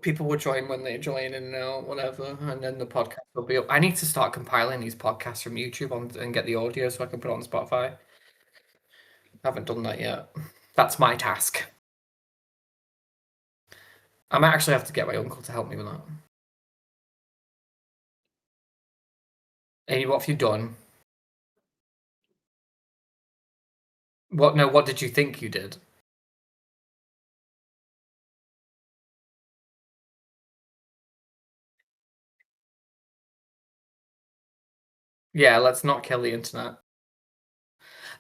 People will join when they join and whatever, and then the podcast will be up. I need to start compiling these podcasts from YouTube and get the audio so I can put it on Spotify. I haven't done that yet. That's my task. I might actually have to get my uncle to help me with that. Amy, what have you done? What? No, what did you think you did? Yeah, let's not kill the internet.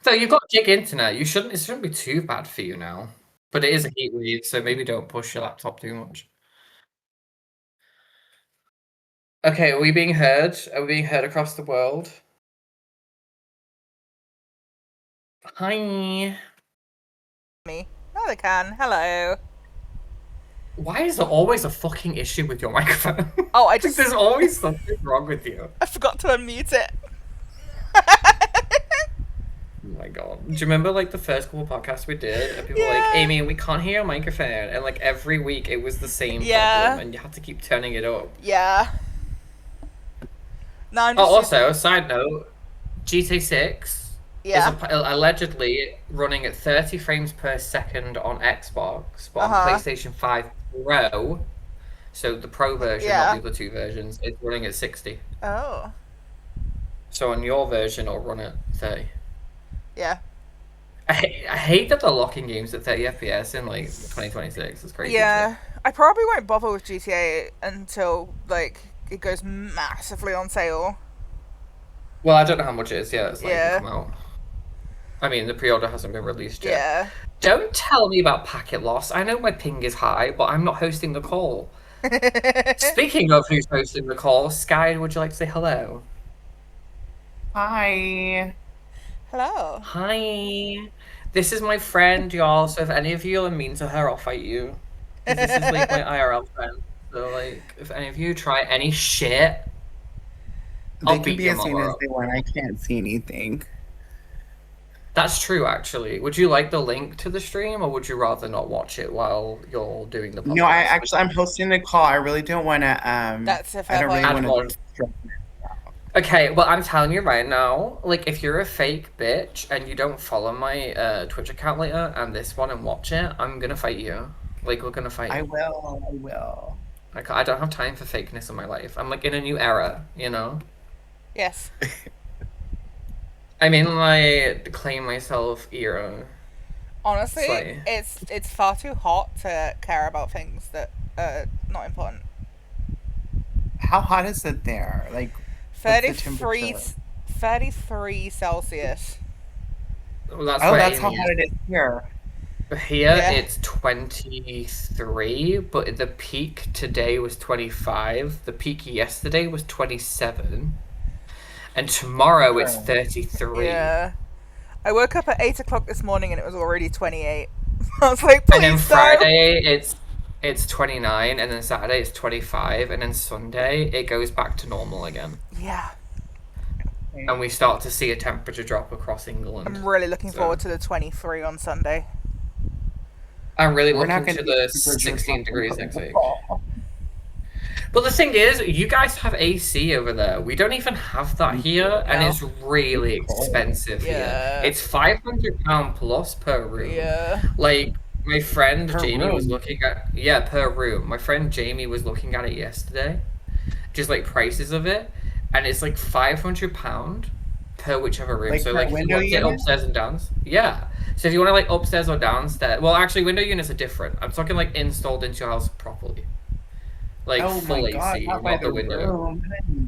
So you've got gig internet. It shouldn't be too bad for you now. But it is a heat wave, so maybe don't push your laptop too much. Okay, are we being heard? Are we being heard across the world? Hi. Me. No, they can. Hello. Why is there always a fucking issue with your microphone? Oh, I just. There's always something wrong with you. I forgot to unmute it. Oh my god. Do you remember like the first couple podcasts we did? And people were Yeah. like, Amy, we can't hear your microphone. And like every week it was the same Yeah. problem and you had to keep turning it up. Yeah. No, I'm Oh, just. also, side note, GTA 6 Yeah. is allegedly running at 30 frames per second on Xbox, but on Uh-huh. PlayStation 5 Pro, so the Pro version, Yeah. not the other two versions, it's running at 60. Oh. So on your version, it'll run at 30. Yeah. I hate that they're locking games at 30 FPS in like 2026. It's crazy. Yeah. I probably won't bother with GTA until like it goes massively on sale. Well, I don't know how much it is yet. It's not Yeah. even come out. I mean, the pre-order hasn't been released yet. Yeah. Don't tell me about packet loss. I know my ping is high, but I'm not hosting the call. Speaking of who's hosting the call, Sky, would you like to say hello? Hi. Hello. Hi. This is my friend, y'all. So if any of you are mean to her, I'll fight you. 'Cause this is like my IRL friend. So like, if any of you try any shit, They I'll can beat be your as seen mama as up. they want. I can't see anything. That's true, actually. Would you like the link to the stream, or would you rather not watch it while you're doing the podcast? No, I'm hosting the call. I really don't want to. That's a I fair don't really point. want to. Okay, well, I'm telling you right now, like, if you're a fake bitch and you don't follow my Twitch account later and this one and watch it, I'm gonna fight you. Like, we're gonna fight. I will. I will. Like, I don't have time for fakeness in my life. I'm like in a new era, you know. Yes. I'm in my claim myself era. Honestly, Slay. it's far too hot to care about things that are not important. How hot is it there? Like, what's the 33, temperature? 33 Celsius. Well, that's Oh, where that's how Amy hot it is here. Here Yeah. it's 23, but the peak today was 25. The peak yesterday was 27. And tomorrow it's Oh. 33. Yeah. I woke up at 8 o'clock this morning and it was already 28. I was like, And then please Friday it's 29, and then Saturday it's 25, and then Sunday it goes back to normal again. don't. Yeah. And we start to see a temperature drop across England. I'm really looking So- forward to the 23 on Sunday. I'm really We're not looking going to to the 16 degrees next week. But the thing is, you guys have AC over there. We don't even have that here, and No. it's really expensive Yeah. here. It's £500 plus per room. Yeah. Like, my friend Per Jamie was room? looking at per room. My friend Jamie was looking at it yesterday, just like prices of it, and it's like £500 per whichever room. Like so per like if you window want to get unit? upstairs and downstairs, yeah. So if you want to like upstairs or downstairs, well, actually, window units are different. I'm talking like installed into your house properly, like Oh full my god, AC, not by not the the window. room.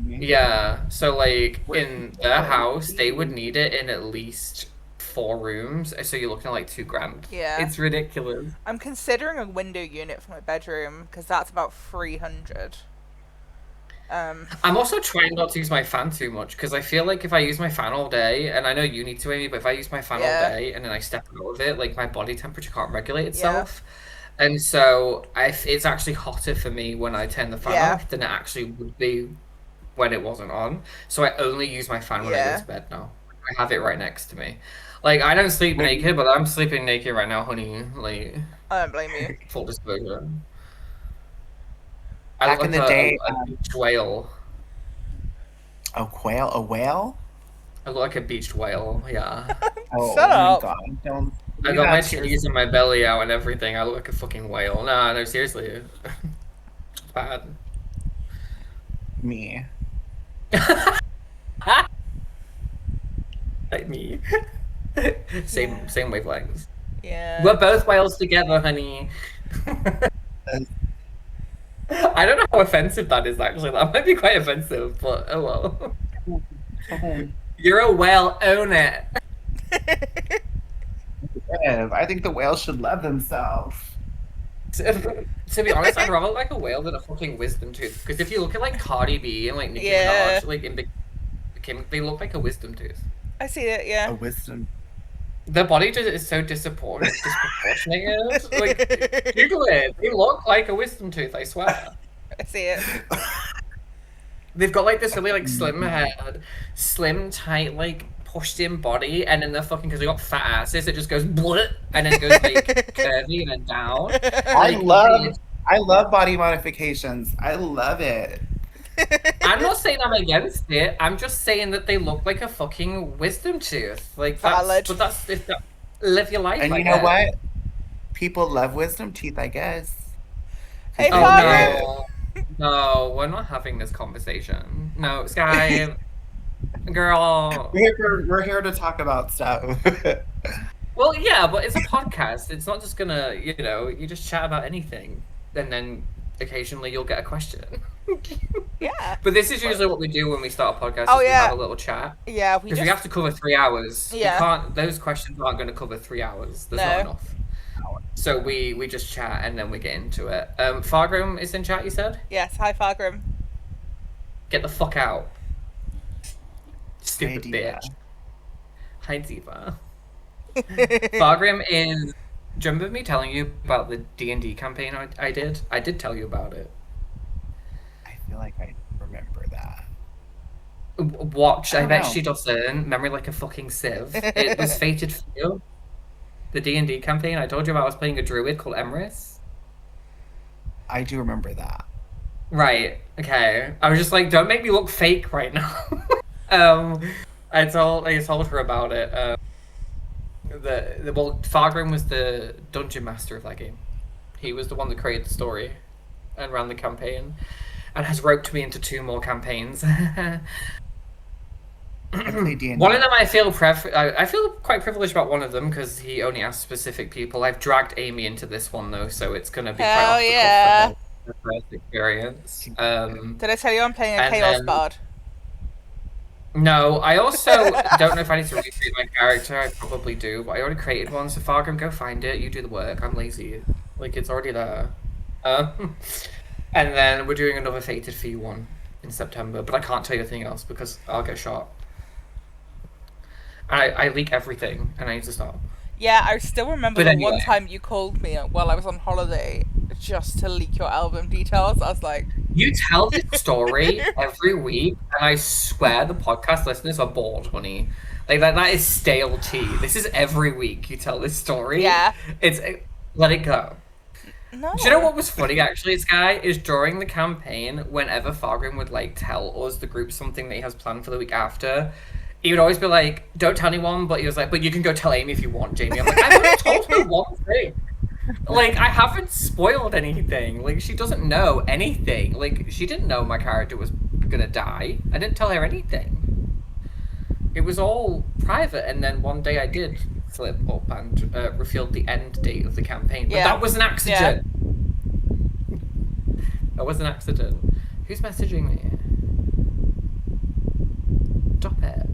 Yeah, so like Where- in their house, they would need it in at least 4 rooms, so you're looking at like $2,000. Yeah. It's ridiculous. I'm considering a window unit for my bedroom because that's about 300. I'm also trying not to use my fan too much because I feel like if I use my fan all day, and I know you need to, Amy, but if I use my fan Yeah. all day and then I step out of it, like my body temperature can't regulate itself. And so it's actually hotter for me when I turn the fan Yeah. off than it actually would be when it wasn't on. So I only use my fan when I Yeah. go to bed now. I have it right next to me. Like, I don't sleep naked, but I'm sleeping naked right now, honey. Like, I don't blame you. full disclosure. I Back look in like the day, a beached whale. a quail, a whale. I look like a beached whale. Yeah. Shut Oh my up. god! Don't I do got my that to yourself. titties and my belly out and everything. I look like a fucking whale. Nah, no, seriously. Bad. Me. Like me. Same Yeah. same wavelengths. Yeah. We're both whales together, honey. I don't know how offensive that is actually. That might be quite offensive, but oh well. You're a whale, own it. I think the whales should love themselves. To be honest, I'd rather look like a whale than a fucking wisdom tooth. Because if you look at like Cardi B and like Nicki Yeah. Minaj, like in Big Kim, they look like a wisdom tooth. I see it, A yeah. wisdom. Their body just is so disproportionate. Like, Google it. They look like a wisdom tooth. I swear. I see it. They've got like this really like slim head, slim tight like pushed in body, and then they're fucking because they got fat asses. It just goes blut, and then it goes like curvy and then down. I love body modifications. I love it. I'm not saying I'm against it. I'm just saying that they look like a fucking wisdom tooth. Like that's, Valid. but that's if that, live your life. And I you know guess. what? People love wisdom teeth, I guess. Hey, Oh Fargo. no, we're not having this conversation. No, Sky, girl. We're here to talk about stuff. Well, yeah, but it's a podcast. It's not just gonna, you just chat about anything, and then occasionally you'll get a question. Yeah. But this is usually what we do when we start a podcast. Oh, is we yeah. have a little chat. Yeah, we Because just we have to cover 3 hours. Yeah. You can't. Those questions aren't going to cover 3 hours. There's not No. enough. So we just chat and then we get into it. Fargrim is in chat. You said, Yes, hi Fargrim. get the fuck out, stupid Hey, Diva. bitch. Hi, Diva. Fargrim is. Do you remember me telling you about the D&D campaign I did? I did tell you about it. I feel like I remember that. Watch. I don't bet know. she doesn't. Memory like a fucking sieve. It was fated for you. The D&D campaign. I told you about. I was playing a druid called Emrys. I do remember that. Right. Okay. I was just like, don't make me look fake right now. I told her about it. Fargrim was the dungeon master of that game. He was the one that created the story and ran the campaign, and has roped me into 2 more campaigns. I played D&D. One of them I feel quite privileged about one of them because he only asked specific people. I've dragged Amy into this one though, so it's gonna be quite Hell off the yeah. cuff for the first experience. Did I tell you I'm playing a And Chaos then- Bard? No, I also don't know if I need to recreate my character. I probably do, but I already created one. So Fargrim, go find it. You do the work. I'm lazy. Like it's already there. And then we're doing another Fated Fee one in September, but I can't tell you anything else because I'll get shot. And I leak everything, and I need to stop. Yeah, I still remember But the one anyway. time you called me while I was on holiday just to leak your album details. I was like, You tell this story every week, and I swear the podcast listeners are bored, honey. Like that is stale tea. This is every week you tell this story. Yeah. Let it go. no. Do you know what was funny actually, Sky? Is during the campaign, whenever Fargrim would like tell us, the group, something that he has planned for the week after, he would always be like, don't tell anyone, but he was like, but you can go tell Amy if you want, Jamie. I'm like, I've only told her one thing. Like, I haven't spoiled anything. Like, she doesn't know anything. Like, she didn't know my character was gonna die. I didn't tell her anything. It was all private, and then one day I did slip up and revealed the end date of the campaign. But Yeah. that was an accident. That was an accident. Who's messaging me? Stop it.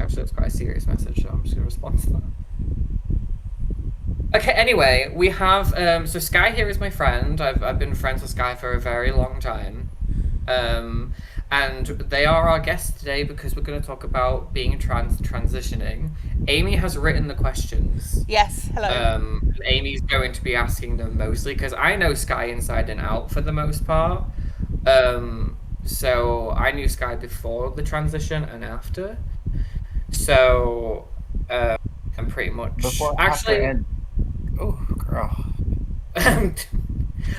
Actually, it's quite a serious message, so I'm just going to respond to that. Okay, anyway, we have... so Sky here is my friend. I've been friends with Sky for a very long time. And they are our guests today because we're going to talk about being transitioning. Amy has written the questions. Yes, hello. Amy's going to be asking them mostly because I know Sky inside and out for the most part. So I knew Sky before the transition and after. So I'm pretty much Before, actually. after, and... Oh, girl.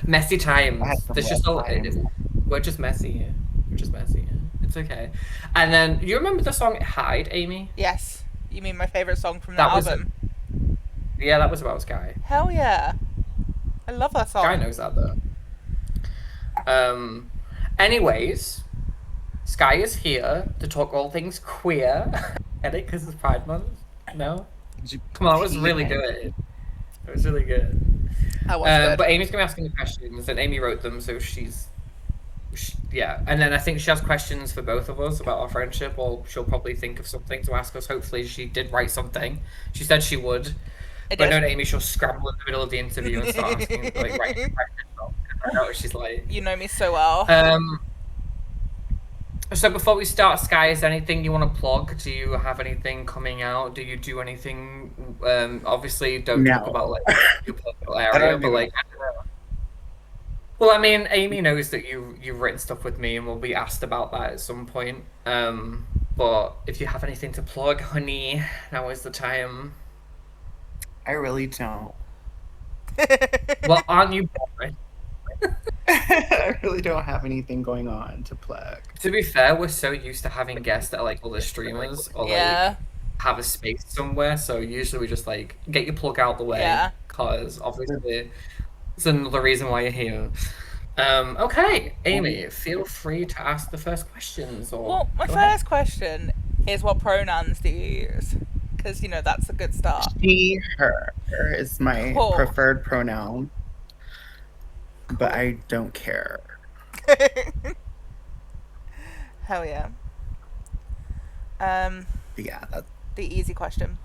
Messy times. I had some There's rough just times. we're just messy here. We're just messy here. It's okay. And then you remember the song "Hide," Amy? Yes. You mean my favorite song from the That was album? Yeah, that was about Sky. Hell yeah. I love that song. Sky knows that though. Anyways, Sky is here to talk all things queer. Get it? Because it's Pride Month. No. Come on, it was really good. It was really good. I was good. But Amy's gonna be asking the questions, and Amy wrote them, so yeah. And then I think she has questions for both of us about our friendship, or she'll probably think of something to ask us. Hopefully, she did write something. She said she would. But I know Amy, she'll scramble in the middle of the interview and start asking, like, writing questions. I know what she's like. You know me so well. So before we start, Sky, is there anything you want to plug? Do you have anything coming out? Do you do anything? Obviously, don't talk about like your political area, but like, I don't know. Well, I mean, Amy knows that you've written stuff with me, and we'll be asked about that at some point. But if you have anything to plug, honey, now is the time. I really don't. Well, aren't you boring? I really don't have anything going on to plug. To be fair, we're so used to having guests that are like other streamers or like have a space somewhere. So usually we just like get your plug out the way because obviously it's another reason why you're here. Okay, Amy, feel free to ask the first questions. Well, my first question is, what pronouns do you use? Because, you know, that's a good start. She, her is my preferred pronoun. But I don't care. Hell yeah. Yeah, that's the easy question.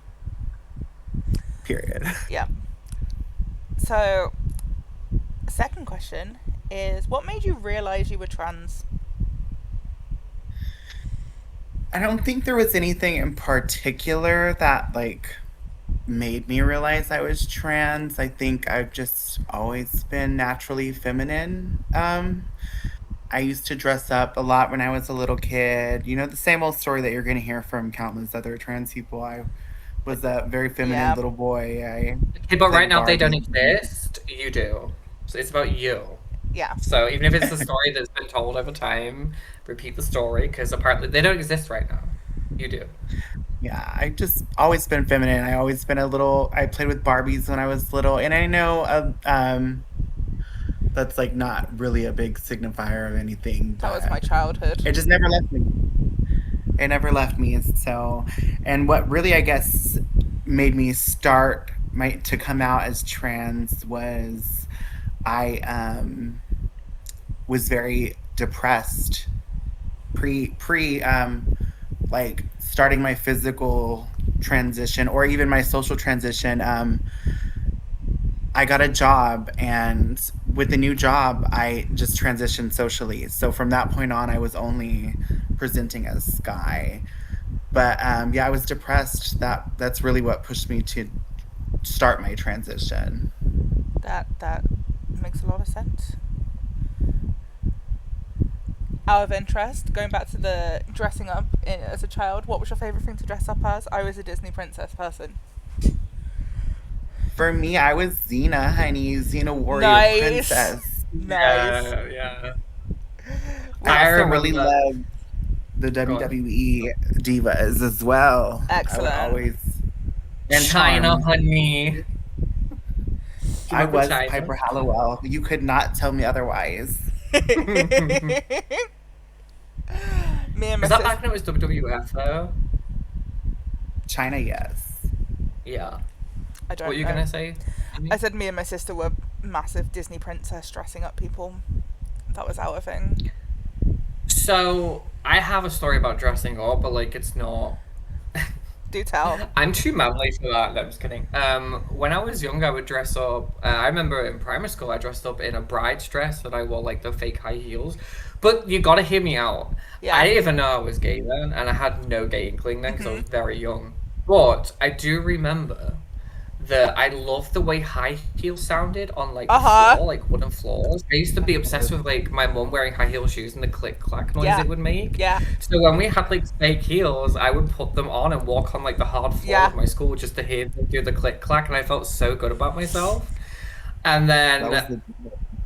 Period. Yeah. So, second question is, what made you realize you were trans? I don't think there was anything in particular that like made me realize I was trans. I think I've just always been naturally feminine. I used to dress up a lot when I was a little kid. You know, the same old story that you're going to hear from countless other trans people. I was a very feminine little boy. But right now they don't exist. You do. So it's about you. Yeah. So even if it's a story that's been told over time, repeat the story, because apparently they don't exist right now. You do. Yeah, I've just always been feminine. I played with Barbies when I was little, and I know that's like not really a big signifier of anything. That was my childhood. It just never left me. It never left me. So, and what really, I guess, made me start to come out as trans was I was very depressed like starting my physical transition or even my social transition. I got a job, and with the new job, I just transitioned socially. So from that point on, I was only presenting as Sky. But yeah, I was depressed. That's really what pushed me to start my transition. That makes a lot of sense. Out of interest, going back to the dressing up as a child, what was your favorite thing to dress up as? I was a Disney princess person. For me, I was Xena, honey. Xena Warrior Princess. Nice. Yeah. I also really loved the WWE divas as well. Excellent. I would always. And China, honey. I was Piper Halliwell. You could not tell me otherwise. Me and was that back when it was WWF though? China, yes. Yeah. I don't know. What are you gonna say? I said me and my sister were massive Disney princess dressing up people. That was our thing. So I have a story about dressing up, but like it's not. Do tell. I'm too manly for that. No, I'm just kidding. When I was young, I would dress up. I remember in primary school, I dressed up in a bride's dress that I wore like the fake high heels. But you gotta hear me out. Yeah. I didn't even know I was gay then, and I had no gay inkling then because I was very young. But I do remember that I loved the way high heels sounded on like the floor, like wooden floors. I used to be obsessed with like my mum wearing high heel shoes and the click clack noise it would make. Yeah. So when we had like fake heels, I would put them on and walk on like the hard floor of my school just to hear them do the click clack, and I felt so good about myself. And then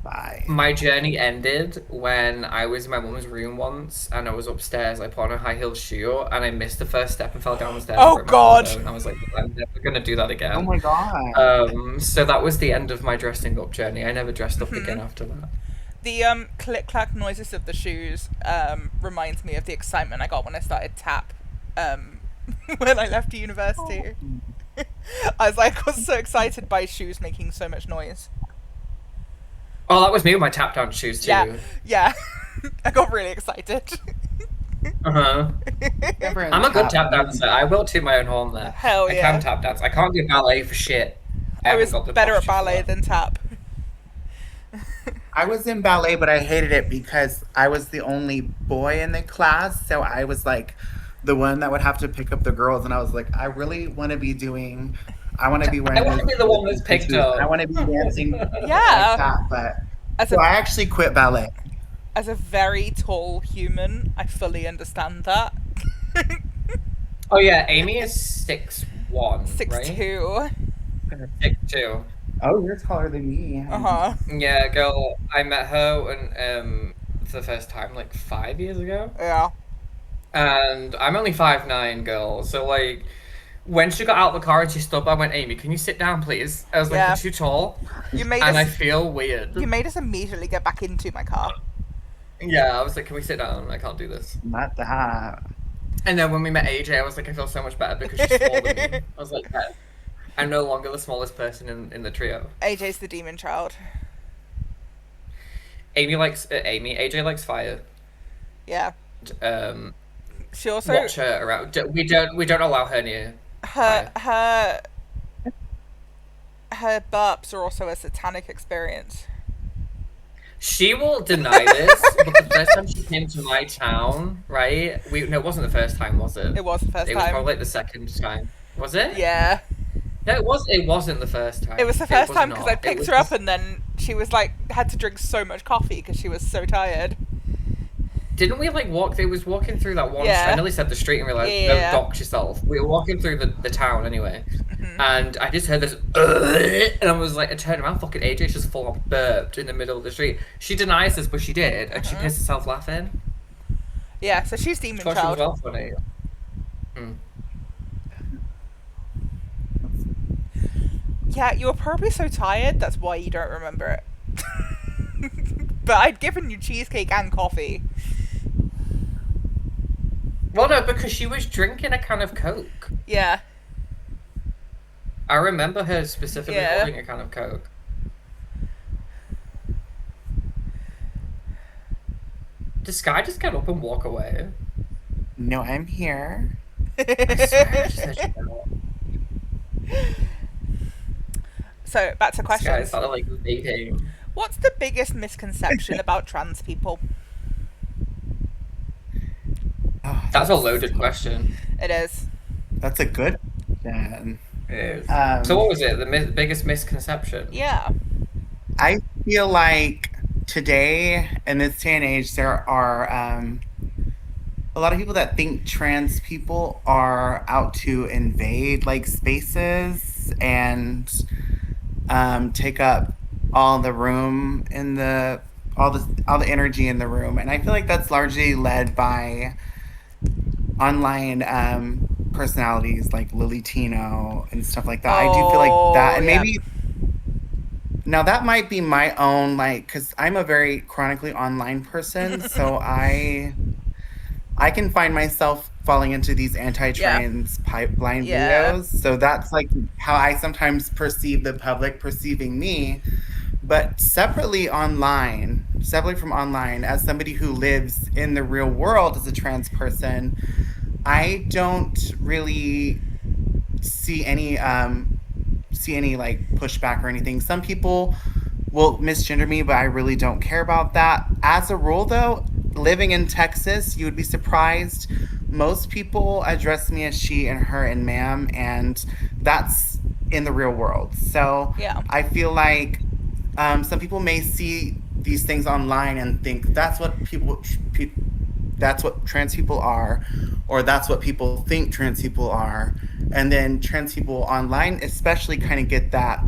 Bye. My journey ended when I was in my mum's room once, and I was upstairs. I put on a high heel shoe, and I missed the first step and fell down the stairs. Oh, and broke my God. collarbone. I was like, I'm never gonna do that Oh again. my god. So that was the end of my dressing up journey. I never dressed up again after that. The click clack noises of the shoes reminds me of the excitement I got when I started tap when I left university. I was so excited by shoes making so much noise. Oh, that was me with my tap down shoes too. Yeah. I got really excited. Uh-huh. I'm a good tap dancer. I will toot my own horn there. Hell I yeah. can tap dance. I can't do ballet for shit. I was haven't got the better at posture for ballet that. than tap. I was in ballet, but I hated it because I was the only boy in the class. So I was like the one that would have to pick up the girls. And I was like, I really want to be I want to be wearing. I want to be the one that's picked up. I want to be dancing like Yeah. that. But As so a I actually quit ballet. as a very tall human, I fully understand that. Oh yeah, Amy is 6'1", right? 6'2". 6'2". Oh, you're taller than me. Uh-huh. Yeah, girl. I met her when for the first time like 5 years ago, Yeah. and I'm only 5'9", girl. So like, when she got out of the car and she stood by, I went, Amy, can you sit down, please? I was like, Yeah. you're too tall, You made and I us feel weird. you made us immediately get back into my car. Yeah, I was like, can we sit down? I can't do this. Not that. And then when we met AJ, I was like, I feel so much better because she's smaller than me. I was like, yeah, I'm no longer the smallest person in the trio. AJ's the demon child. AJ likes fire. Yeah. She also Watch her around. We don't allow her near. her burps are also a satanic experience. She will deny this, but the first time she came to my town, right? No, it wasn't the first time, was it? It was the first It was time. probably like the second time. Was it? Yeah. No, it was. It wasn't the first time. It was the first was time because I not. It picked was her up the- and then she was like had to drink so much coffee because she was so tired. Didn't we like walk? It was walking through that one. Yeah. I nearly said the street and realized, Yeah. don't dox yourself. We were walking through the town anyway, Mm-hmm. and I just heard this, and I was like, I turned around, fucking AJ just full on burped in the middle of the street. She denies this, but she did, and she Uh-huh. pissed herself laughing. Yeah, so she's demon Thought she was child. well funny. Mm. Yeah, you were probably so tired that's why you don't remember it. But I'd given you cheesecake and coffee. Well, no, because she was drinking a can of Coke. Yeah. I remember her specifically Yeah. holding a can of Coke. Does Sky just get up and walk away? No, I'm here. I swear, I just heard she get up. So back to Sky questions. started like vaping. What's the biggest misconception about trans people? Oh, That's a loaded question. It is. That's a good question. It is. Um, So what was it? The biggest misconception? Yeah. I feel like today, in this day and age, there are a lot of people that think trans people are out to invade like spaces and take up all the room in all the energy in the room, and I feel like that's largely led by online personalities like Lily Tino and stuff like that. I do feel like that, and Oh, yeah. maybe now that might be my own, like, because I'm a very chronically online person, so I can find myself falling into these anti-trans pipeline Yeah. videos. So that's like how I sometimes perceive the public perceiving me. But separately from online, as somebody who lives in the real world as a trans person, I don't really see any like pushback or anything. Some people will misgender me, but I really don't care about that. As a rule, though, living in Texas, you would be surprised. Most people address me as she and her and ma'am, and that's in the real world. So Yeah. I feel like some people may see these things online and think that's what that's what trans people are, or that's what people think trans people are, and then trans people online especially kind of get that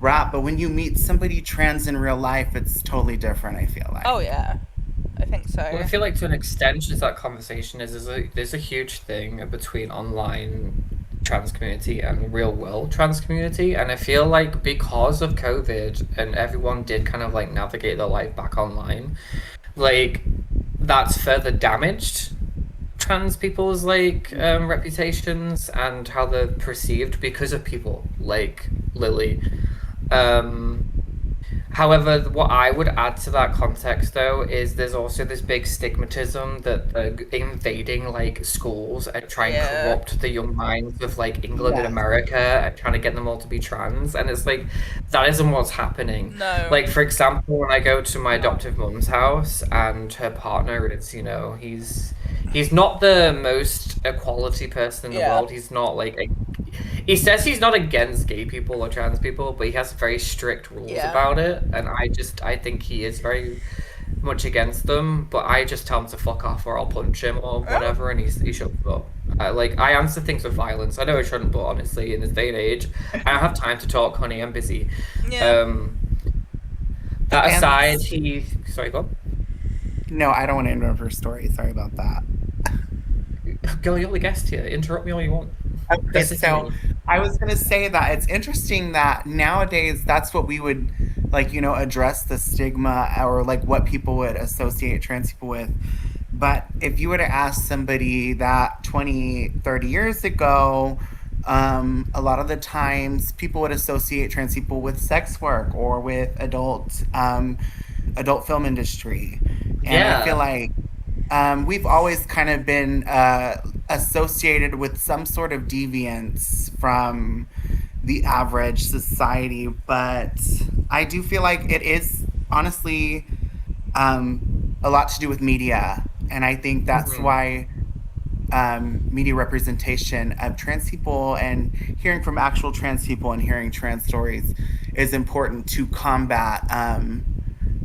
rap, but when you meet somebody trans in real life, it's totally different, I feel like. Oh yeah, I think so. Well, I feel like to an extension to that conversation there's a huge thing between online trans community and real world trans community, and I feel like because of COVID and everyone did kind of like navigate their life back online, like that's further damaged trans people's like reputations and how they're perceived because of people like Lily. Um, However, what I would add to that context, though, is there's also this big stigmatism that invading like schools and trying to Yeah. corrupt the young minds of like England and Yes. America and trying to get them all to be trans, and it's like that isn't what's happening. No. Like for example, when I go to my adoptive mum's house and her partner is, he's not the most equality person in the Yeah. world. He's not like he says he's not against gay people or trans people, but he has very strict rules Yeah. about it, and I think he is very much against them. But I just tell him to fuck off, or I'll punch him or whatever, and he shuts up. I answer things with violence. I know I shouldn't, but honestly, in this day and age, I don't have time to talk, honey. I'm busy. Yeah. That And- aside, sorry, go on. No, I don't want to interrupt her story. Sorry about that. Girl, you're the guest here. Interrupt me all you want. Okay, That's the so thing. I was gonna say that it's interesting that nowadays that's what we would like, address the stigma or like what people would associate trans people with. But if you were to ask somebody that 20, 30 years ago, a lot of the times people would associate trans people with sex work or with adult film industry. And Yeah. I feel like we've always kind of been associated with some sort of deviance from the average society, but I do feel like it is honestly a lot to do with media, and I think that's Mhm. why media representation of trans people and hearing from actual trans people and hearing trans stories is important to combat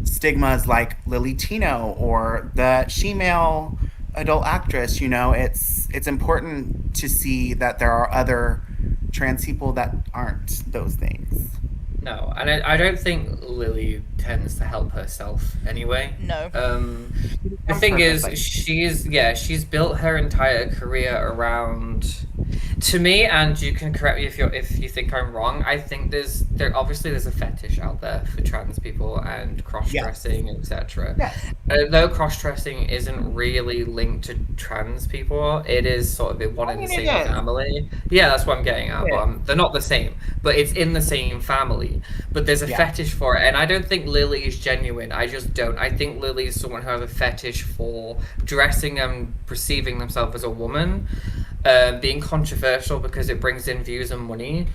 stigmas like Lily Tino or the shemale adult actress. It's important to see that there are other trans people that aren't those things. No, and I don't think Lily tends to help herself anyway. No. The thing Perfectly. is, she's built her entire career around. To me, and you can correct me if you think I'm wrong. I think there's a fetish out there for trans people and cross-dressing, etc. Yes. Though cross-dressing isn't really linked to trans people, it is sort of one in the mean, it same is. family. Yeah, that's what I'm getting at. Yeah. But they're not the same, but it's in the same family. But there's a Yeah. fetish for it, and I don't think Lily is genuine. I just don't. I think Lily is someone who has a fetish for dressing and perceiving themselves as a woman, being controversial because it brings in views and money,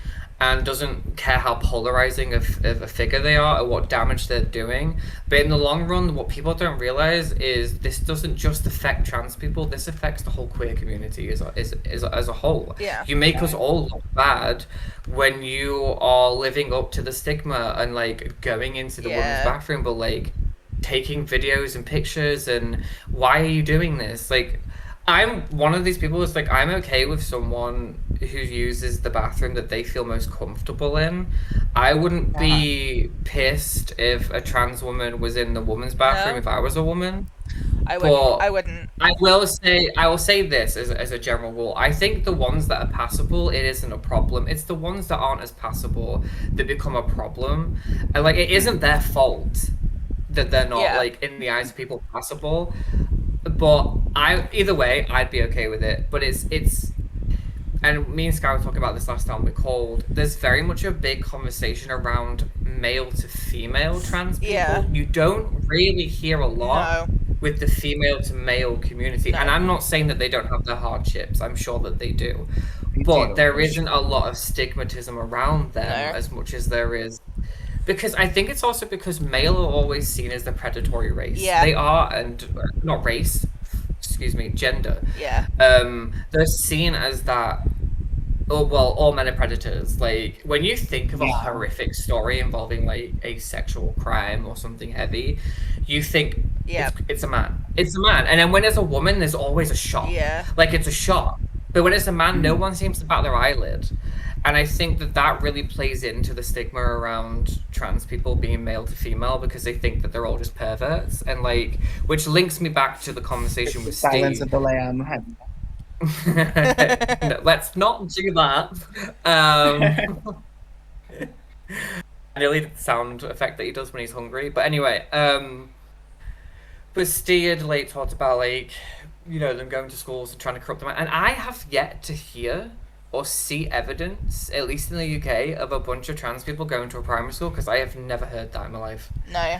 and doesn't care how polarizing of a figure they are or what damage they're doing. But in the long run, what people don't realize is this doesn't just affect trans people. This affects the whole queer community as a whole. Yeah. You make us all look bad when you are living up to the stigma and like going into the women's Yeah. bathroom, but like taking videos and pictures, and why are you doing this? Like, I'm one of these people who's like, I'm okay with someone who uses the bathroom that they feel most comfortable in. I wouldn't be pissed if a trans woman was in the woman's bathroom No. if I was a woman. I wouldn't. But I wouldn't. I will say this as a general rule. I think the ones that are passable, it isn't a problem. It's the ones that aren't as passable that become a problem. And like, it isn't their fault that they're not Yeah. like in the eyes of people passable. But either way, I'd be okay with it. But it's and me and Sky were talking about this last time we called. There's very much a big conversation around male to female trans people. Yeah. You don't really hear a lot No. with the female to male community. No. And I'm not saying that they don't have their hardships. I'm sure that they do. They But do. there isn't a lot of stigmatism around them No. as much as there is. Because I think it's also because male are always seen as the predatory race. Yeah. They are, and not race, excuse me, gender. Yeah. They're seen as that. Oh well, all men are predators. Like when you think of a Yeah. horrific story involving like a sexual crime or something heavy, you think Yeah. it's a man. It's a man, and then when it's a woman, there's always a shot. Yeah. Like it's a shot. But when it's a man, no one seems to bat their eyelid. And I think that really plays into the stigma around trans people being male to female because they think that they're all just perverts, and like, which links me back to the conversation with Silence Steve. of the Lamb. No, let's not do that. I nearly did the sound effect that he does when he's hungry. But anyway, but Steve had like talked about like, you know, them going to schools and trying to corrupt them, and I have yet to hear or see evidence, at least in the UK, of a bunch of trans people going to a primary school, because I have never heard that in my life. No.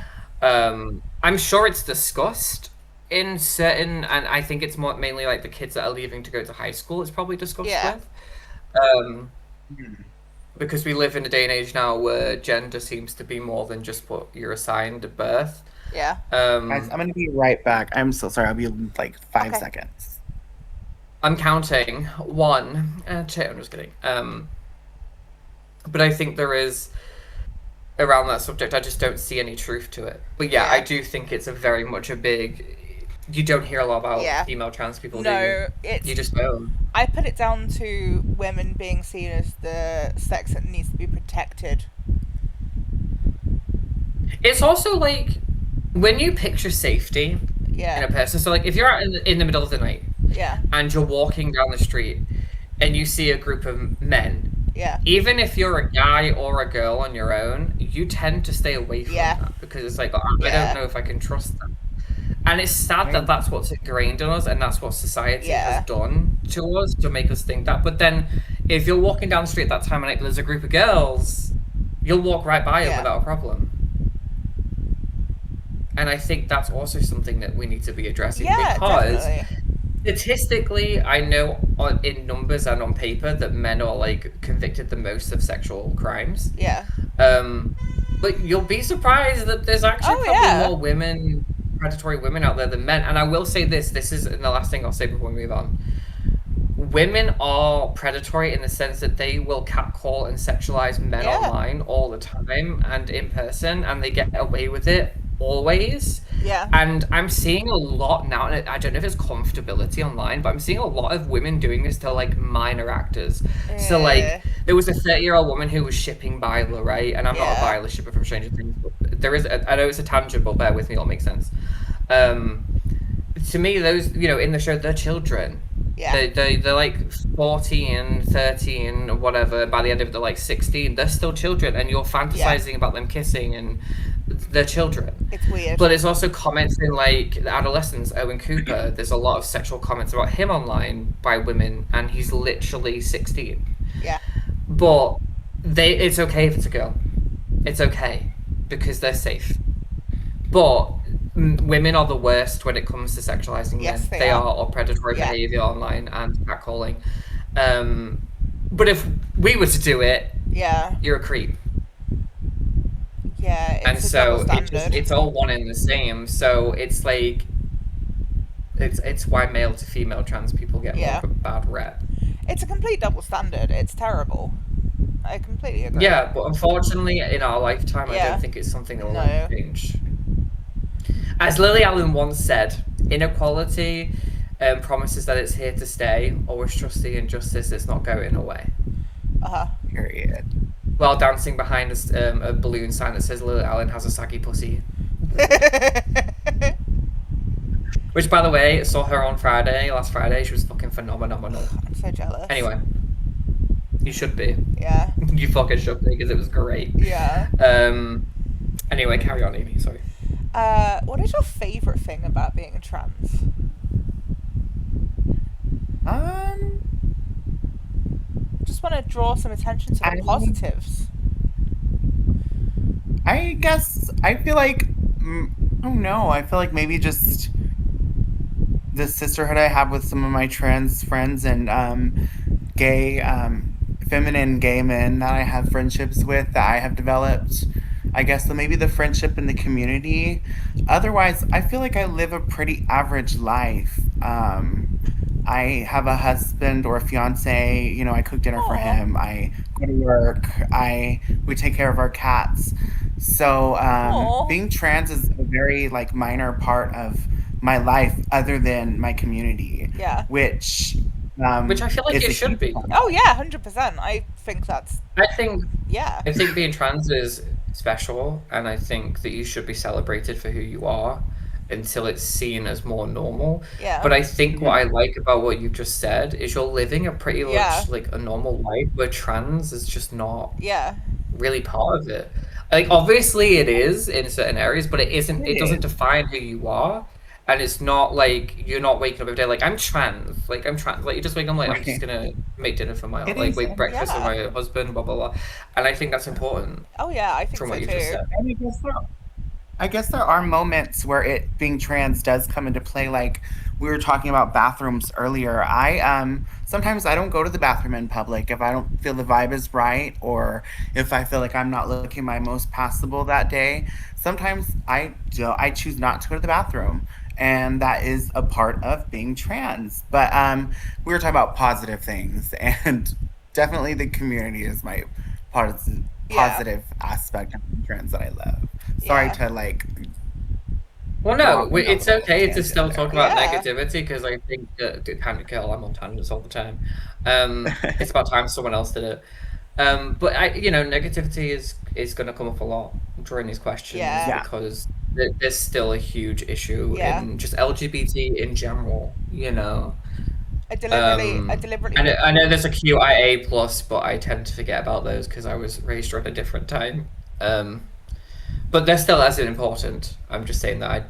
I'm sure it's discussed in certain, and I think it's more mainly like the kids that are leaving to go to high school. It's probably discussed Yeah. with, because we live in a day and age now where gender seems to be more than just what you're assigned at birth. Yeah. Guys, I'm gonna be right back. I'm so sorry. I'll be like 5 Okay. seconds. I'm counting 1, 2. I'm just kidding. But I think there is, around that subject, I just don't see any truth to it. But yeah, Yeah. I do think it's a very much a big. You don't hear a lot about Yeah. female trans people, do No, you? it's. You just don't. I put it down to women being seen as the sex that needs to be protected. It's also like when you picture safety in a Yeah. person. So like if you're out in the middle of the night Yeah. and you're walking down the street and you see a group of men, Yeah. even if you're a guy or a girl on your own, you tend to stay away from Yeah. that because it's like, I Yeah. don't know if I can trust them. And it's sad that that's what's ingrained in us, and that's what society Yeah. has done to us to make us think that. But then, if you're walking down the street at that time of night, there's a group of girls, you'll walk right by them Yeah. without a problem. And I think that's also something that we need to be addressing, Yeah, because definitely. statistically, I know in numbers and on paper that men are like convicted the most of sexual crimes. Yeah. But you'll be surprised that there's actually Oh, probably yeah. more women, predatory women out there than men. And I will say this is the last thing I'll say before we move on. Women are predatory in the sense that they will catcall and sexualize men Yeah. online all the time and in person, and they get away with it always. Yeah. And I'm seeing a lot now, and I don't know if it's comfortability online, but I'm seeing a lot of women doing this to like minor actors. So Yeah. like there was a 30-year-old woman who was shipping Byla, right? And I'm not a Yeah. Byla shipper from Stranger Things, but there is I know it's a tangent, but bear with me, it'll make sense. To me, those, you know, in the show, they're children. Yeah. They're like 14, 13, whatever. By the end of it, they're like 16. They're still children, and you're fantasizing about them kissing, and they're children. It's weird. But it's also comments in like the adolescents. Owen Cooper, there's a lot of sexual comments about him online by women, and he's literally 16. Yeah. But it's okay if it's a girl. It's okay because they're safe. But women are the worst when it comes to sexualizing Yes, men. they are. or predatory Yeah. behavior online and catcalling. But if we were to do it, Yeah. you're a creep. Yeah. It's And a so double standard. it's all one and the same. So it's like it's why male to female trans people get more Yeah. of a bad rep. It's a complete double standard. It's terrible. I completely agree. Yeah, but unfortunately, in our lifetime, I Yeah. don't think it's something that will No. ever change. As Lily Allen once said, inequality promises that it's here to stay. Always trust the injustice; it's not going away. Uh-huh. Period. While dancing behind a balloon sign that says Lily Allen has a saggy pussy. Which, by the way, I saw her on last Friday. She was fucking phenomenal. I'm so jealous. Anyway, you should be. Yeah. You fucking should be, because it was great. Yeah. Anyway, carry on, Amy. Sorry. What is your favourite thing about being trans? Just want to draw some attention to the positives. I guess I feel like I don't know. I feel like maybe just the sisterhood I have with some of my trans friends and gay, feminine gay men that I have friendships with that I have developed. I guess so maybe the friendship in the community. Otherwise, I feel like I live a pretty average life. I have a husband or a fiance. You know, I cook dinner for Aw. him. I go to work. We take care of our cats. So Aw. being trans is a very like minor part of my life, other than my community. Yeah. Which which I feel like is it a should huge be. part. Oh yeah, 100%. I think that's I think yeah. I think being trans is special, and I think that you should be celebrated for who you are until it's seen as more normal. Yeah. But I think what I like about what you've just said is you're living a pretty Yeah. much like a normal life where trans is just not Yeah. really part of it. Like obviously it is in certain areas, but it isn't. It doesn't It define who you are, and it's not like you're not waking up every day like I'm trans. Like I'm trans. Like you just wake up like I'm just Right. gonna make dinner for my It like wait isn't. breakfast for Yeah. my husband. Blah blah blah, and I think that's important Oh yeah, I think from so what you just too. said. And I guess there are moments where it being trans does come into play. Like we were talking about bathrooms earlier. I sometimes I don't go to the bathroom in public if I don't feel the vibe is right, or if I feel like I'm not looking my most passable that day. Sometimes I choose not to go to the bathroom, and that is a part of being trans. But we were talking about positive things, and definitely the community is my positive Yeah. positive aspect of being trans that I love. Sorry Yeah. to like Well, go no, off on a it's little okay to tangent still talk there. about Yeah. negativity because I think that kill. I'm on tangents all the time. It's about time someone else did it. But negativity is going to come up a lot during these questions Yeah. Yeah. because there's still a huge issue Yeah. in just LGBT in general. I deliberately I know there's a QIA plus, but I tend to forget about those because I was raised during a different time. But they're still as important. I'm just saying that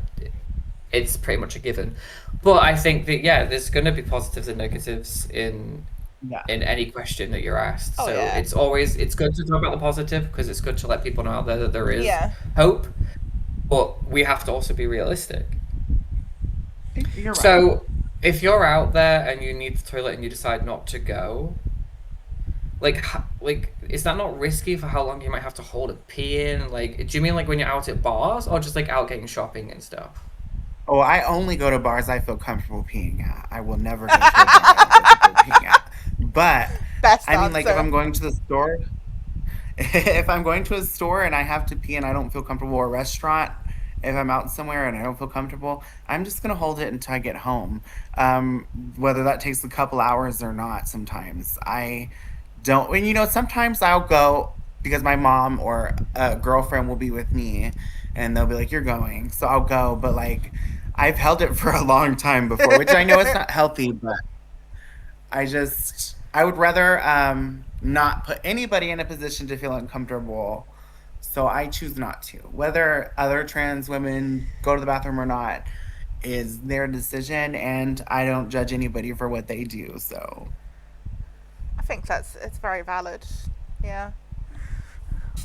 it's pretty much a given. But I think that there's going to be positives and negatives Yeah. in any question that you're asked. Oh, So yeah. it's good to talk about the positive because it's good to let people know out there that there is Yeah. hope. But we have to also be realistic. You're right. So if you're out there and you need the toilet and you decide not to go, like is that not risky for how long you might have to hold a pee in? Like, do you mean like when you're out at bars or just like out getting shopping and stuff? Oh, I only go to bars I feel comfortable peeing at. I will never go to a bar I don't feel comfortable peeing at. But Best I mean, like if answer. I'm going to the store, if I'm going to a store and I have to pee and I don't feel comfortable, or a restaurant, if I'm out somewhere and I don't feel comfortable, I'm just gonna hold it until I get home. Whether that takes a couple hours or not, sometimes I don't. And sometimes I'll go because my mom or a girlfriend will be with me, and they'll be like, "You're going," so I'll go. But like, I've held it for a long time before, which I know is not healthy, but I would rather not put anybody in a position to feel uncomfortable. So I choose not to. Whether other trans women go to the bathroom or not is their decision, and I don't judge anybody for what they do. So I think it's very valid. Yeah.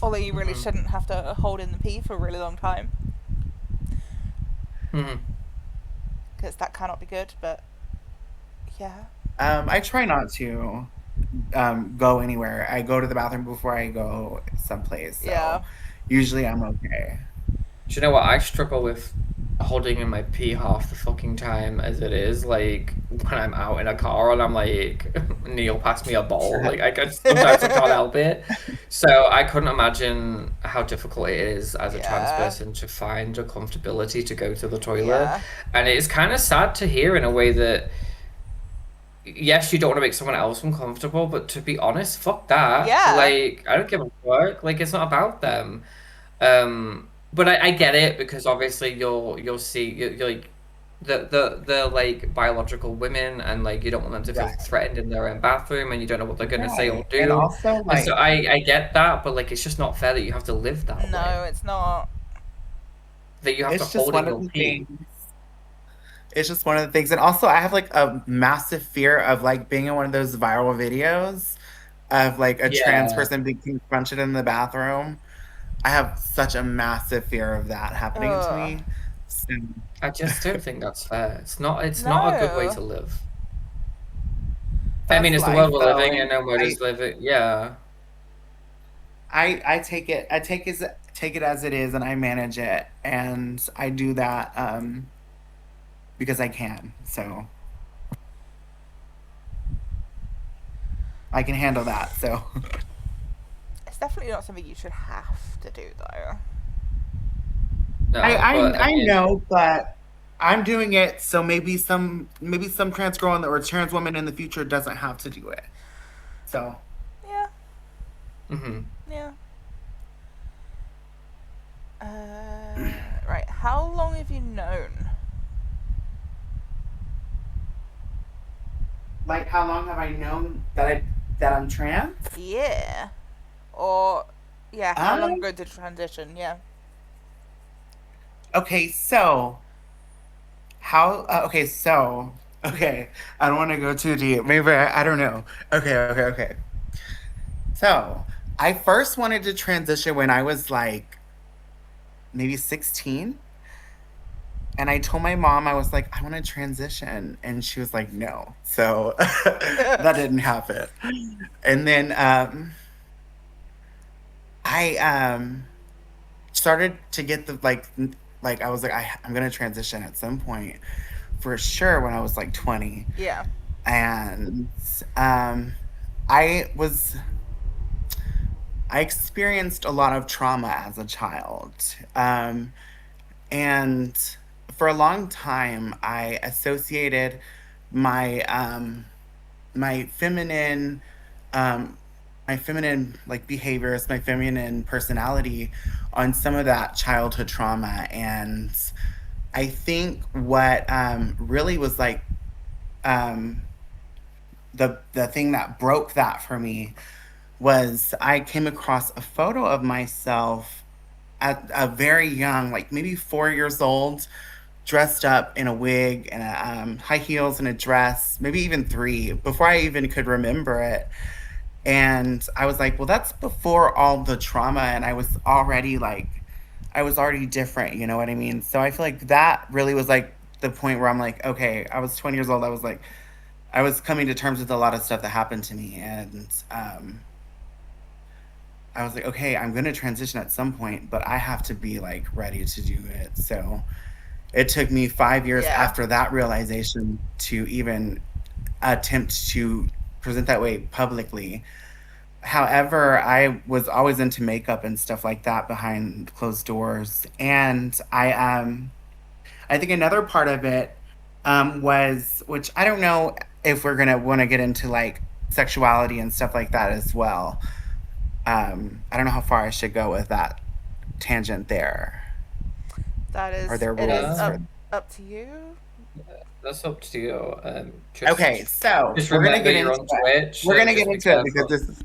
Although you really shouldn't have to hold in the pee for a really long time Mm-hmm. because that cannot be good. But yeah. I try not to go anywhere. I go to the bathroom before I go someplace. So Yeah. usually I'm okay. Do you know what? I struggle with holding in my pee half the fucking time as it is. Like when I'm out in a car and I'm like, Neil, pass me a bowl. Like sometimes I can't help it. So I couldn't imagine how difficult it is as a trans Yeah. person to find a comfortability to go to the toilet. Yeah. And it's kind of sad to hear in a way that yes, you don't want to make someone else uncomfortable, but to be honest, fuck that. Yeah. Like I don't give a fuck. Like it's not about them. But I get it because obviously you'll see you're like the like biological women and like you don't want them to feel Right. threatened in their own bathroom and you don't know what they're gonna say or Right. do. And also, And like, so I get that, but like it's just not fair that you have to live that way. No, it's not. That you have it's to just hold one in of your the pee. things. It's just one of the things. And also, I have like a massive fear of like being in one of those viral videos of like a trans Yeah. person being confronted in the bathroom. I have such a massive fear of that happening to Ugh. me. So, I just don't think that's fair. It's not a good way No. to live. I That's mean it's the life, world we're though. living in and we're just living yeah. I take it take it as it is, and I manage it, and I do that because I can. So I can handle that. So It's definitely not something you should have to do, though. No, but I mean, know, but I'm doing it so maybe some trans girl or trans woman in the future doesn't have to do it. So Yeah, Hmm. yeah. Right. How long have you known? like how long have I known that I'm trans? Yeah. Or yeah, how long Um ago did you transition? Yeah. okay, so okay, I don't want to go too deep. Maybe I don't know. Okay. So, I first wanted to transition when I was like maybe 16. And I told my mom, I was like, I want to transition. And she was like, no. So that didn't happen. And then I started to get the like I was like, I'm gonna transition at some point for sure when I was like 20. Yeah. And um I was I experienced a lot of trauma as a child. And for a long time I associated my my feminine um my feminine like behaviors, my feminine personality on some of that childhood trauma. And I think what really was like um the thing that broke that for me was I came across a photo of myself at a very young, like maybe 4 years old, dressed up in a wig and high heels and a dress, maybe even three, before I even could remember it. And I was like, well, that's before all the trauma. And I was already different, you know what I mean? So I feel like that really was like the point where I'm like, okay, I was 20 years old. I was like, I was coming to terms with a lot of stuff that happened to me. And I was like, okay, I'm going to transition at some point, but I have to be like ready to do it. So it took me 5 years Yeah. after that realization to even attempt to present that way publicly. However, I was always into makeup and stuff like that behind closed doors. And I think another part of it was, which I don't know if we're gonna want to get into like sexuality and stuff like that as well. I don't know how far I should go with that tangent there. That Are is. there It is rules Yeah, for? up to you. that's up to you. Okay, so Just remember you're on Twitch, we're so gonna get just be into it because careful. this is.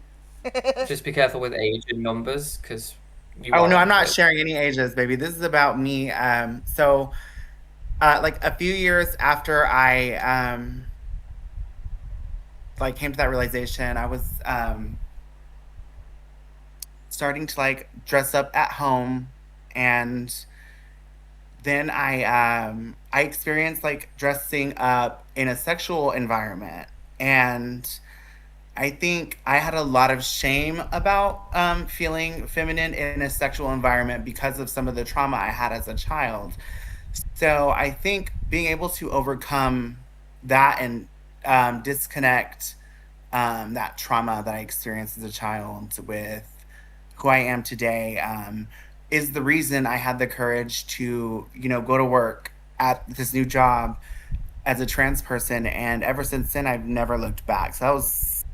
Just be careful with age and numbers because you Oh are no, I'm on not Twitch. sharing any ages, baby. This is about me. Like a few years after I like came to that realization, I was starting to like dress up at home. And then I experienced like dressing up in a sexual environment. And I think I had a lot of shame about feeling feminine in a sexual environment because of some of the trauma I had as a child. So I think being able to overcome that and disconnect that trauma that I experienced as a child with who I am today is the reason I had the courage to, go to work at this new job as a trans person. And ever since then, I've never looked back. So that was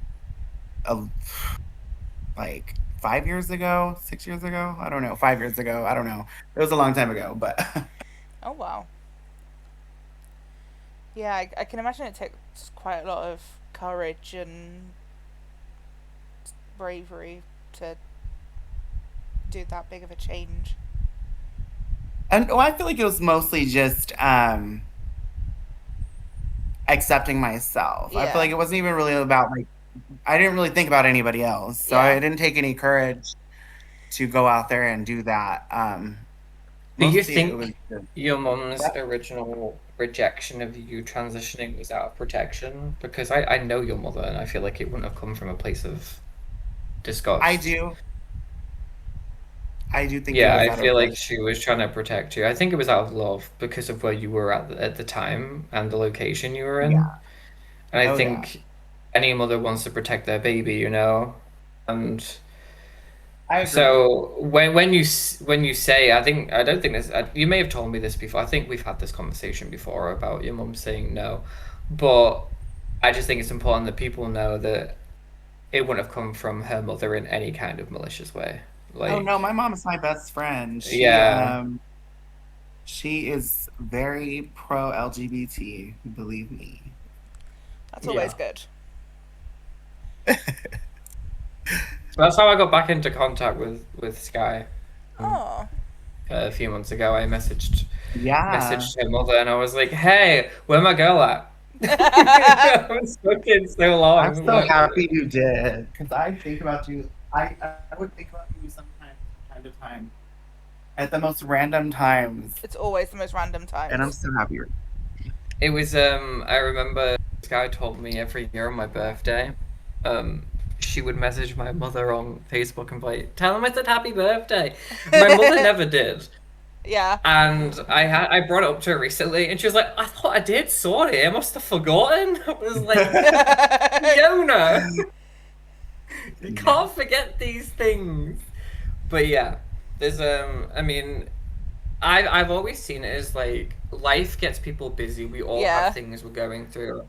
a, like 5 years ago, 6 years ago. I don't know. 5 years ago. I don't know. It was a long time ago, but Oh wow. Yeah, I can imagine it takes quite a lot of courage and bravery to do that big of a change. and well, I feel like it was mostly just accepting myself. I feel Yeah. like it wasn't even really about like I didn't really think about anybody else. So Yeah. I didn't take any courage to go out there and do that. Do you Mostly it was think your mum's original rejection of you transitioning was out of protection? Because I know your mother and I feel like it wouldn't have come from a place of I disgust. do. I do think it Yeah, was I out feel of like like she was trying to protect you. I think it was out of love because of where you were at the time and the location you were yeah. in. And I Oh yeah. think any mother wants to protect their baby, you know? And I agree. So when you say, I don't think this. You may have told me this before. I think we've had this conversation before about your mum saying no, but I just think it's important that people know that it wouldn't have come from her mother in any kind of malicious way. Oh no, Like, my mom's my best friend. yeah, She is very pro LGBT, believe me. That's always yeah. good. So that's how I got back into contact with Sky. Um, Oh. a few months ago, I Yeah. messaged her mother, and I was like, "Hey, where my girl at?" I was looking so I'm long. so happy you did. Because I think about you. I would think about you sometimes from time to time. At the most random times. It's always the most random And I'm times. so happy. It was I remember Sky told me every year on my birthday, um, she would message my mother on Facebook and be like, "Tell him it's a happy birthday." My mother never did. Yeah. And I brought it up to her recently, and she was like, "I thought I did. Sorry, I must have forgotten." I was like, "Fiona, you Yeah. can't forget these things." But yeah, there's I mean, I've always seen it as like life gets people busy. We all have Yeah. things we're going through.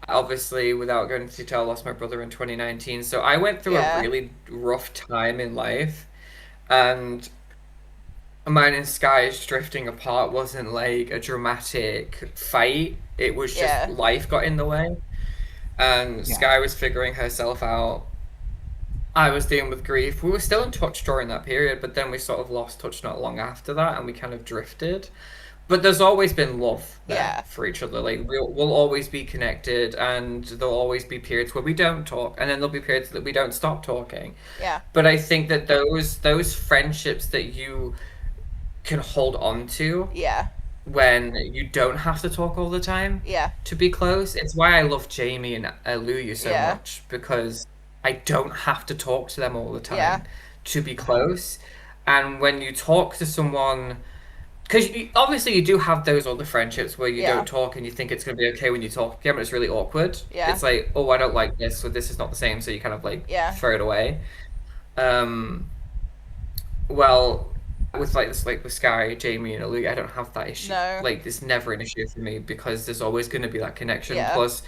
Obviously, without going into detail, I lost my brother in 2019, so I went through a Yeah. really rough time in life, and mine and Sky's drifting apart wasn't like a dramatic fight. It was just Yeah. life got in the way. And Yeah. Sky was figuring herself out. I was dealing with grief. We were still in touch during that period, but then we sort of lost touch not long after that, and we kind of drifted. But there's always been love there Yeah. for each other. Like we'll always be connected, and there'll always be periods where we don't talk, and then there'll be periods that we don't stop talking. Yeah. But I think that those friendships that you can hold on to Yeah. when you don't have to talk all the time Yeah. to be close. It's why I love Jamie and Luya so Yeah. much because I don't have to talk to them all the Yeah. time to be close. And when you talk to someone, because obviously you do have those other friendships where you Yeah. don't talk and you think it's going to be okay when you talk again, but it's really awkward. Yeah. It's like, oh, I don't like this, so this is not the same, so you kind of like Yeah. throw it away. Um, well, with like this, like with Sky, Jamie, and Luke, I don't have that issue. No. Like, it's never an issue for me because there's always going to be that connection. Yeah. Plus,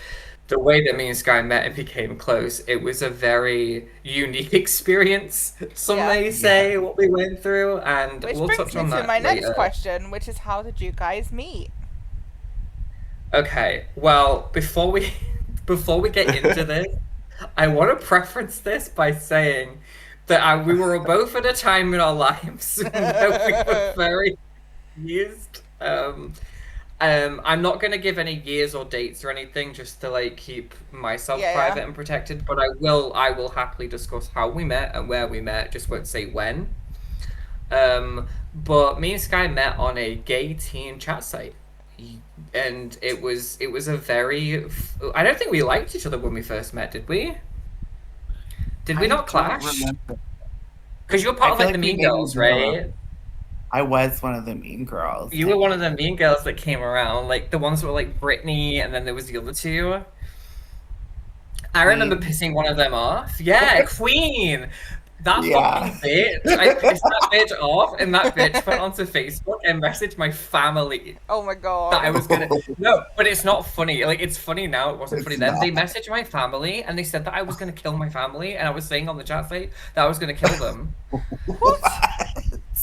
the way that me and Sky met and became close, it was a very unique experience. Some Yeah. may say what we went through, and Which we'll brings touch me on to that my next later. question, which is how did you guys meet? Okay, well, before we get into this, I want to preference this by saying that we were both at a time in our lives where we were very confused. I'm not going to give any years or dates or anything just to like keep myself Yeah, private yeah. and protected, but I will happily discuss how we met and where we met, just won't say when. But me and Sky met on a gay teen chat site. And it was a very I don't think we liked each other when we first met, did we? Did we I not don't clash? remember. Because you're part I of feel like the like we Mean maybe Girls, were. right? I was one of the mean girls. You were one of the Mean Girls that came around, like the ones that were like Brittany, and then there was the other two. I remember Queen. pissing one of them off. Yeah, Queen. That Yeah. fucking bitch. I pissed that bitch off, and that bitch went onto Facebook and messaged my family Oh my that I god. was gonna. No, but it's not funny. Like it's funny now. It wasn't funny It's then. They not. messaged my family and they said that I was gonna kill my family, and I was saying on the chat site that I was gonna kill them. What?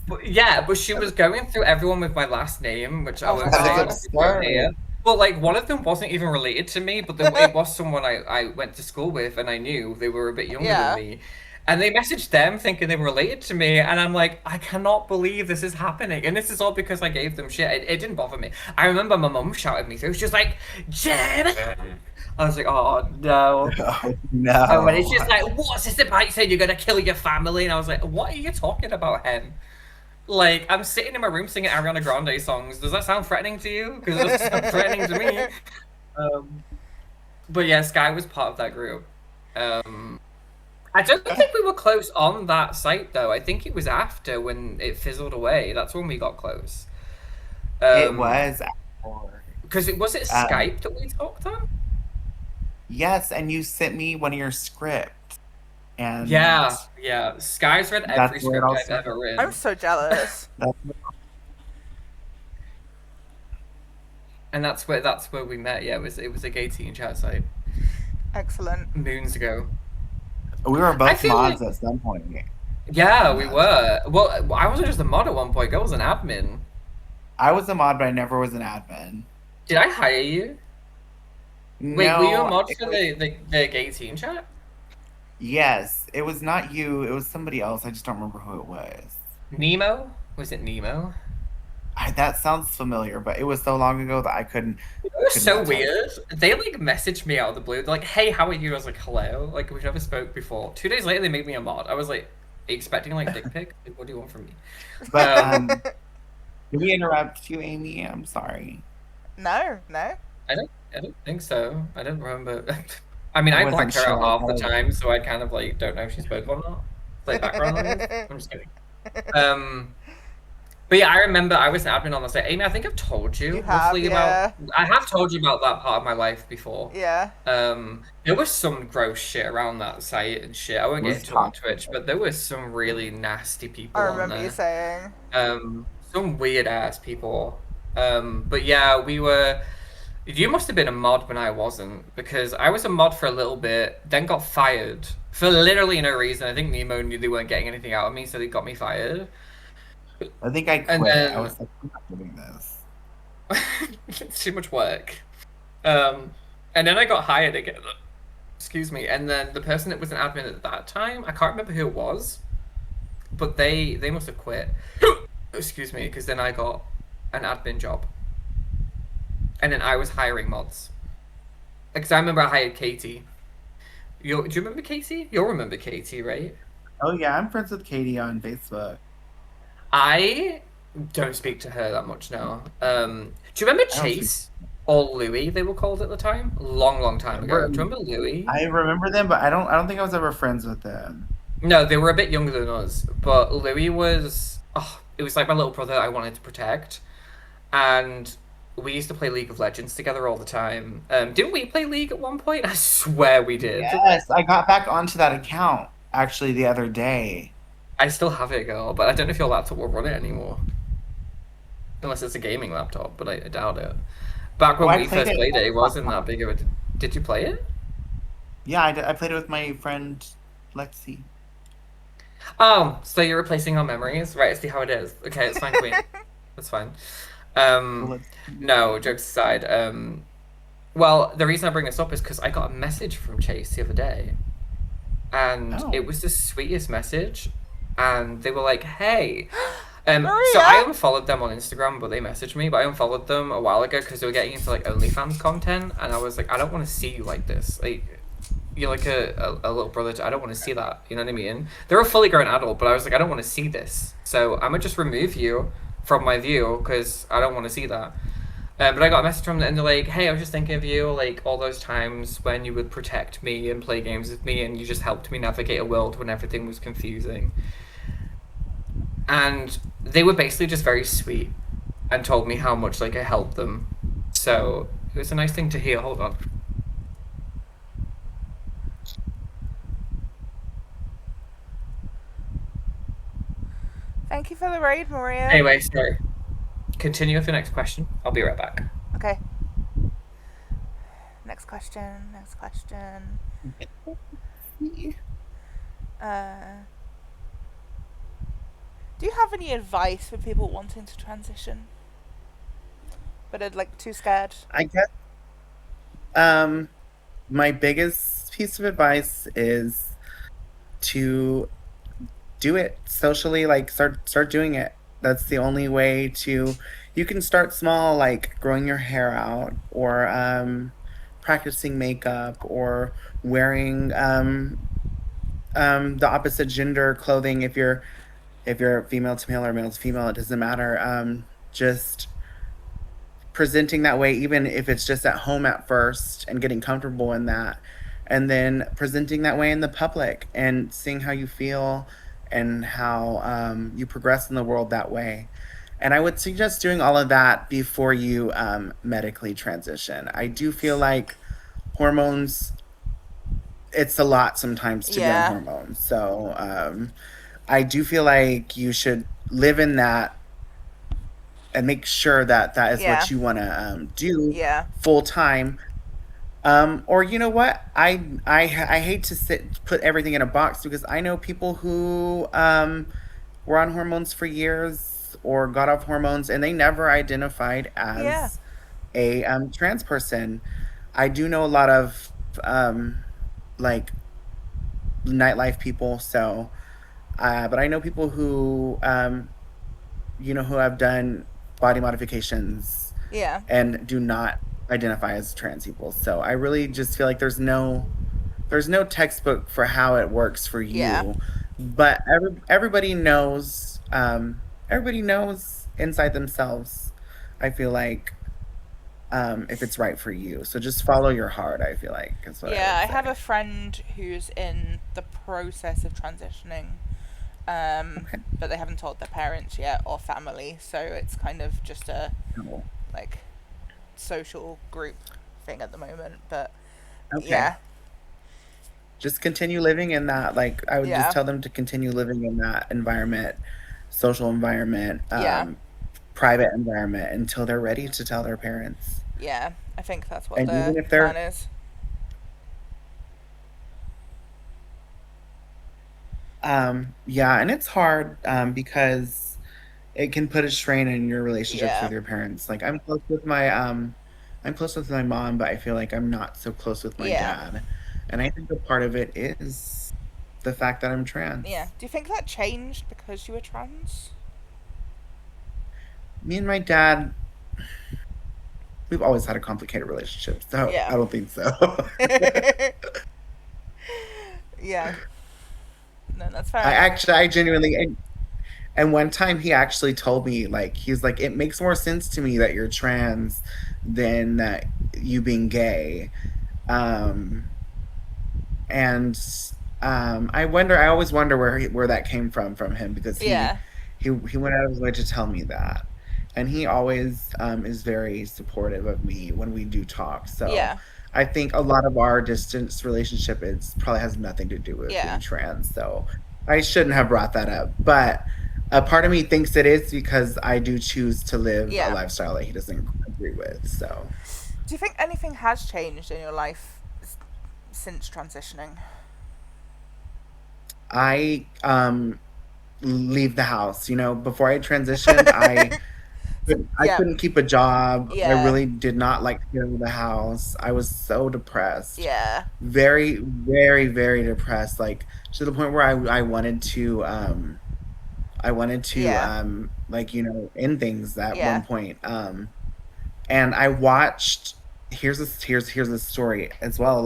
But yeah, but she was going through everyone with my last name, which I Oh my won't say God. on people here. Well, like one of them wasn't even related to me, but it was someone I went to school with, and I knew they were a bit younger Yeah. than me. And they messaged them thinking they were related to me, and I'm like, I cannot believe this is happening. And this is all because I gave them shit. It didn't bother me. I remember my mum shouted me through. She was like, Jen! I was like, oh no. Oh, no. Oh, and it's just like, what's this about saying you're gonna kill your family? And I was like, what are you talking about, Hen? Like, I'm sitting in my room singing Ariana Grande songs. Does that sound threatening to you? Because it doesn't sound threatening to me. Um, but yeah, Sky was part of that group. I don't think we were close on that site though. I think it was after when it fizzled away. That's when we got close. It was. After. Because was it Skype that we talked on? Yes, and you sent me one of your scripts, And yeah. Sky's read that's every where it script all I've started. ever I'm written. so jealous. That's, And that's where we met. Yeah, it was a gay teen chat site Excellent. moons ago. we were I both feel like mods at some point yeah, in we that. were. Well, I wasn't just a mod at one point. I was an admin. I was a mod, but I never was an admin. Did I hire you? Wait, were you a No, mod it for was, the gay teen chat? yes, it was not you. It was somebody else. I just don't remember who it was. Nemo? Was it Nemo? That sounds familiar, but it was so long ago that It was could so not tell you. weird. They like messaged me out of the blue. They're like, "Hey, how are you?" I was like, "Hello." Like we've never spoke before. 2 days later, they made me a mod. I was like, "Are you expecting like dick pic? Like, what do you want from me?" But Um, did we interrupt you, Amy? I'm sorry. No, no. I don't think so. I don't remember. I mean, I I wasn't blacked her out sure. I half thought the it was- time, so I kind of like don't know if she spoke or not. Play background noise. I'm just kidding. Um, but yeah, I remember I was an admin on the site. Amy, I think I've told You you have, roughly about. yeah. I have told you about that part of my life before. Yeah. There was some gross shit around that site and shit. I won't it get was into it on toxic. Twitch, but there was some really nasty I people on remember you there. saying. Some weird ass people. But yeah, we were. You must have been a mod when I wasn't, because I was a mod for a little bit, then got fired for literally no reason. I think Nemo knew they weren't getting anything out of me, so they got me fired. I think I And quit. I then was like, I'm not doing this. it's too much work. Um, and then I got hired again. Excuse me. And then the person that was an admin at that time, I can't remember who it was, but they must have quit. Excuse me, because then I got an admin job, and then I was hiring mods. Because I remember I hired Katie. Do you remember Katie? You'll remember Katie, right? Oh yeah, I'm friends with Katie on Facebook. I don't speak to her that much now. Do you remember I don't speak. Chase or Louis? They were called at the time, long time ago. Do you remember Louis? I remember them, but I don't think I was ever friends with them. No, they were a bit younger than us, but Louis was. Oh, it was like my little brother I wanted to protect, and we used to play League of Legends together all the time. Didn't we play League at one point? I swear we did. Yes, I got back onto that account actually the other day. I still have it, girl, but I don't know if your laptop will run it anymore. Unless it's a gaming laptop, but I doubt it. Back Oh, when I we played first it. played it, it wasn't that big of a. Did you play it? Yeah, I played it with my friend Lexi. Oh, so you're replacing our memories? Right, I see how it is. Okay, it's fine, Queen. That's fine. So Um, no, jokes aside. Well, the reason I bring this up is because I got a message from Chase the other day, and Oh. it was the sweetest message, and they were like, "Hey." So Maria! I unfollowed them on Instagram, but they messaged me. But I unfollowed them a while ago because they were getting into like OnlyFans content, and I was like, I don't want to see you like this. Like, you're like a little brother. I don't want to see that. You know what I mean? They're a fully grown adult, but I was like, I don't want to see this. So I'm gonna just remove you from my view because I don't want to see that. But I got a message from them, and they're like, "Hey, I was just thinking of you, like all those times when you would protect me and play games with me, and you just helped me navigate a world when everything was confusing." And they were basically just very sweet and told me how much like I helped them. So it was a nice thing to hear. Hold on. Thank you for the raid, Maria. Anyway, sorry. Continue with the next question. I'll be right back. Okay. Next question. Next question. Do you have any advice for people wanting to transition, but are like too scared? I guess my biggest piece of advice is to do it socially, like start doing it. That's the only way to you can start small, like growing your hair out or practicing makeup or wearing the opposite gender clothing if you're female to male or male to female, it doesn't matter. Just presenting that way, even if it's just at home at first and getting comfortable in that, and then presenting that way in the public and seeing how you feel and how you progress in the world that way. And I would suggest doing all of that before you medically transition. I do feel like hormones it's a lot sometimes to be on Yeah. hormones. So I do feel like you should live in that and make sure that that is Yeah. what you want to do Yeah. full time. Or you know what? I hate to put everything in a box because I know people who were on hormones for years or got off hormones and they never identified Yeah. as a trans person. I do know a lot of like nightlife people, so but I know people who who have done body modifications Yeah. and do not identify as trans people. So I really just feel like there's no textbook for how it works for Yeah. you, but everybody knows inside themselves. I feel like if it's right for you. So just follow your heart. I feel like is what I Yeah, would I have a say. friend who's in the process of transitioning, Okay. but they haven't told their parents yet or family, so it's kind of just a Cool. like social group thing at the moment. But Okay. yeah, Just continue living in that. Like I would just yeah, tell them to continue living in that environment, social environment, yeah, private environment until they're ready to tell their parents. yeah. I think that's what And the even if plan they're is. yeah, and it's hard because it can put a strain in your relationships with Yeah, your parents. Like I'm close with my mom, but I feel like I'm not so close with my yeah, dad. And I think a part of it is the fact that I'm yeah. trans. Do you think that changed because you were trans? Me and my dad, we've always had a complicated relationship, so Yeah. I don't think so. Yeah. No, that's fair I enough. actually, I genuinely, and one time he actually told me, like, he's like, it makes more sense to me that you're trans than that you being gay. Um, and I always wonder where that came from him because he Yeah, he went out of his way to tell me that, and he always is very supportive of me when we do talk. So yeah, I think a lot of our distance relationship is probably has nothing to do with being yeah, trans. So I shouldn't have brought that up, but a part of me thinks it is because I do choose to live a yeah. lifestyle that he doesn't agree with. So Do you think anything has changed in your life since transitioning? I leave the house. You know, before I transitioned, I Yeah, couldn't keep a job. I yeah, really did not like to get out of the house. I was so depressed. yeah, Very, very, very depressed. Like to the point where I wanted to yeah, like, end things at one yeah, point. And I watched here's a story as well,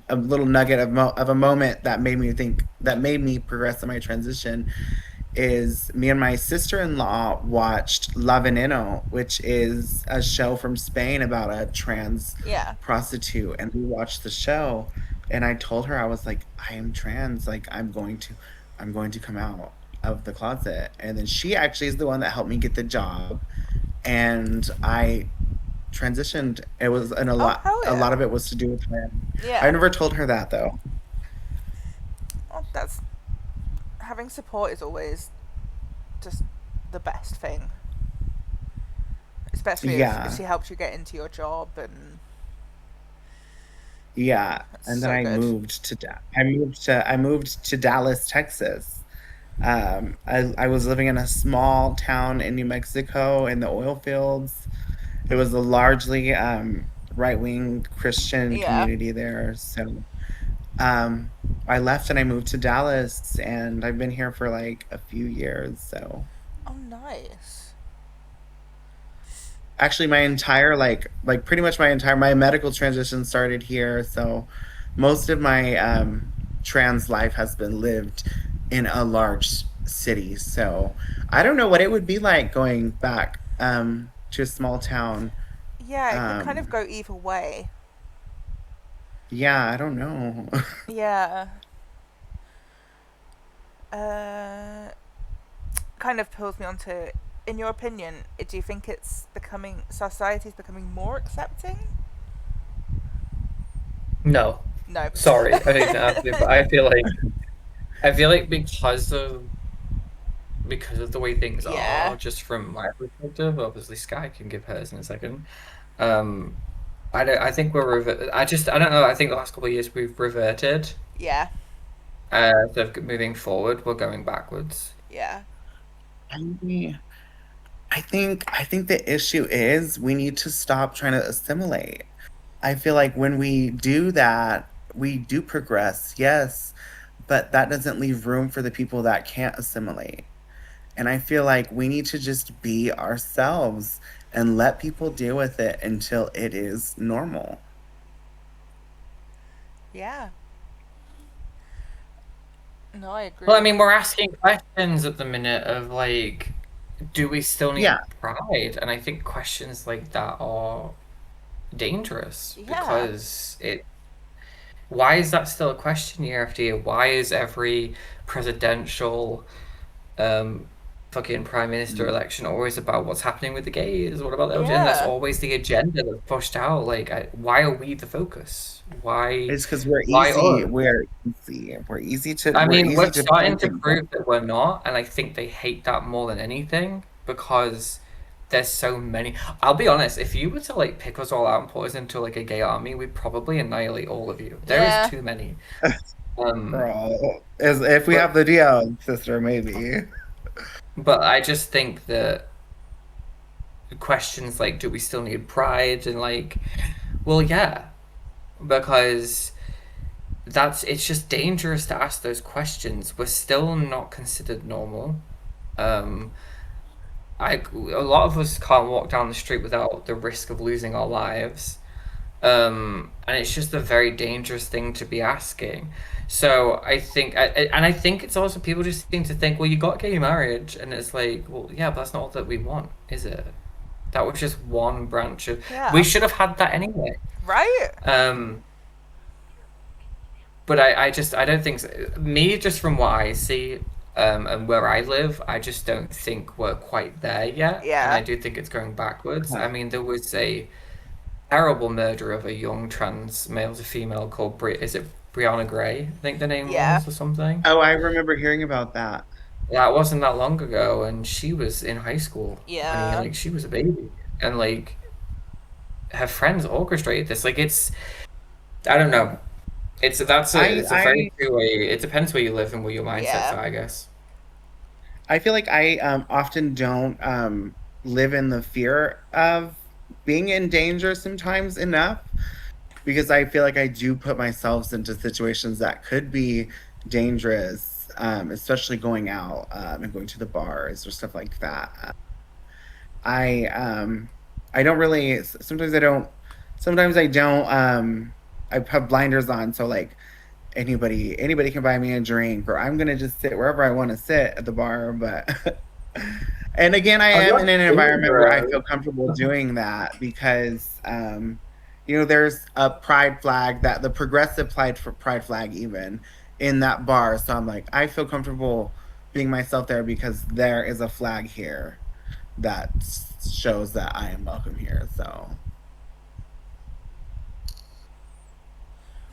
a little nugget of a moment that made me progress in my transition is me and my sister-in-law watched La Veneno, which is a show from Spain about a trans yeah. prostitute. And we watched the show and I told her, I was like, I am trans, like I'm going to come out of the closet. And then she actually is the one that helped me get the job. And I transitioned. It was and a Oh, lot hell a yeah. lot of it was to do with him. I Yeah. never told her that though. Oh, that's having support is always just the best thing, especially if Yeah. she helps you get into your job, and Yeah, that's and then so good. I moved to Dallas, Texas. I was living in a small town in New Mexico in the oil fields. It was a largely right-wing Christian Yeah. community there. So um, I left and I moved to Dallas, and I've been here for like a few years. So Oh, nice. actually, my entire like pretty much my medical transition started here. So most of my trans life has been lived in a large city. So I don't know what it would be like going back to a small town. Yeah, it can kind of Um, go either way. yeah, I don't know. Yeah. Uh, Kind of pulls me onto. In your opinion, do you think it's becoming society's becoming more accepting? No. No. Sorry, I didn't ask you, but I feel like because of the way things Yeah. are, just from my perspective, obviously Sky can give hers in a second. I think I don't know. I think the last couple of years we've reverted. Yeah. Instead of moving forward, we're going backwards. Yeah. I think the issue is we need to stop trying to assimilate. I feel like when we do that, we do progress, yes, but that doesn't leave room for the people that can't assimilate. And I feel like we need to just be ourselves and let people deal with it until it is normal. Yeah. No, I agree. Well, I mean, we're asking questions at the minute of like, do we still need Yeah. pride? And I think questions like that are dangerous Yeah. because why is that still a question year after year? Why is every presidential fucking prime minister election always about what's happening with the gays? What about the LGBT? And that's Yeah. always the agenda that's pushed out. Like, why are we the focus? Why? It's because we're Why easy. us? We're easy to. I we're mean, easy we're to starting to point prove that we're not, and I think they hate that more than anything because there's so many. I'll be honest, if you were to like pick us all out and put us into like a gay army, we'd probably annihilate all of you. There Yeah. is too many. Girl, if we have the DL sister, maybe. But I just think that questions like, do we still need pride? And like, well, yeah, because it's just dangerous to ask those questions. We're still not considered normal. A lot of us can't walk down the street without the risk of losing our lives. And it's just a very dangerous thing to be asking. So I think, and I think it's also people just seem to think, well, you got gay marriage, and it's like, well, yeah, but that's not all that we want, is it? That was just one branch of. Yeah. We should have had that anyway. Right? But I don't think so. Me, just from what I see, and where I live, I just don't think we're quite there yet. Yeah. And I do think it's going backwards. I mean, there was a terrible murder of a young trans male to female called is it Brianna Gray? I think the name Yeah. was, or something. Oh, I remember hearing about that. That wasn't that long ago, and she was in high school. Yeah. And she was a baby, and like her friends orchestrated this. Like I don't know. It's a very two-way. It depends where you live and where your mindsets Yeah. are, I guess. I feel like I often don't live in the fear of being in danger sometimes enough, because I feel like I do put myself into situations that could be dangerous, especially going out and going to the bars or stuff like that. I don't really. Sometimes I don't. Sometimes I don't. I have blinders on, so like anybody can buy me a drink, or I'm gonna just sit wherever I want to sit at the bar. But and again, I am in an environment where I feel comfortable doing that because there's a pride flag, that the progressive pride flag even in that bar. So I'm like, I feel comfortable being myself there because there is a flag here that shows that I am welcome here. So.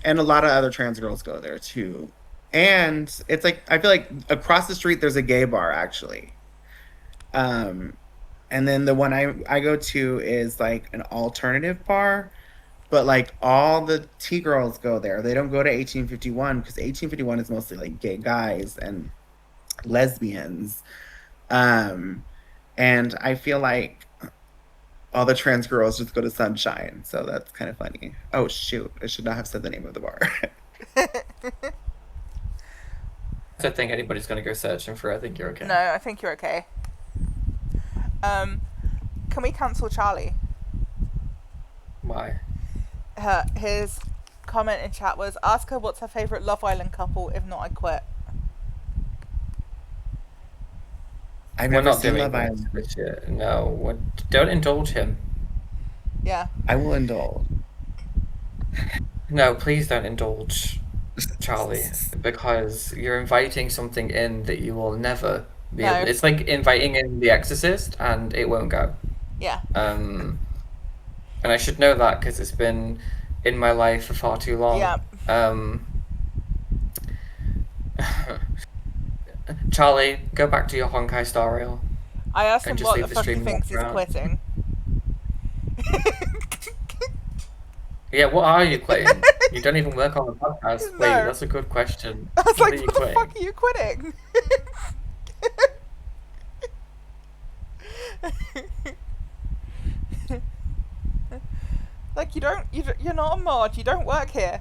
And a lot of other trans girls go there too. And it's like, I feel like across the street there's a gay bar actually. And then the one I go to is like an alternative bar, but like all the T girls go there. They don't go to 1851 because 1851 is mostly like gay guys and lesbians. And I feel like all the trans girls just go to Sunshine, so that's kind of funny. Oh shoot, I should not have said the name of the bar. I don't think anybody's gonna go searching for it. I think you're okay. No, I think you're okay. Can we cancel Charlie? Why? His comment in chat was, ask her what's her favourite Love Island couple, if not I quit. I've We're never not seen doing Love Island. this shit. No, don't indulge him. Yeah. I will indulge. No, please don't indulge Charlie, because you're inviting something in that you will never be No. able. It's like inviting in The Exorcist, and it won't go. Yeah. And I should know that because it's been in my life for far too long. Yeah. Um, Charlie, go back to your Honkai Star Rail I asked and him just what leave the the fuck he stream in the thinks he's background. quitting. Yeah, what are you quitting? You don't even work on the podcast. Wait, No. that's a good question. I was What like, are you what the quitting? fuck are you quitting? Like, you're not a mod, you don't work here.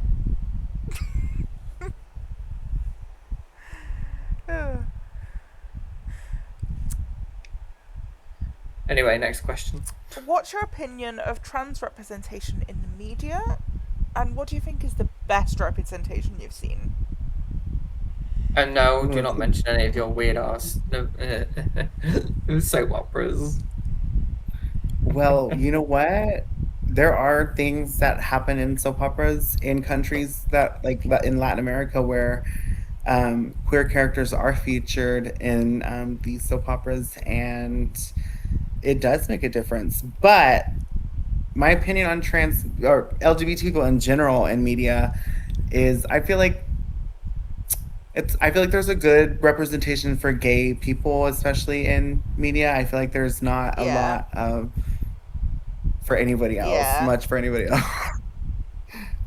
Anyway, next question. What's your opinion of trans representation in the media? And what do you think is the best representation you've seen? And no, do not mention any of your weird ass soap operas. Well, you know what? There are things that happen in soap operas in countries that, like in Latin America, where queer characters are featured in these soap operas, and it does make a difference. But my opinion on trans or LGBT people in general in media is I feel like there's a good representation for gay people, especially in media. I feel like there's not a Yeah. lot of for anybody else, Yeah. much for anybody else.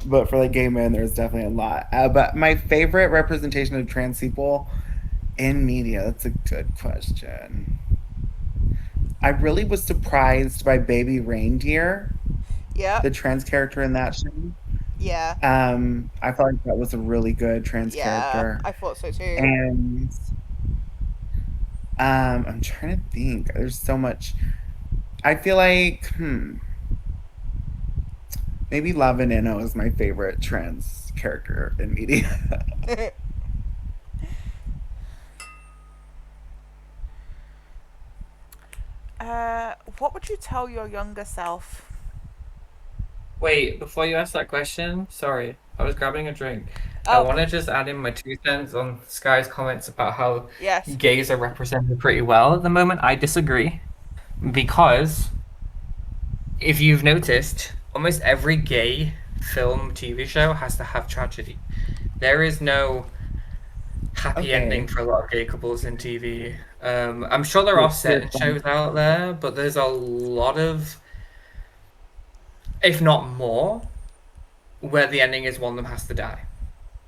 But for like gay men, there's definitely a lot. But my favorite representation of trans people in media, that's a good question. I really was surprised by Baby Reindeer, Yeah. the trans character in that show. Yeah. I felt like that was a really good trans character. I thought so too. And I'm trying to think. There's so much. I feel like maybe La Veneno is my favorite trans character in media. What would you tell your younger self? Wait, before you ask that question, sorry, I was grabbing a drink. I Oh, want to just add in my 2 cents on Sky's comments about how yes. gays are represented pretty well at the moment. I disagree. Because if you've noticed, almost every gay film, TV show has to have tragedy. There is no happy Okay. ending for a lot of gay couples in TV. I'm sure there are Yes, certain there's shows out there, but there's a lot of, if not more, where the ending is one of them has to die.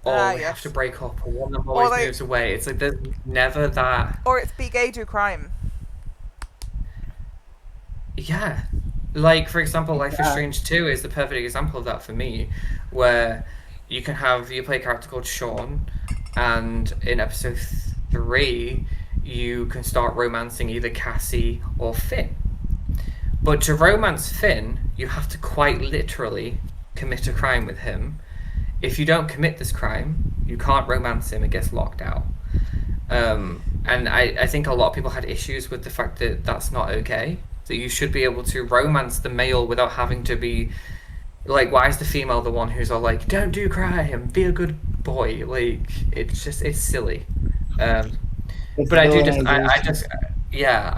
Or they have Yes. to break up, or one of them always they- moves away. It's like there's never that. Or it's be gay, do crime. Yeah. Like, for example, Life is Yeah. Strange 2 is the perfect example of that for me, where you play a character called Sean, and in episode 3, you can start romancing either Cassie or Finn. But to romance Finn, you have to quite literally commit a crime with him. If you don't commit this crime, you can't romance him, it gets locked out. And I think a lot of people had issues with the fact that that's not okay. That you should be able to romance the male without having to be like, why is the female the one who's all like, don't do crime, be a good boy? Like, it's silly. But I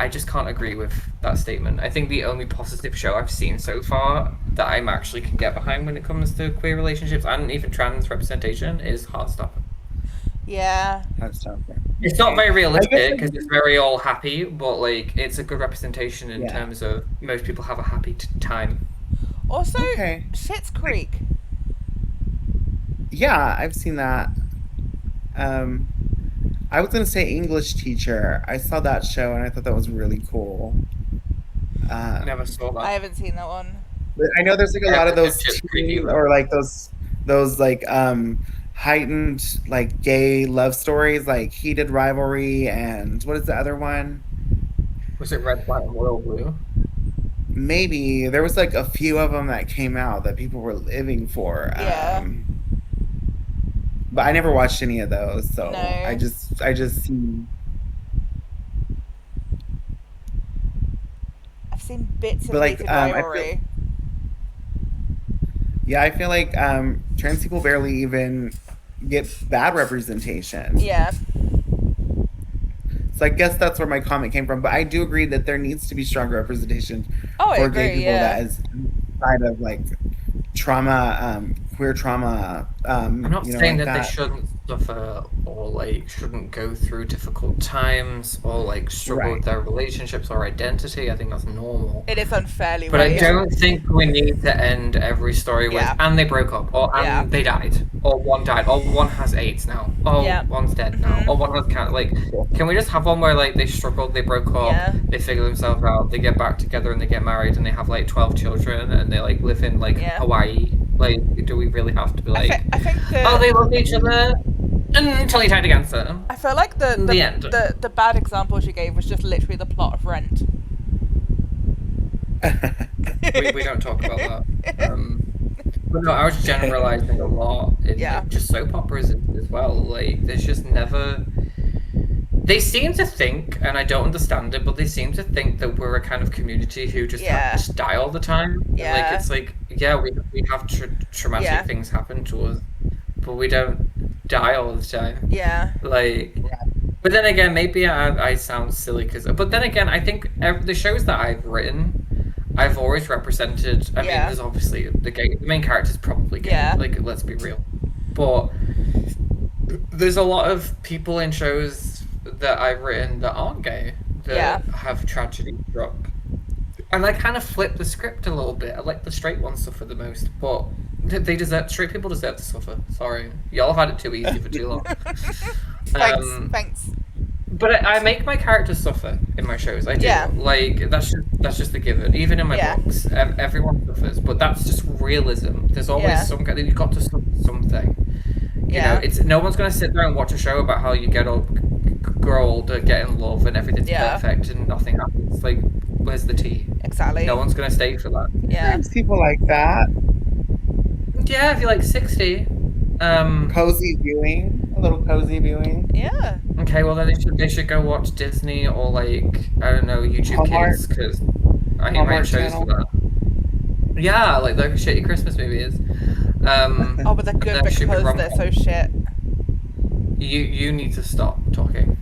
just can't agree with that statement. I think the only positive show I've seen so far that I'm actually can get behind when it comes to queer relationships and even trans representation is Heartstopper. Yeah. That's something. It's not very realistic I guess- because it's very all happy, but like it's a good representation in Yeah. terms of most people have a happy time. Also, Okay. Schitt's Creek. Yeah, I've seen that. I was gonna say English Teacher. I saw that show and I thought that was really cool. Never saw that. I haven't seen that one. I know there's like a lot of those Just teen, preview. or like those like heightened like gay love stories, like Heated Rivalry, and what is the other one? Was it Red, White, and Royal Blue? Maybe there was like a few of them that came out that people were living for. Yeah. But I never watched any of those, so No. I just see. I've seen bits of But, like, Hated I feel- Rivalry. Yeah, I feel like trans people barely even get bad representation. Yeah. So I guess that's where my comment came from. But I do agree that there needs to be stronger representation Oh, I for agree, gay people yeah. that is outside of like trauma, queer trauma. I'm not You know, saying like that they that. shouldn't suffer or like shouldn't go through difficult times or like struggle Right. with their relationships or identity. I think that's normal. It is unfairly But I weighted. don't think we need to end every story with Yeah. and they broke up or Yeah. and they died or one died or one has AIDS now. Oh, Yeah. one's dead now. Mhm. Or one has cancer. Like, can we just have one where like they struggled, they broke up, Yeah. they figure themselves out, they get back together and they get married and they have like 12 children and they like live in like Yeah. Hawaii? Like, do we really have to be like, I think that oh, they love each other until he died against them? I feel like the end. the bad examples you gave was just literally the plot of Rent. We don't talk about that. But no, I was generalizing a lot in Yeah. like, just soap operas as well. Like, there's just never. They seem to think, and I don't understand it, but they seem to think that we're a kind of community who just just die all the time. Yeah. Like, it's like, yeah, we have traumatic Yeah. things happen to us, but we don't die all the time. Yeah. Like, but then again, maybe I sound silly but then again, I think the shows that I've written, I've always represented. I mean, Yeah. there's obviously the main character's probably gay. Yeah. Like, let's be real. But there's a lot of people in shows that I've written that aren't gay that have tragedy struck. And I kind of flip the script a little bit. I like the straight ones suffer the most, but straight people deserve to suffer. Sorry, y'all have had it too easy for too long. Thanks. But I make my characters suffer in my shows. I do. Yeah. Like, that's just a given. Even in my books, everyone suffers. But that's just realism. There's always some kind. You've got to suffer something. You know, it's no one's gonna sit there and watch a show about how you grow older, get in love, and everything's perfect and nothing happens. Like, where's the tea? Exactly. No one's gonna stay for that. Yeah. There's people like that. Yeah, if you're like 60. Cozy viewing, a little cozy viewing. Yeah. Okay, well then they should go watch Disney or like, I don't know, YouTube Hallmark. Kids, because I hate my Hallmark shows Channel. for that. Yeah, like the shitty Christmas movies. Oh, but they're good because they're so shit. You need to stop talking.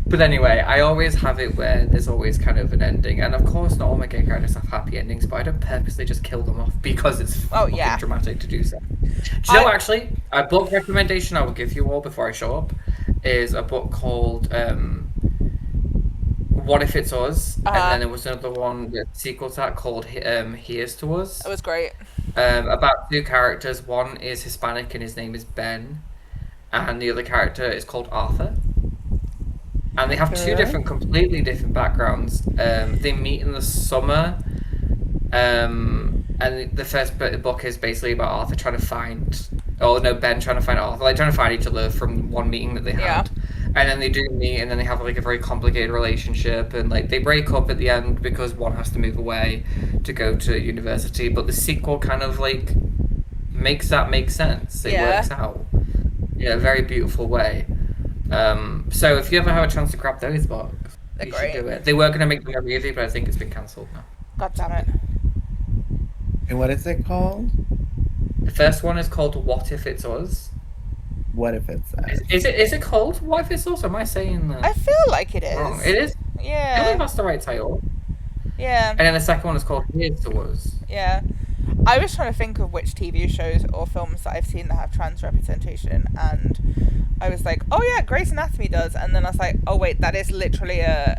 But anyway, I always have it where there's always kind of an ending, and of course, not all my gay characters have happy endings, but I don't purposely just kill them off because it's fucking dramatic to do so. Do you know, actually, a book recommendation I will give you all before I show up is a book called What If It's Us? And then there was another one, the sequel to that, called Here's to Us. It was great. About two characters. One is Hispanic and his name is Ben, and the other character is called Arthur. And they have two completely different backgrounds. They meet in the summer, and the first book is basically about Arthur trying to find, Ben trying to find Arthur, like trying to find each other from one meeting that they had. And then they do meet, and then they have like a very complicated relationship, and like they break up at the end because one has to move away to go to university. But the sequel kind of like makes that make sense. It works out in a very beautiful way. So if you ever have a chance to grab those books, you should do it. They were going to make them a movie, but I think it's been cancelled now. God damn it. And what is it called? The first one is called What If It's Us? What If It's Us? Is it called What If It's Us? Or am I saying that? I feel like it is. Wrong? It is? Yeah. I think that's the right title. Yeah. And then the second one is called Here's to Us. Yeah. I was trying to think of which TV shows or films that I've seen that have trans representation, and I was like, oh yeah, Grey's Anatomy does, and then I was like, oh wait, that is literally it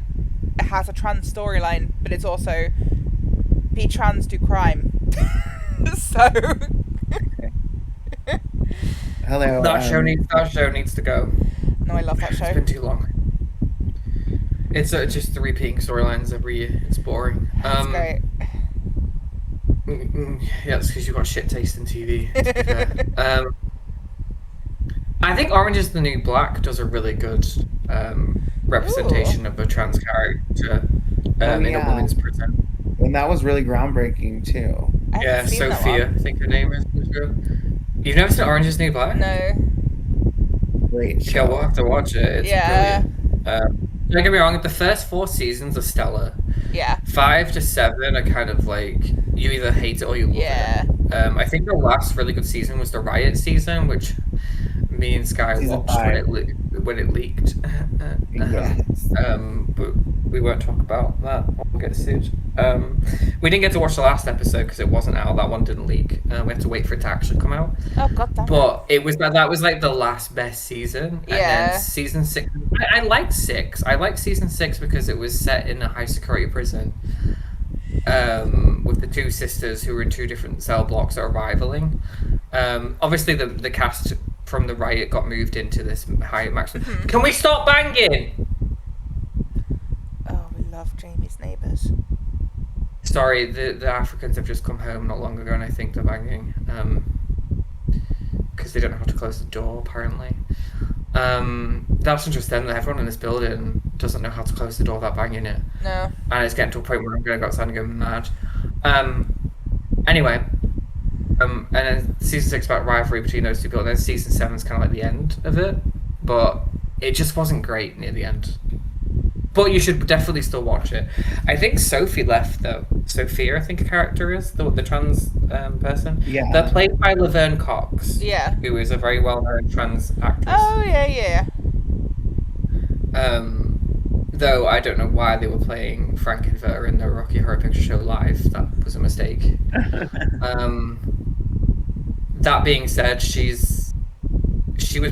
has a trans storyline, but it's also be trans, do crime. So Hello. That show needs to go. No, I love that show. It's been too long. It's just repeating storylines every year. It's boring. That's great. Yeah, it's because you've got shit taste in TV. To be fair. I think Orange Is the New Black does a really good representation of a trans character in a woman's prison. And that was really groundbreaking too. Yeah, Sophia, I think her name is. You've never seen Orange Is the New Black? No. Great show. Yeah, we'll have to watch it. It's brilliant. Don't get me wrong, the first 4 seasons are stellar. Yeah. 5 to 7 are kind of like, you either hate it or you love it. I think the last really good season was the Riot season, which me and Sky watched when it leaked. Yes. But we won't talk about that. I'll get sued. We didn't get to watch the last episode because it wasn't out. That one didn't leak. We had to wait for it to actually come out. Oh god damn it. But it was that was like the last best season, and Yeah. then season 6. I liked 6. I liked season 6 because it was set in a high security prison, with the two sisters who were in two different cell blocks that are rivaling. Obviously, the cast from the riot got moved into this high maximum. Can we stop banging? Oh, we love Jamie's neighbours. Sorry, the Africans have just come home not long ago, and I think they're banging. Because they don't know how to close the door, apparently. That's interesting that everyone in this building doesn't know how to close the door without banging it. No. And it's getting to a point where I'm going to go outside and go mad. Anyway, and then season 6 about rivalry between those two people, and then season 7's kind of like the end of it. But it just wasn't great near the end. But you should definitely still watch it. I think Sophie left, though. Sophia, I think a character is, the trans person. Yeah. They're played by Laverne Cox. Yeah. Who is a very well-known trans actress. Oh yeah. Though I don't know why they were playing Frankenfurter in the Rocky Horror Picture Show live. That was a mistake. That being said, she was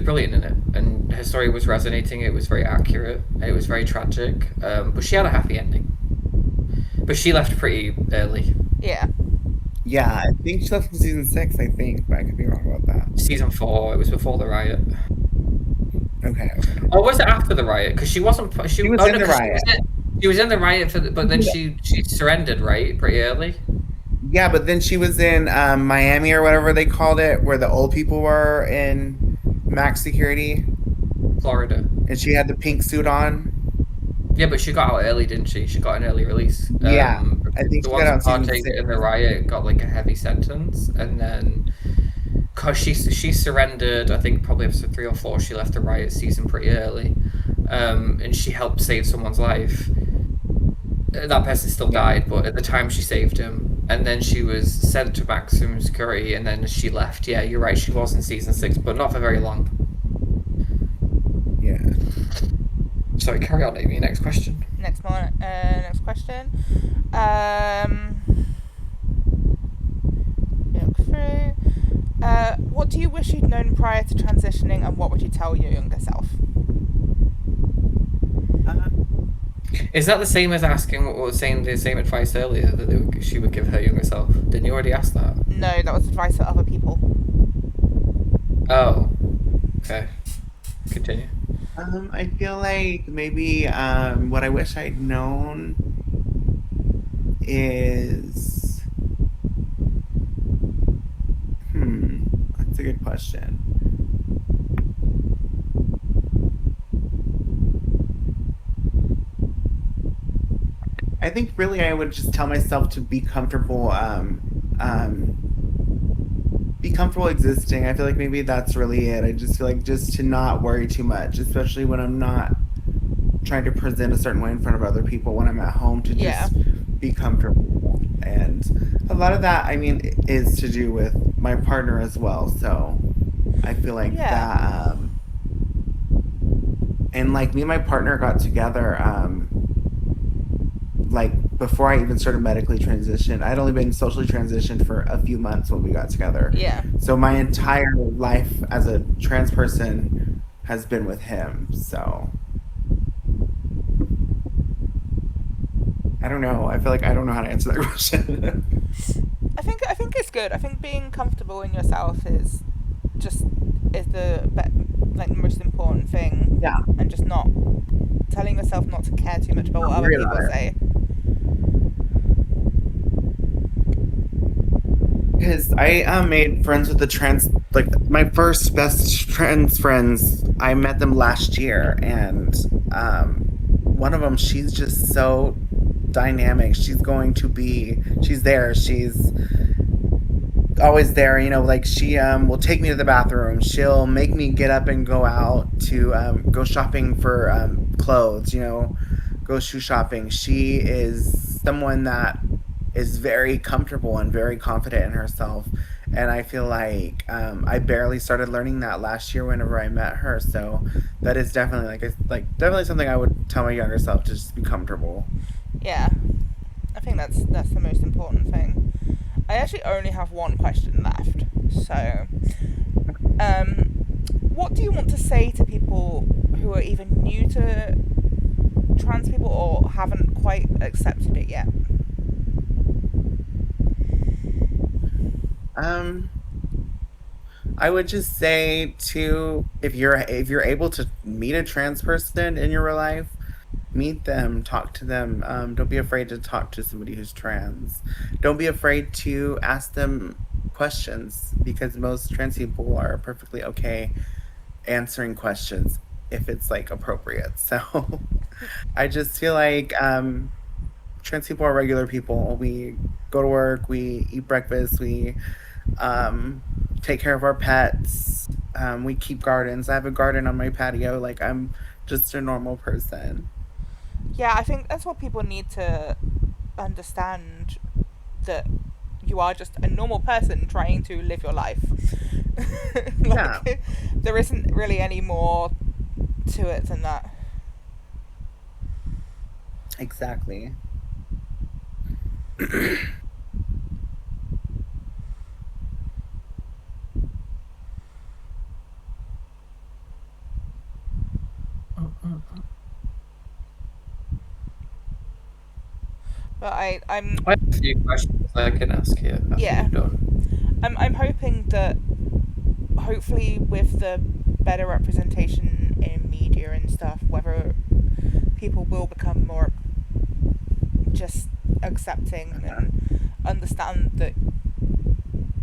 brilliant in it, and her story was resonating. It was very accurate. It was very tragic, but she had a happy ending. But she left pretty early. Yeah. Yeah, I think she left in season 6, I think, but I could be wrong about that. Season 4. It was before the riot. Okay. Or was it after the riot? Because she wasn't. She was in the riot. She was in the riot but then she surrendered, right, pretty early. Yeah, but then she was in Miami or whatever they called it, where the old people were in max security, Florida. and she had the pink suit on. Yeah, but she got out early, didn't she? She got an early release. Yeah, I think the she ones got out who season partaken 6. in the riot got like a heavy sentence, and then because she surrendered, I think probably episode 3 or 4, she left the riot season pretty early, and she helped save someone's life. That person still died, but at the time she saved him, and then she was sent to maximum security, and then she left. Yeah, you're right. She was in season 6, but not for very long. Yeah. Sorry, carry on, Amy. Next question. Next question. Look through. What do you wish you'd known prior to transitioning, and what would you tell your younger self? Is that the same as asking or saying the same advice earlier that she would give her younger self? Didn't you already ask that? No, that was advice for other people. Oh. Okay. Continue. I feel like maybe what I wish I'd known is that's a good question. I think really I would just tell myself to be comfortable existing. I feel like maybe that's really it. I just feel like just to not worry too much, especially when I'm not trying to present a certain way in front of other people when I'm at home, to just be comfortable. And a lot of that, I mean, is to do with my partner as well. So I feel like that, and like me and my partner got together, like before I even started medically transitioned. I'd only been socially transitioned for a few months when we got together. Yeah. So my entire life as a trans person has been with him. So I don't know. I feel like I don't know how to answer that question. I think it's good. I think being comfortable in yourself is the most important thing. Yeah. And just not telling yourself not to care too much about what other people say. Because I made friends with the trans, like my first best trans friends, I met them last year, and one of them, she's just so dynamic. She's there. She's always there, you know, like she will take me to the bathroom. She'll make me get up and go out to go shopping for clothes, you know, go shoe shopping. She is someone that is very comfortable and very confident in herself, and I feel like I barely started learning that last year whenever I met her. So that is definitely definitely something I would tell my younger self, to just be comfortable. Yeah. I think that's the most important thing. I actually only have one question left. So, what do you want to say to people who are either new to trans people or haven't quite accepted it yet? I would just say to if you're able to meet a trans person in your real life, meet them, talk to them. Don't be afraid to talk to somebody who's trans. Don't be afraid to ask them questions because most trans people are perfectly okay answering questions if it's like appropriate. So I just feel like trans people are regular people. We go to work, we eat breakfast, we take care of our pets, we keep gardens. I have a garden on my patio. Like I'm just a normal person. Yeah, I think that's what people need to understand, that you are just a normal person trying to live your life. Yeah, Like, there isn't really any more to it than that. exactly. But I'm I have a few questions I can ask you after Yeah. you're done. I'm hoping that hopefully with the better representation in media and stuff, whether people will become more just accepting and understand that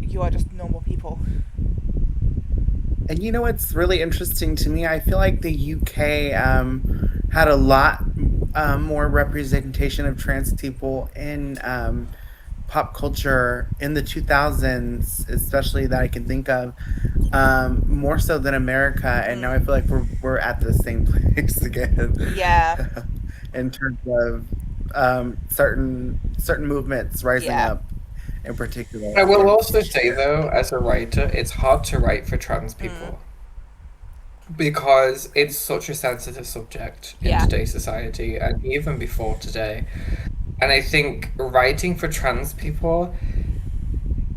you are just normal people. And you know what's really interesting to me? I feel like the UK had a lot more representation of trans people in pop culture in the 2000s, especially that I can think of, more so than America. And now I feel like we're at the same place again Yeah. in terms of certain movements rising Yeah. up in particular. I will also say, though, as a writer, it's hard to write for trans people because it's such a sensitive subject in Yeah. today's society and even before today. And I think writing for trans people,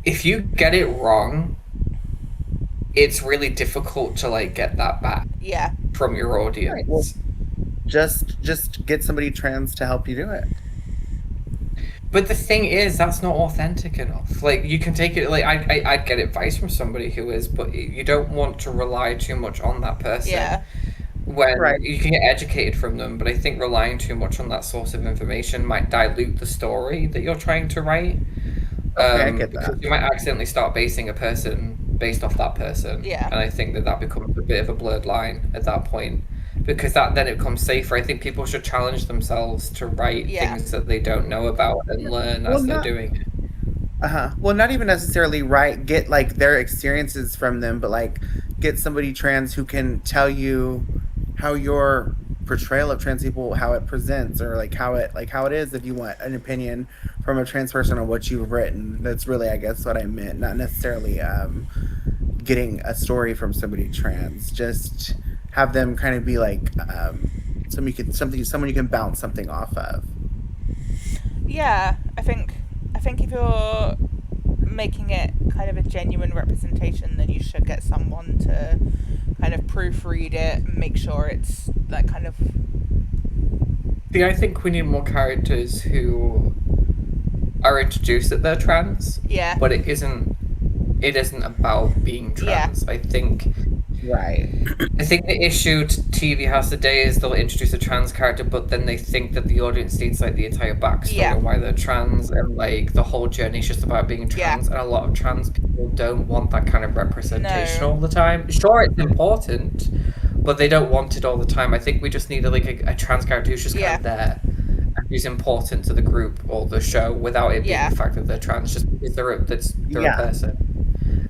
if you get it wrong, it's really difficult to like get that back Yeah. from your audience. Right, well, just get somebody trans to help you do it. But the thing is, that's not authentic enough. Like you can take it. Like I'd get advice from somebody who is, but you don't want to rely too much on that person. Yeah. When Right. you can get educated from them, but I think relying too much on that source of information might dilute the story that you're trying to write. Okay, I get Because that. you might accidentally start basing a person based off that person. Yeah. And I think that becomes a bit of a blurred line at that point. Because then it becomes safer. I think people should challenge themselves to write Yeah. things that they don't know about and learn Well, as they're not doing it. well, not even necessarily get like their experiences from them, but like get somebody trans who can tell you how your portrayal of trans people, how it presents, or how it is, if you want an opinion from a trans person on what you've written. That's really, I guess, what I meant. Not necessarily getting a story from somebody trans. Just have them kind of be like someone you can bounce something off of. Yeah, I think if you're making it kind of a genuine representation, then you should get someone to kind of proofread it and make sure it's that kind of. See, I think we need more characters who are introduced that they're trans, Yeah. but it isn't about being trans. I think Right. the issue TV has today is they'll introduce a trans character, but then they think that the audience needs like the entire backstory Yeah. of why they're trans, and like the whole journey is just about being Yeah. trans. And a lot of trans people don't want that kind of representation No. all the time. Sure, it's important, but they don't want it all the time. I think we just need a trans character who's just kind of there and who's important to the group or the show without it being Yeah. the fact that they're trans, just because they're Yeah. a person.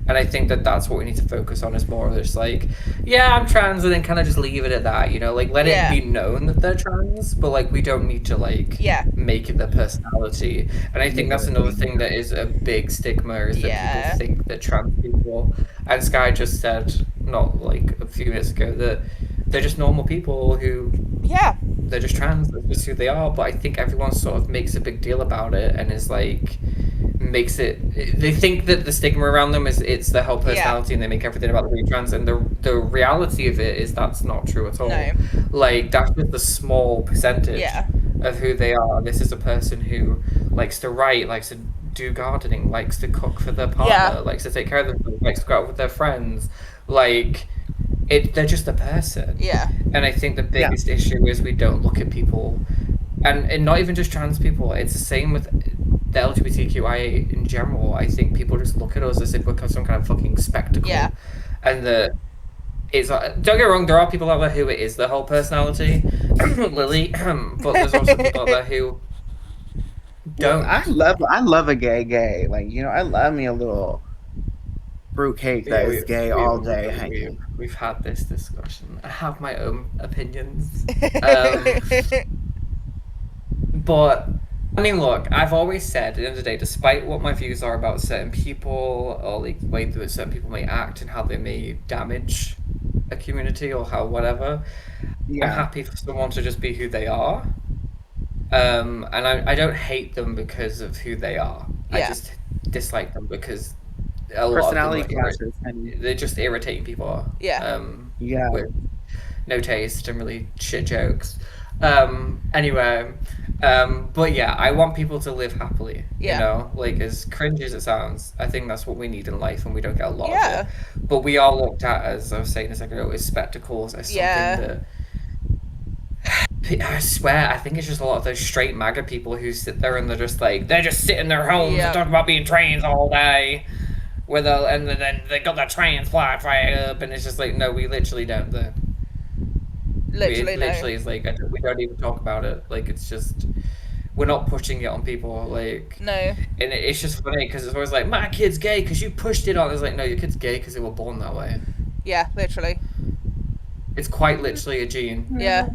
And I think that's what we need to focus on, is more of just like, yeah, I'm trans, and then kind of just leave it at that, you know, like let Yeah. it be known that they're trans, but like we don't need to like Yeah. make it their personality. And I think that's another thing that is a big stigma, is that Yeah. people think that trans people, and Sky just said not like a few minutes ago, that they're just normal people who Yeah. they're just trans. That's just who they are. But I think everyone sort of makes a big deal about it and is like makes it. They think that the stigma around them is it's their whole personality, and they make everything about being trans. And the reality of it is that's not true at all. No. Like that's just a small percentage Yeah. of who they are. This is a person who likes to write, likes to do gardening, likes to cook for their partner, Yeah. likes to take care of themselves, likes to go out with their friends. Like they're just a person. Yeah. And I think the biggest issue is we don't look at people, and not even just trans people. It's the same with the LGBTQIA in general. I think people just look at us as if we're some kind of fucking spectacle. Yeah. And it's don't get me wrong, there are people out there who it is their whole personality, Lily, but there's also people out there who don't. I love a gay. Like, you know, I love me a little fruitcake that is gay all day. We've had this discussion. I have my own opinions. But I mean, look, I've always said at the end of the day, despite what my views are about certain people or like the way that certain people may act and how they may damage a community or how whatever, I'm happy for someone to just be who they are. And I don't hate them because of who they are. I just dislike them because a lot Personality of them clashes. they're just irritating people. Yeah. With no taste and really shit jokes. Anyway, but yeah, I want people to live happily. Yeah. You know, like as cringe as it sounds, I think that's what we need in life, and we don't get a lot of Yeah. it. But we are looked at, as I was saying a second ago, as spectacles, as something that. I swear, I think it's just a lot of those straight MAGA people who sit there and they're just sit in their homes and talk about being trans all day. And then they got that trans flag up, and it's just like, no, we literally don't. Literally, it's like we don't even talk about it. Like it's just we're not pushing it on people. Like No. And it's just funny because it's always like my kid's gay because you pushed it on. It's like no, your kid's gay because they were born that way. Yeah, literally. It's quite literally a gene. Yeah.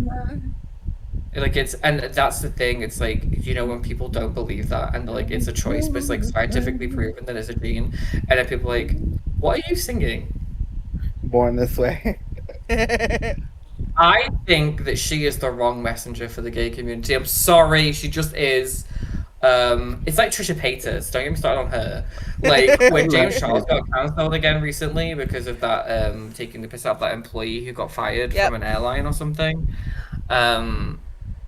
Like and that's the thing. It's like, you know, when people don't believe that and like it's a choice, but it's like scientifically proven that it's a gene, and then people are like, what are you singing? Born this way. I think that she is the wrong messenger for the gay community. I'm sorry, she just is. It's like Trisha Paytas. Don't get me started on her. Like when James Charles got cancelled again recently because of that taking the piss out of that employee who got fired from an airline or something.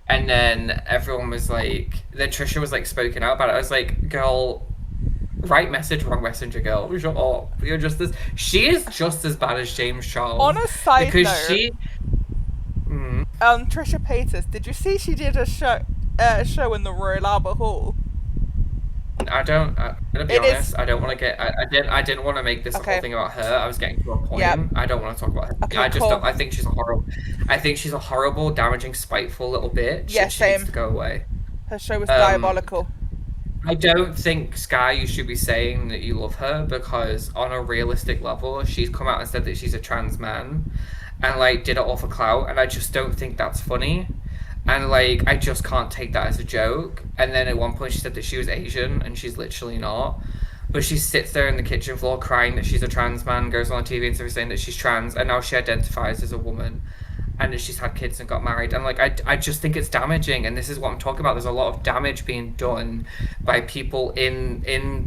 And then everyone was like, then Trisha was like spoken out about it. I was like, girl, right message, wrong messenger, girl. Shut up. You're just as she is just as bad as James Charles. On a side because note, she. Trisha Paytas, did you see she did a show in the Royal Albert Hall? I'm gonna be honest. I don't want to get. I didn't want to make this a whole thing about her. I was getting to a point. I don't want to talk about her. Okay, I just don't. I think she's a horrible. I think she's a horrible, damaging, spiteful little bitch. Yeah, she same. needs to go away. Her show was diabolical. I don't think, Sky, you should be saying that you love her because on a realistic level, she's come out and said that she's a trans man, and like did it all for clout, and I just don't think that's funny. And like I just can't take that as a joke. And then at one point she said that she was Asian and she's literally not. But she sits there in the kitchen floor crying that she's a trans man, goes on TV and stuff saying that she's trans, and now she identifies as a woman and that she's had kids and got married. And like I just think it's damaging, and this is what I'm talking about. There's a lot of damage being done by people in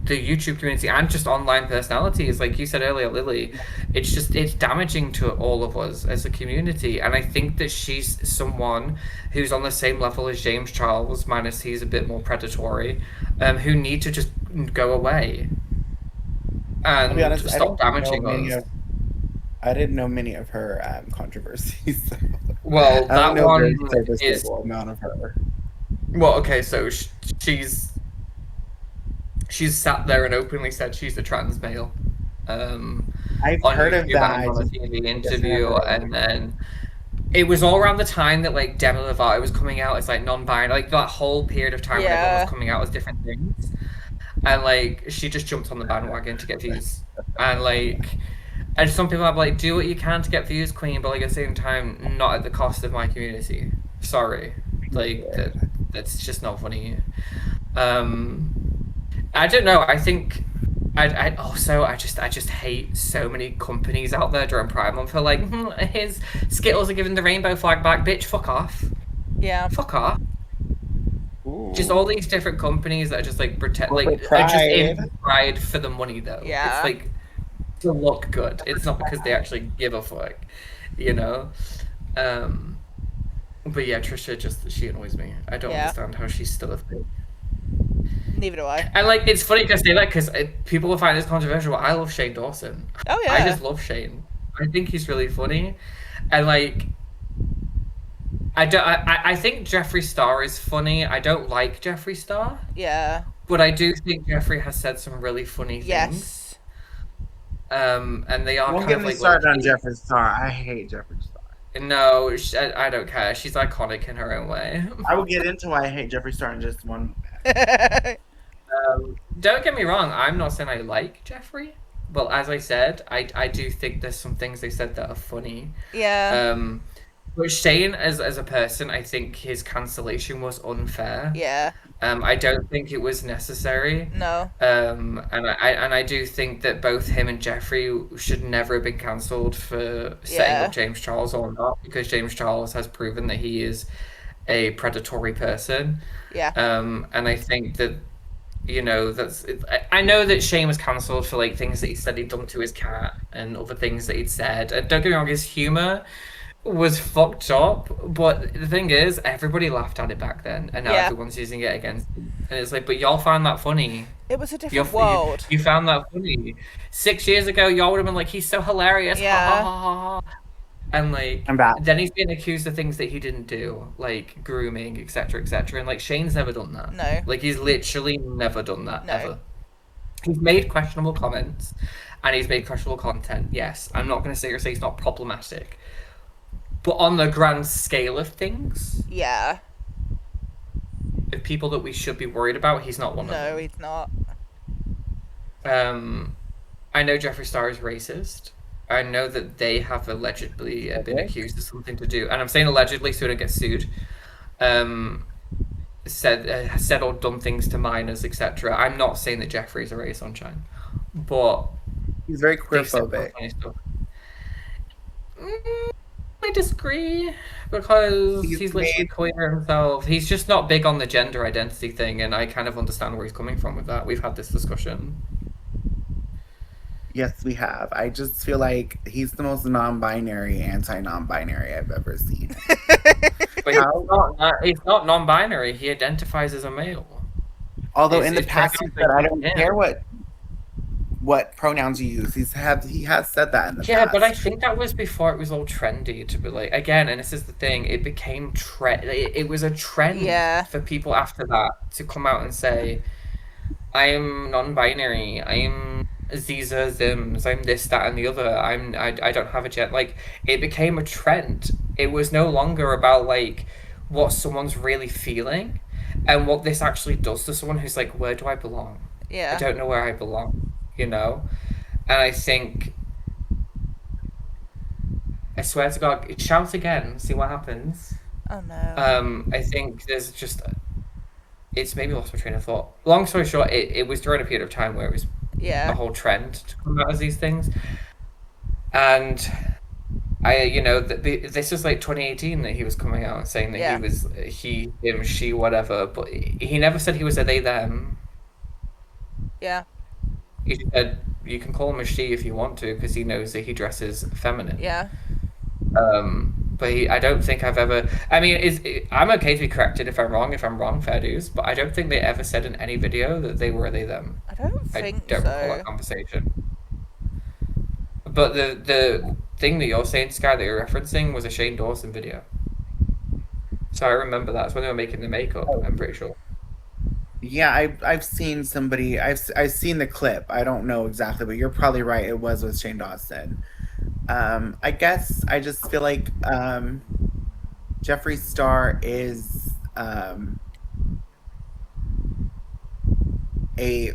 the YouTube community and just online personalities. Like you said earlier, Lily, it's damaging to all of us as a community. And I think that she's someone who's on the same level as James Charles, minus he's a bit more predatory, who need to just go away and I'll be honest, stop damaging us. I didn't know many of her controversies. So. Well, that one is amount of her. Well, okay, so she's sat there and openly said she's a trans male. I've heard of that. On a TV interview, and then it was all around the time that like Demi Lovato was coming out as like non-binary, like that whole period of time when everyone was coming out as different things, and like she just jumped on the bandwagon to get views, and like. And some people are like, do what you can to get views, queen, but like at the same time, not at the cost of my community. Sorry. Like, that's just not funny. I don't know. I think I also I just hate so many companies out there during Pride Month who are like, his Skittles are giving the rainbow flag back, bitch, fuck off. Yeah. Fuck off. Ooh. Just all these different companies that just like pretend Corporate like are just in pride. Pride for the money though. Yeah. It's like to look good. It's not because they actually give a fuck, you know? But yeah, Trisha she annoys me. I don't Yeah. understand how she's still a thing. Neither do I. And like, it's funny to say that because people will find this controversial. But I love Shane Dawson. Oh yeah. I just love Shane. I think he's really funny, and like, I think Jeffree Star is funny. I don't like Jeffree Star, Yeah. but I do think Jeffree has said some really funny things. Yes. And they are Don't kind get of me like started on low-key. Jeffree Star. I hate Jeffree Star. No, I don't care. She's iconic in her own way. I will get into why I hate Jeffree Star in just one. Don't get me wrong. I'm not saying I like Jeffree. Well, as I said, I do think there's some things they said that are funny. Yeah. But Shane, as a person, I think his cancellation was unfair. Yeah. I don't think it was necessary. No. And I do think that both him and Jeffree should never have been cancelled for setting Yeah. up James Charles or not, because James Charles has proven that he is a predatory person. Yeah. And I think that, you know, I know that Shane was cancelled for like things that he said he'd done to his cat and other things that he'd said. And don't get me wrong, his humor was fucked up, but the thing is, everybody laughed at it back then, and now Yeah. everyone's using it against him. And it's like, but y'all found that funny. It was a You're, different world. you found that funny. 6 years ago, y'all would have been like, he's so hilarious. Yeah. Ha, ha, ha, ha, ha. And like, I'm back. then he's being accused of things that he didn't do, like grooming, etc., etc. And like, Shane's never done that. No. Like, he's literally never done that, No. ever. He's made questionable comments, and he's made questionable content. Yes, I'm not going to sit here and say he's not problematic. But on the grand scale of things, Yeah. of people that we should be worried about, he's not one of No, them. he's not. I know Jeffree Star is racist. I know that they have allegedly been accused of something to do, and I'm saying allegedly so they don't get sued. Said or done things to minors, etc. I'm not saying that Jeffree is a ray of sunshine, but He's very they've said queerphobic. funny stuff. I disagree, because he's literally queer himself. He's just not big on the gender identity thing, and I kind of understand where he's coming from with that. We've had this discussion. Yes, we have. I just feel like he's the most non-binary, anti-non-binary I've ever seen. But he's not non-binary. He identifies as a male. Although It's- in the it's past he said, I don't yeah. care what pronouns you use. He has said that in the Yeah, past. but I think that was before it was all trendy to be like, again, and this is the thing, it became it was a trend Yeah. for people after that to come out and say, I am non-binary, I am Ziza Zims, I'm this, that, and the other, I don't have a gender. Like, it became a trend. It was no longer about like what someone's really feeling and what this actually does to someone who's like, where do I belong? I Yeah. don't know where I belong, you know? And I think, I swear to God, shout again, see what happens. Oh no. I think there's just, it's maybe lost my train of thought. Long story short, it was during a period of time where it was a Yeah. whole trend to come out as these things. And this was like 2018 that he was coming out and saying that Yeah. he was he, him, she, whatever, but he never said he was a they, them. Yeah. He said you can call him a she if you want to, because he knows that he dresses feminine. Yeah. But I don't think I've ever. I mean, I'm okay to be corrected if I'm wrong. If I'm wrong, fair dues. But I don't think they ever said in any video that they were a they, them. I don't I think don't recall so. that conversation. But the thing that you're saying, Sky, that you're referencing was a Shane Dawson video. So I remember that. It's when they were making the makeup, I'm pretty sure. Yeah, I've seen somebody. I've seen the clip. I don't know exactly, but you're probably right. It was with Shane Dawson. I guess I just feel like Jeffree Star is a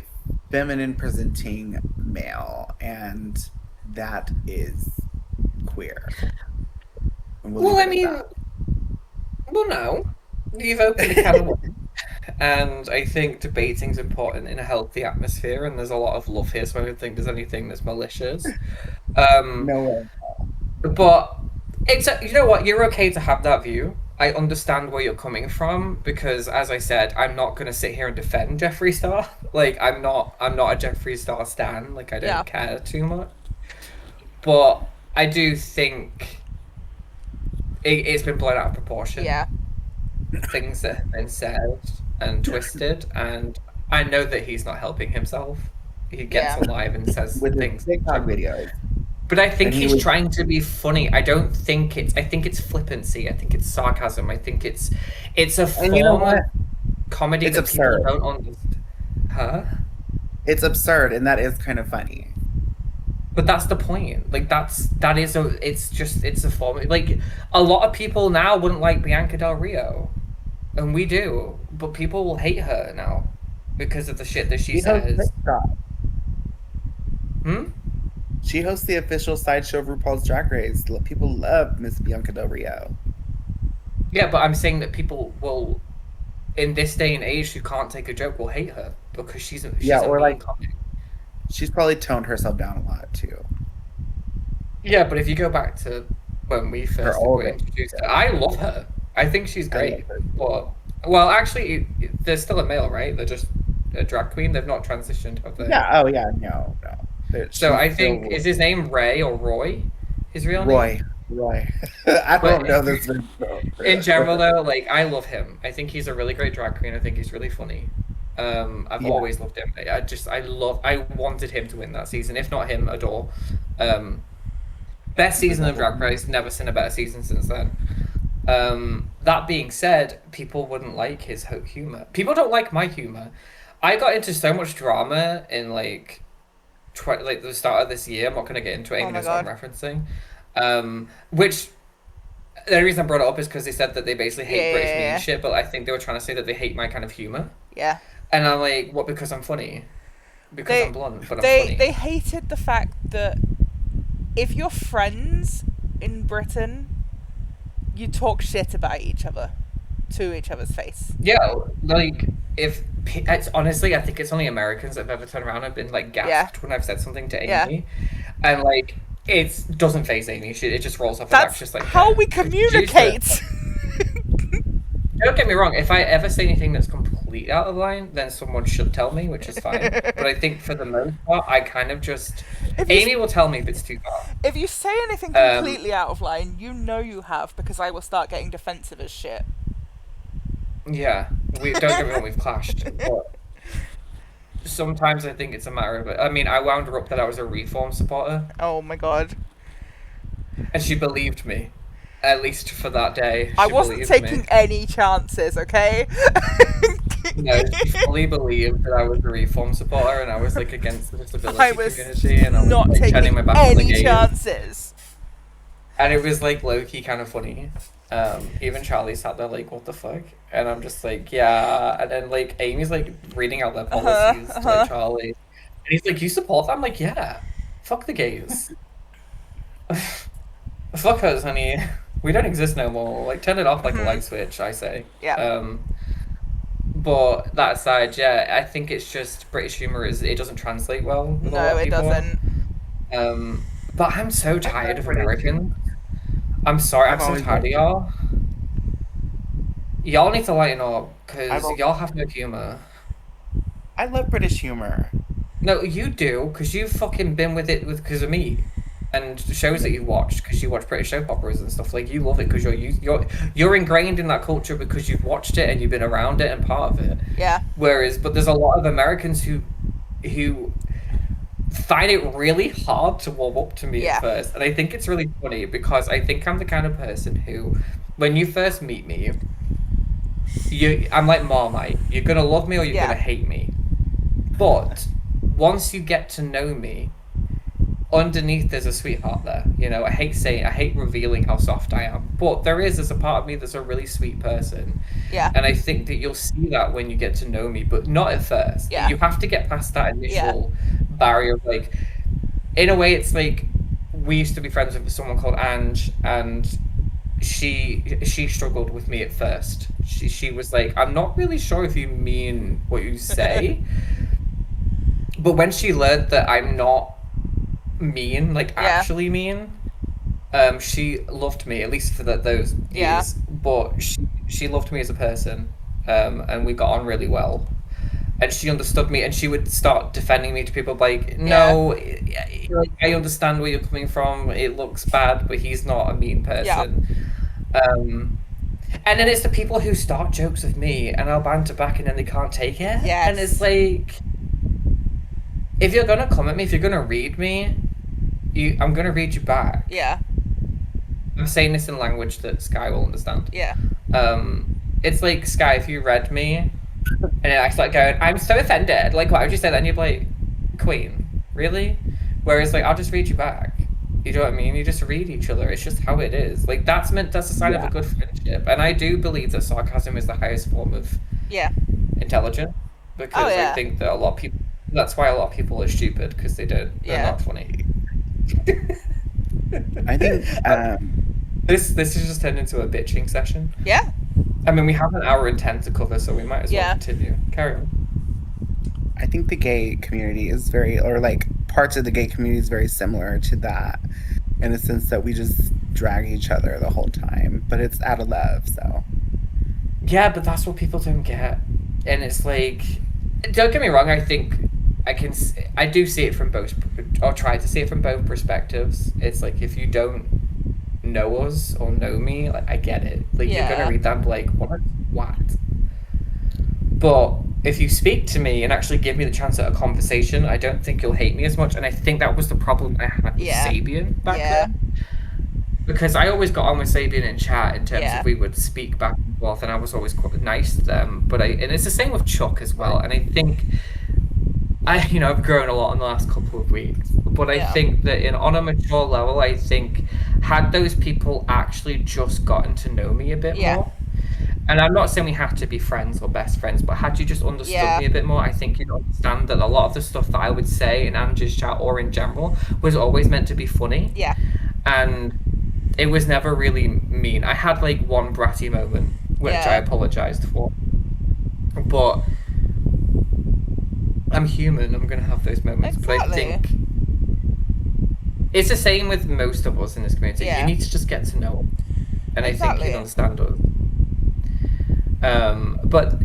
feminine presenting male, and that is queer. And we'll Well, leave I it at mean, that. well, no, you've opened a can of worms. and I think debating's important in a healthy atmosphere, and there's a lot of love here, so I don't think there's anything that's malicious. Um, No way. but you know what? You're okay to have that view. I understand where you're coming from because, as I said, I'm not going to sit here and defend Jeffree Star. Like, I'm not a Jeffree Star stan. Like, I don't Yeah. care too much. But I do think it's been blown out of proportion. Yeah. Things that have been said and twisted, and I know that he's not helping himself. He gets Yeah. alive and says With his things. TikTok videos. But I think And he he's was- trying to be funny. I don't think it's. I think it's flippancy. I think it's sarcasm. I think it's a form And you know of what? comedy It's that absurd. people don't understand. Huh? It's absurd, and that is kind of funny. But that's the point. Like it's a form. Like a lot of people now wouldn't like Bianca Del Rio, and we do. But people will hate her now because of the shit that she She hosts says. TikTok. Hmm. She hosts the official sideshow of RuPaul's Drag Race. People love Miss Bianca Del Rio. Yeah, but I'm saying that people will, in this day and age, who can't take a joke, will hate her because she's Yeah, a or mean like- comic. She's probably toned herself down a lot too. Yeah, but if you go back to when we first old were days. introduced, I love her. I think she's I great. love her. But well, actually, they're still a male, right? They're just a drag queen. They've not transitioned, have they? Yeah. Oh yeah. No. So She's I think still- is his name Ray or Roy? His real name? Roy. I But- don't know this. In general, though, like I love him. I think he's a really great drag queen. I think he's really funny. I've Yeah. always loved him. I wanted him to win that season. If not him, Adore. Best season of Drag Race. Never seen a better season since then. That being said, people wouldn't like his humor. People don't like my humor. I got into so much drama in like the start of this year. I'm not going to get into it, Oh even my as I'm God. referencing. Which the only reason I brought it up is because they said that they basically hate Yeah, British yeah, mean yeah. shit, but I think they were trying to say that they hate my kind of humor. Yeah. And I'm like, what? Because I'm funny? Because I'm blunt, but I'm funny. They hated the fact that if you're friends in Britain, you talk shit about each other to each other's face. Yeah, like if it's honestly, I think it's only Americans that have ever turned around and been like gasped when I've said something to Yeah. Amy, and like it doesn't phase Amy. It just rolls off her back. That's Just like how yeah. we It's just- communicate. Don't get me wrong. If I ever say anything that's completely out of line, then someone should tell me, which is fine. But I think for the most part, I kind of just If you- Amy will tell me if it's too far. If you say anything Um, completely out of line, you know you have, because I will start getting defensive as shit. Yeah, we don't get me wrong, we've clashed, but sometimes I think it's a matter of it. I mean, I wound her up that I was a Reform supporter, Oh my god. and she believed me, at least for that day. I She wasn't believed taking me. any chances, okay? No, she fully believed that I was a Reform supporter, and I was like against the disability I was community, and I was not like, turning taking my back on the any gays. chances. And it was like low key kind of funny. Even Charlie sat there like, what the fuck? And I'm just like, yeah. And then like Amy's like reading out their policies to like Charlie. And he's like, you support that? I'm like, yeah. Fuck the gays. Fuck us, honey. We don't exist no more. Like turn it off like a light switch, I say. Yeah. But that aside, yeah, I think it's just British humor it doesn't translate well with a lot No, of it people. doesn't. But I'm so tired of Americans. I'm sorry, I'm I've so always tired of been- y'all. Y'all need to lighten up, because I've al- y'all have no humor. I love British humor. No, you do, because you've fucking been with it because of me. And shows that you watched, because you watch British soap operas and stuff. Like, you love it because you're ingrained in that culture because you've watched it and you've been around it and part of it. Yeah. But there's a lot of Americans who find it really hard to warm up to me Yeah. at first. And I think it's really funny because I think I'm the kind of person who, when you first meet me, I'm like Marmite. You're going to love me or you're Yeah. going to hate me. But once you get to know me, underneath there's a sweetheart there. You know, I hate revealing how soft I am. But there's a part of me that's a really sweet person. Yeah. And I think that you'll see that when you get to know me, but not at first. Yeah. You have to get past that initial barrier of like, in a way, it's like we used to be friends with someone called Ange, and she struggled with me at first. She was like, I'm not really sure if you mean what you say. But when she learned that I'm not mean, like Yeah. actually mean, she loved me, at least for those Yeah. years. But she loved me as a person, and we got on really well. And she understood me, and she would start defending me to people like, no, like, I understand where you're coming from. It looks bad, but he's not a mean person. And then it's the people who start jokes with me, and I'll banter back, and then they can't take it. Yes. And it's like, if you're gonna come at me, if you're gonna read me, I'm gonna read you back. Yeah. I'm saying this in language that Sky will understand. Yeah. It's like, Sky, if you read me, and then I start going, I'm so offended. Like, why would you say that? And you're like, Queen, really? Whereas, like, I'll just read you back. You know what I mean? You just read each other. It's just how it is. Like, that's a sign of a good friendship. And I do believe that sarcasm is the highest form of intelligence. Because I think that a lot of people, that's why a lot of people are stupid, because they're not funny. I think this has just turned into a bitching session. Yeah. I mean, we have an hour and 10 to cover, so we might as well continue. Carry on. I think the gay community is parts of the gay community is very similar to that, in the sense that we just drag each other the whole time, but it's out of love, so. Yeah, but that's what people don't get. And it's like, don't get me wrong, I think I do see it from both, or try to see it from both perspectives. It's like, if you don't know us or know me, like, I get it. Like, you're gonna read that and be like, what? But if you speak to me and actually give me the chance at a conversation, I don't think you'll hate me as much. And I think that was the problem I had with Sabian back then. Because I always got on with Sabian in chat in terms of we would speak back and forth, and I was always quite nice to them. And it's the same with Chuck as well. And I think I've grown a lot in the last couple of weeks. But I think that on a mature level, I think had those people actually just gotten to know me a bit more. And I'm not saying we have to be friends or best friends, but had you just understood me a bit more, I think you'd understand that a lot of the stuff that I would say in Angie's chat or in general was always meant to be funny. Yeah. And it was never really mean. I had like one bratty moment, which I apologized for. But I'm human. I'm going to have those moments. Exactly. But I think it's the same with most of us in this community. Yeah. You need to just get to know them. And I think you'd understand us. But,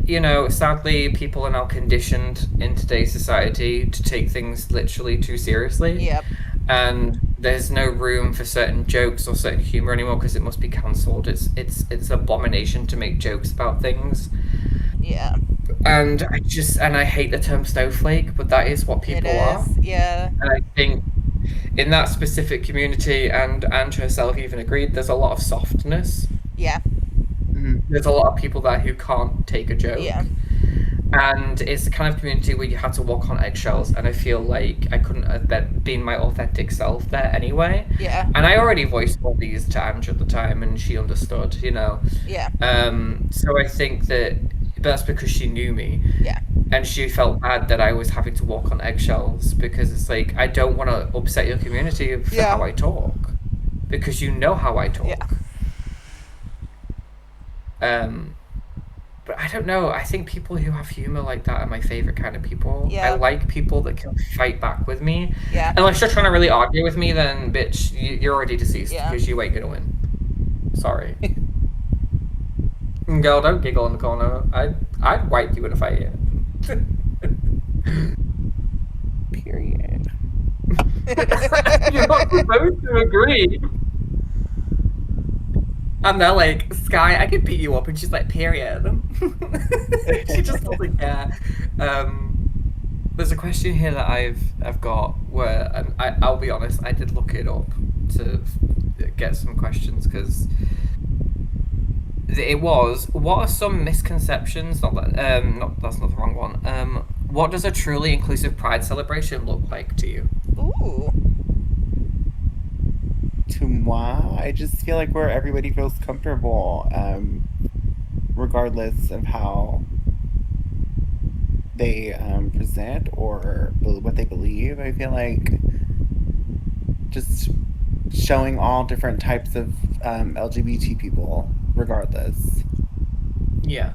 sadly, people are now conditioned in today's society to take things literally too seriously. Yep. And there's no room for certain jokes or certain humor anymore because it must be cancelled. It's abomination to make jokes about things. Yeah. And I hate the term snowflake, but that is what people are. Yeah. And I think in that specific community, and Ange herself even agreed, there's a lot of softness. Yeah. There's a lot of people there who can't take a joke. Yeah. And it's the kind of community where you had to walk on eggshells, and I feel like I couldn't have been my authentic self there anyway. Yeah. And I already voiced all these to Ange at the time, and she understood, Yeah. So I think that's because she knew me. Yeah. And she felt bad that I was having to walk on eggshells, because it's like, I don't want to upset your community for how I talk, because you know how I talk. Yeah. But I don't know. I think people who have humor like that are my favorite kind of people. Yeah. I like people that can fight back with me. Yeah. Unless you're trying to really argue with me, then bitch, you're already deceased because you ain't gonna win. Sorry. Girl, don't giggle in the corner. I'd wipe you in a fight. Period. You're not supposed to agree. And they're like, Sky, I could beat you up. And she's like, period. She just doesn't care. There's a question here that I've got where, I'll be honest, I did look it up to get some questions, because it was, what are some misconceptions, that's not the wrong one, what does a truly inclusive Pride celebration look like to you? Ooh. To moi, I just feel like where everybody feels comfortable, regardless of how they present or what they believe. I feel like just showing all different types of LGBT people, regardless. Yeah.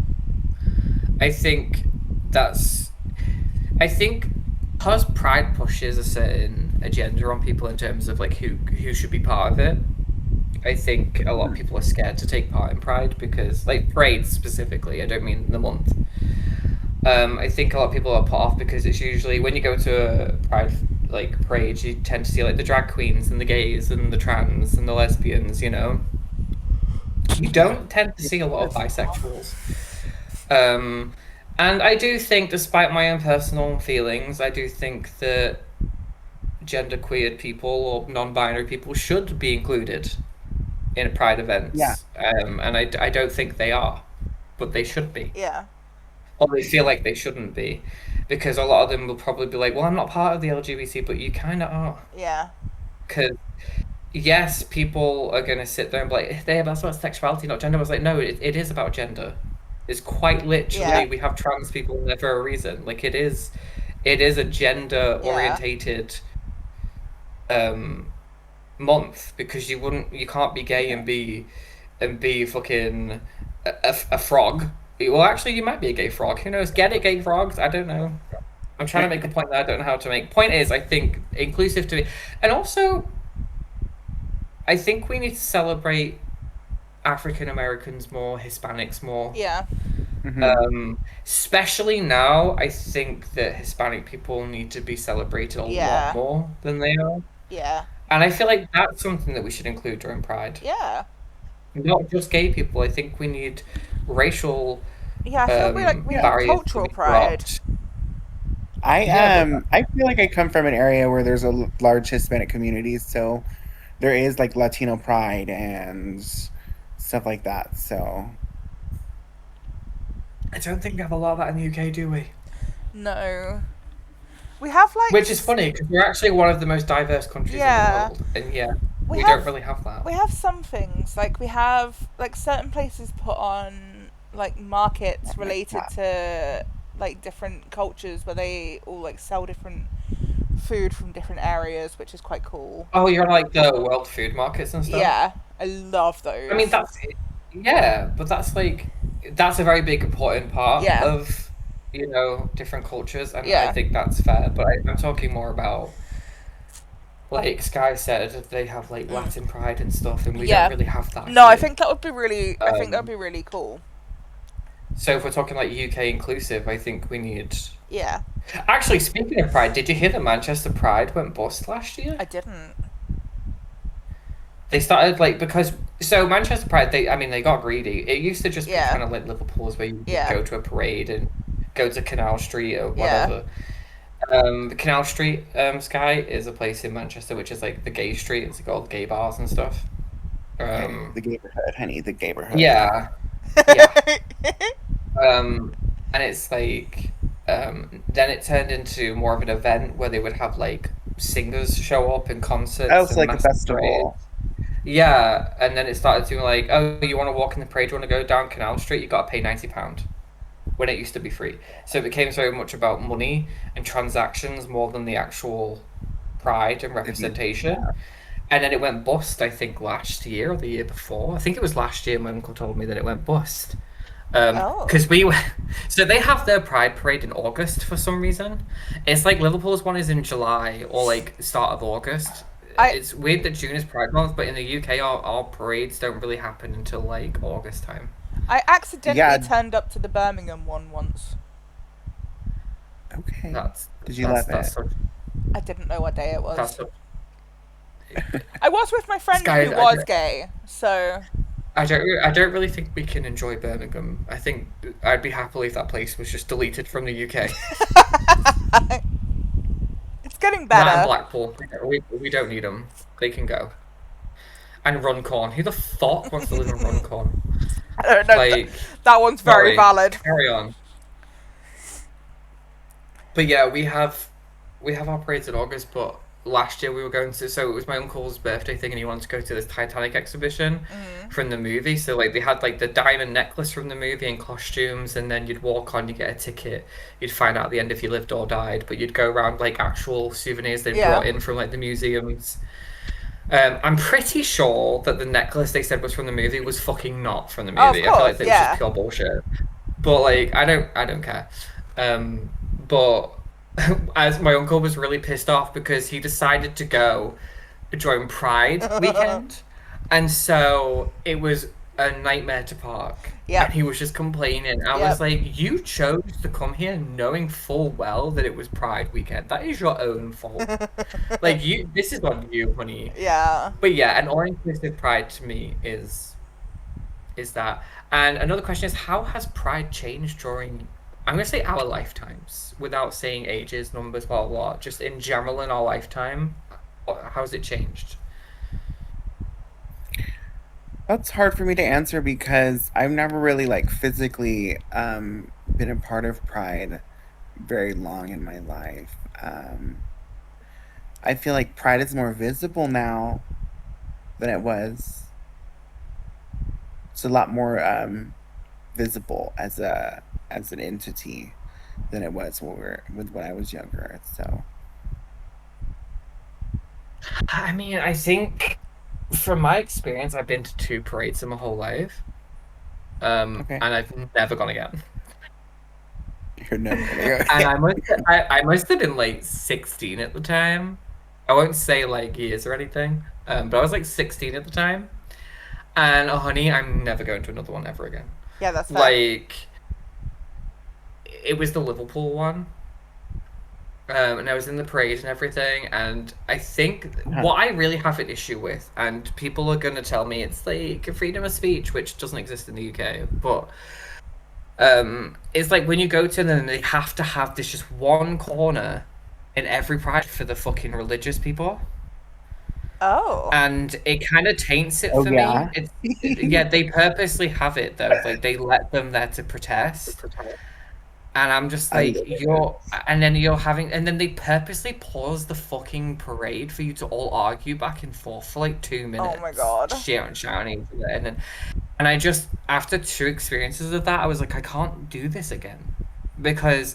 I think that's. I think because Pride pushes a certain agenda on people in terms of like who should be part of it. I think a lot of people are scared to take part in Pride because, like, parades specifically. I don't mean the month. I think a lot of people are put off because it's usually when you go to a Pride like parade, you tend to see like the drag queens and the gays and the trans and the lesbians. You know, you don't tend to see a lot of bisexuals. And I do think, despite my own personal feelings, I do think that genderqueer people or non-binary people should be included in Pride events. Yeah. And I don't think they are, but they should be. Yeah. Or they feel like they shouldn't be, because a lot of them will probably be like, well, I'm not part of the LGBT, but you kind of are. Yeah. Because, yes, people are going to sit there and be like, that's about sexuality, not gender. I was like, no, it is about gender. It's quite literally, Yeah. we have trans people in there for a reason. Like, it is a gender-orientated month, because you can't be gay and be fucking a frog. Well, actually, you might be a gay frog. Who knows? Get it, gay frogs? I don't know. I'm trying to make a point that I don't know how to make. Point is, I think inclusive to me, and also, I think we need to celebrate African Americans more, Hispanics more. Yeah. Especially now, I think that Hispanic people need to be celebrated a lot more than they are. Yeah. And I feel like that's something that we should include during Pride. Yeah. Not just gay people. I think we need racial Yeah, I feel we need barriers to cultural be pride. dropped. I feel like I come from an area where there's a large Hispanic community, so there is like Latino pride and stuff like that. So I don't think we have a lot of that in the UK, do we? No. We have like Which is funny, because we're actually one of the most diverse countries in the world, and we don't really have that. We have some things, like we have like certain places put on like markets related to like different cultures where they all like sell different food from different areas, which is quite cool. Oh, you're like the world food markets and stuff? Yeah, I love those. I mean, but that's a very big important part of, different cultures, and I think that's fair, but I'm talking more about, like Sky said, they have like Latin pride and stuff, and we don't really have that. No, I think that would be really, I think that would be really cool. So if we're talking like UK inclusive, I think we need... Yeah. Actually, speaking of Pride, did you hear that Manchester Pride went bust last year? I didn't. They started so Manchester Pride, they got greedy. It used to just be kind of like Liverpool's, where you go to a parade and go to Canal Street or whatever. Canal Street, Sky, is a place in Manchester which is like the gay street. It's got all the gay bars and stuff. The gayborhood, honey, the gayborhood. Yeah. And it's like, then it turned into more of an event where they would have like singers show up in concerts. That was like a festival. Yeah, and then it started to like, oh, you want to walk in the parade, you want to go down Canal Street, you got to pay £90, when it used to be free. So it became so much about money and transactions more than the actual pride and representation. And then it went bust, I think, last year or the year before. I think it was last year my uncle told me that it went bust. Because so they have their Pride parade in August for some reason. It's like Liverpool's one is in July or like start of August. It's weird that June is Pride month, but in the UK our parades don't really happen until like August time. I accidentally turned up to the Birmingham one once. Okay. Did you love it? I didn't know what day it was. I was with my friend Sky, who was gay, so... I don't really think we can enjoy Birmingham. I think I'd be happy if that place was just deleted from the UK. It's getting better. That and Blackpool. We don't need them. They can go. And Runcorn. Who the fuck wants to live in Runcorn? I don't know. That one's very valid. Carry on. But yeah, we have our parades in August, but last year we were going to, so it was my uncle's birthday thing and he wanted to go to this Titanic exhibition from the movie. So like they had like the diamond necklace from the movie and costumes, and then you'd walk on, you get a ticket, you'd find out at the end if you lived or died, but you'd go around like actual souvenirs they brought in from like the museums. I'm pretty sure that the necklace they said was from the movie was fucking not from the Oh, of movie. I feel like course, it was just yeah. pure bullshit. But like, I don't care. But as my uncle was really pissed off because he decided to go during Pride weekend, and so it was a nightmare to park. And Yep. he was just complaining. I was Yep. like, "You chose to come here knowing full well that it was Pride weekend. That is your own fault. Like this is on you, honey." Yeah. But yeah, an all-inclusive Pride to me is that. And another question is, how has Pride changed during, I'm going to say our lifetimes, without saying ages, numbers, blah, blah, blah, just in general in our lifetime, how's it changed? That's hard for me to answer because I've never really like physically been a part of Pride very long in my life. I feel like Pride is more visible now than it was. It's a lot more visible as an entity than it was when I was younger. So I mean, I think from my experience, I've been to two parades in my whole life, okay, and I've never gone again. you're never gonna go. And I must have been like 16 at the time. I won't say like years or anything, but I was like 16 at the time. And honey, I'm never going to another one ever again. Yeah, that's fair. Like, it was the Liverpool one, and I was in the parade and everything. And I think Uh-huh. what I really have an issue with, and people are going to tell me it's like freedom of speech, which doesn't exist in the UK, but it's like when you go to them, they have to have this just one corner in every pride for the fucking religious people. Oh. And it kind of taints it Oh for me. yeah. Yeah, they purposely have it though. Like they let them there to protest, and I'm just I like, live it. and then you're having, and then they purposely pause the fucking parade for you to all argue back and forth for like two Oh my minutes, god. shouting each other, and I just, after two experiences of that, I was like, I can't do this again because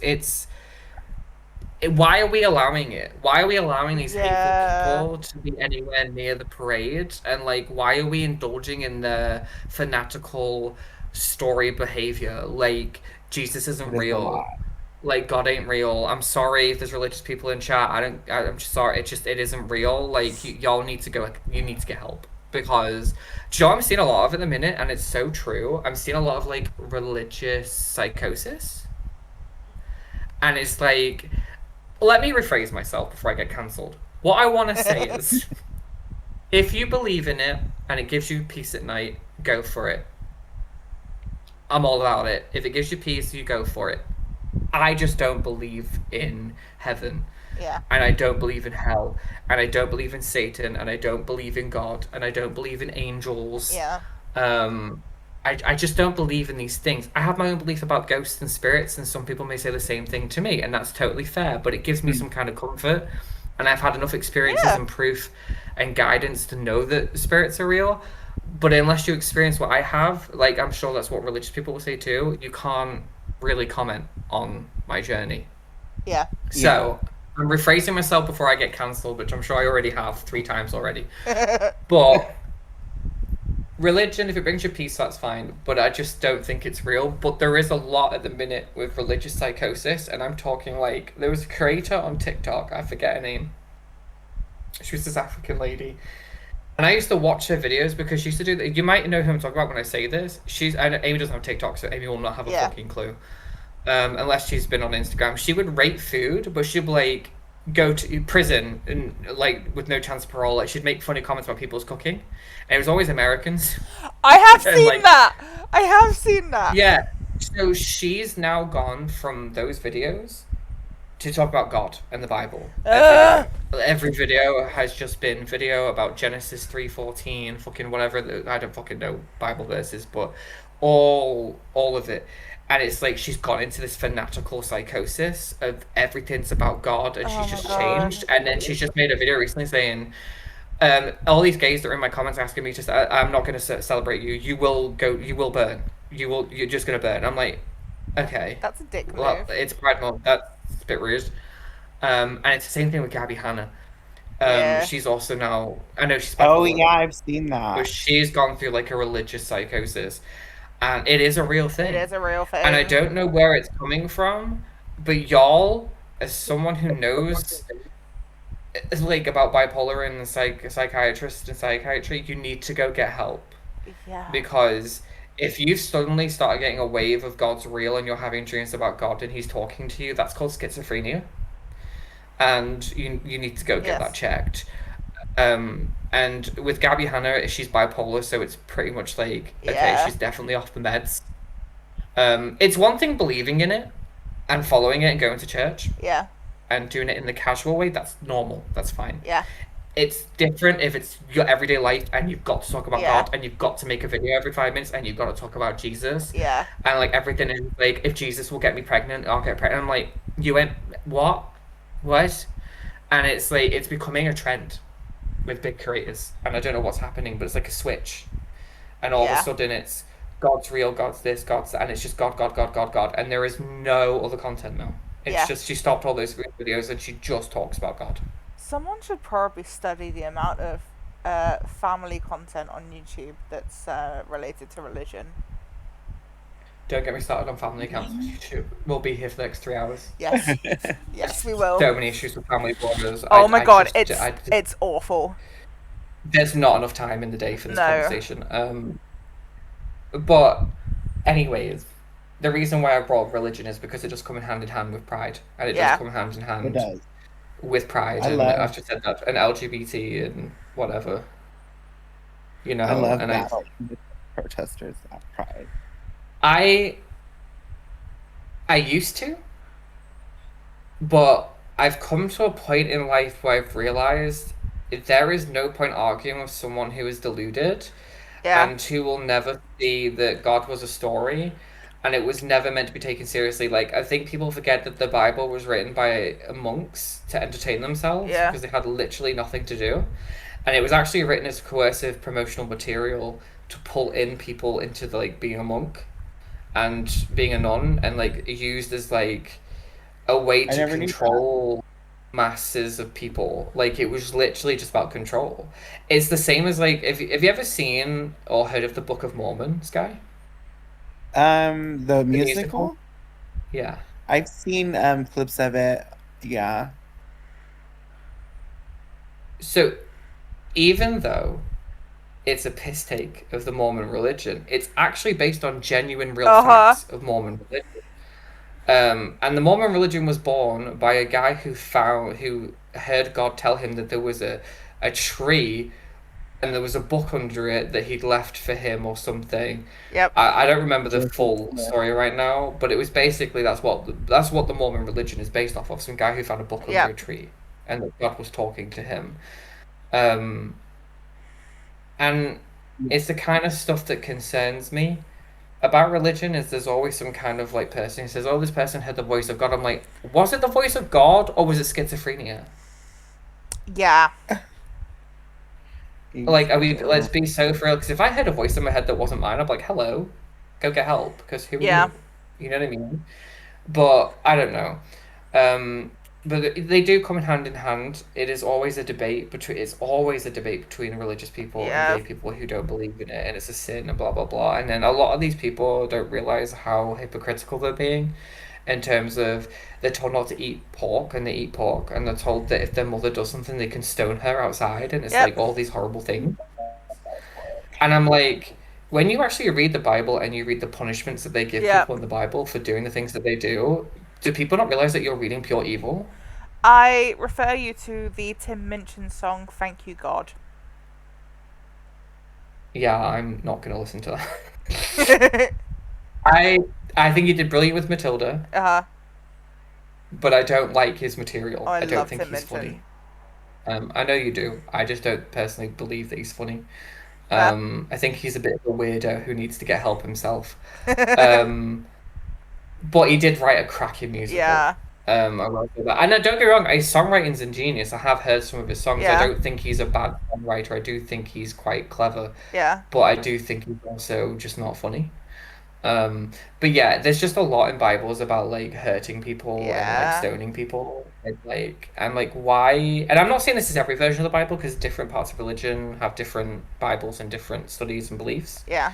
why are we allowing it? Why are we allowing these hateful Yeah. people to be anywhere near the parade? And like, why are we indulging in the fanatical story behavior? Like, Jesus isn't It is a real. lot. Like, God ain't real. I'm sorry if there's religious people in chat. I'm just sorry. It isn't real. Like, y'all need to go. You need to get help because, do you know what I'm seeing a lot of at the minute, and it's so true. I'm seeing a lot of like religious psychosis, and it's like, let me rephrase myself before I get cancelled. What I want to say is, if you believe in it and it gives you peace at night, go for it. I'm all about it. If it gives you peace, you go for it. I just don't believe in heaven, Yeah. and I don't believe in hell, and I don't believe in Satan, and I don't believe in God, and I don't believe in angels. Yeah. Um, I just don't believe in these things. I have my own belief about ghosts and spirits, and some people may say the same thing to me, and that's totally fair, but it gives me Mm. some kind of comfort. And I've had enough experiences Yeah. and proof and guidance to know that spirits are real. But unless you experience what I have, like I'm sure that's what religious people will say too, you can't really comment on my journey. Yeah. Yeah. So I'm rephrasing myself before I get cancelled, which I'm sure I already have 3 times already. But religion, if it brings you peace, that's fine. But I just don't think it's real. But there is a lot at the minute with religious psychosis, and I'm talking like there was a creator on TikTok, I forget her name. She was this African lady. And I used to watch her videos because she used to do that. You might know who I'm talking about when I say this. I know Amy doesn't have TikTok, so Amy will not have a Yeah. fucking clue. Unless she's been on Instagram. She would rate food, but she'd like go to prison and like with no chance of parole. Like she'd make funny comments about people's cooking, and it was always Americans. I have And seen like, that. I have seen that. yeah. So she's now gone from those videos to talk about God and the Bible. Ugh. Every video has just been video about Genesis 3:14, fucking whatever. I don't fucking know Bible verses, but all of it. And it's like she's gone into this fanatical psychosis of everything's about God, and Oh she's my just god. changed. And then she's just made a video recently saying, all these gays that are in my comments asking me to, I'm not going to celebrate you. You will go. You will burn. You're just going to burn. I'm like, okay. That's a dick Well, move. it's Pride Month. That's a bit rude. And it's the same thing with Gabby Hanna. Yeah. She's also now, I know she's Oh bipolar, yeah, I've seen but that. she's gone through like a religious psychosis, and it is a real It thing. is a real And I thing. don't know where it's coming from, but y'all, as someone who knows like about bipolar and psychiatrists and psychiatry, you need to go get help Yeah. because if you suddenly start getting a wave of God's real and you're having dreams about God and he's talking to you, that's called schizophrenia, and you need to go get that Yes. checked. And with Gabby Hanna, she's bipolar, so it's pretty much like, okay, Yeah. she's definitely off the meds. It's one thing believing in it and following it and going to church Yeah. and doing it in the casual way. That's normal. That's fine. Yeah. It's different if it's your everyday life and you've got to talk about Yeah. God and you've got to make a video every 5 minutes and you've got to talk about Jesus Yeah. and like everything is like, if Jesus will get me pregnant, I'll get pregnant. I'm like, you went what? What? And it's like it's becoming a trend with big creators, and I don't know what's happening, but it's like a switch, and all of a Yeah. sudden it's God's real, God's this, God's that, and it's just God, God, God, God, God, and there is no other content now. It's Yeah. just she stopped all those videos and she just talks about God. Someone should probably study the amount of family content on YouTube that's related to religion. Don't get me started on family accounts on YouTube. We'll be here for the next 3 hours. Yes. Yes, we will. So many issues with family borders. Oh my god, it's awful. There's not enough time in the day for this No. conversation. But anyways, the reason why I brought religion is because it does come in hand with pride, and it Yeah. does come hand in It hand does. with pride, I and love- I've just said that, and LGBT and whatever, you know. I love and that. Protesters at Pride. I used to, but I've come to a point in life where I've realized there is no point arguing with someone who is deluded Yeah. and who will never see that God was a story and it was never meant to be taken seriously. Like, I think people forget that the Bible was written by monks to entertain themselves Yeah. because they had literally nothing to do. And it was actually written as coercive promotional material to pull in people into like being a monk and being a nun, and like used as like a way I to never knew control masses of people. Like, it was literally just about control. It's the same as like, have you ever seen or heard of the Book of Mormon, Sky? The musical? musical? Yeah. I've seen clips of it. Yeah. So even though it's a piss take of the Mormon religion, it's actually based on genuine real facts of Mormon religion. And the Mormon religion was born by a guy who heard God tell him that there was a tree and there was a book under it that he'd left for him or something. Yep. I don't remember the full story right now, but it was basically that's what the Mormon religion is based off of. Some guy who found a book under Yep. a tree and that God was talking to him. And it's the kind of stuff that concerns me about religion. Is there's always some kind of like person who says, "Oh, this person heard the voice of God." I'm like, was it the voice of God or was it schizophrenia? Yeah. Like, let's be so for real. Because if I heard a voice in my head that wasn't mine, I'm like, "Hello, go get help." Because who? Yeah. You know what I mean? But I don't know. But they do come in hand. It is always a debate between. It's always a debate between religious people Yeah. and gay people who don't believe in it, and it's a sin and blah blah blah. And then a lot of these people don't realize how hypocritical they're being, in terms of they're told not to eat pork and they eat pork, and they're told that if their mother does something, they can stone her outside, and it's Yep. like all these horrible things. And I'm like, when you actually read the Bible and you read the punishments that they give Yep. people in the Bible for doing the things that they do people not realize that you're reading pure evil? I refer you to the Tim Minchin song "Thank You God." Yeah, I'm not gonna listen to that. I think he did brilliant with Matilda, but I don't like his material. Oh, I don't love think Tim he's Minchin. funny. I know you do. I just don't personally believe that he's funny. Yeah. I think he's a bit of a weirdo who needs to get help himself. But he did write a cracking musical. Yeah. I will say that. And don't get me wrong, his songwriting's ingenious. I have heard some of his songs. Yeah. I don't think he's a bad songwriter. I do think he's quite clever. Yeah. But I do think he's also just not funny. But yeah, there's just a lot in Bibles about like hurting people and like Yeah. stoning people. And like I'm like, why? And I'm not saying this is every version of the Bible because different parts of religion have different Bibles and different studies and beliefs. Yeah.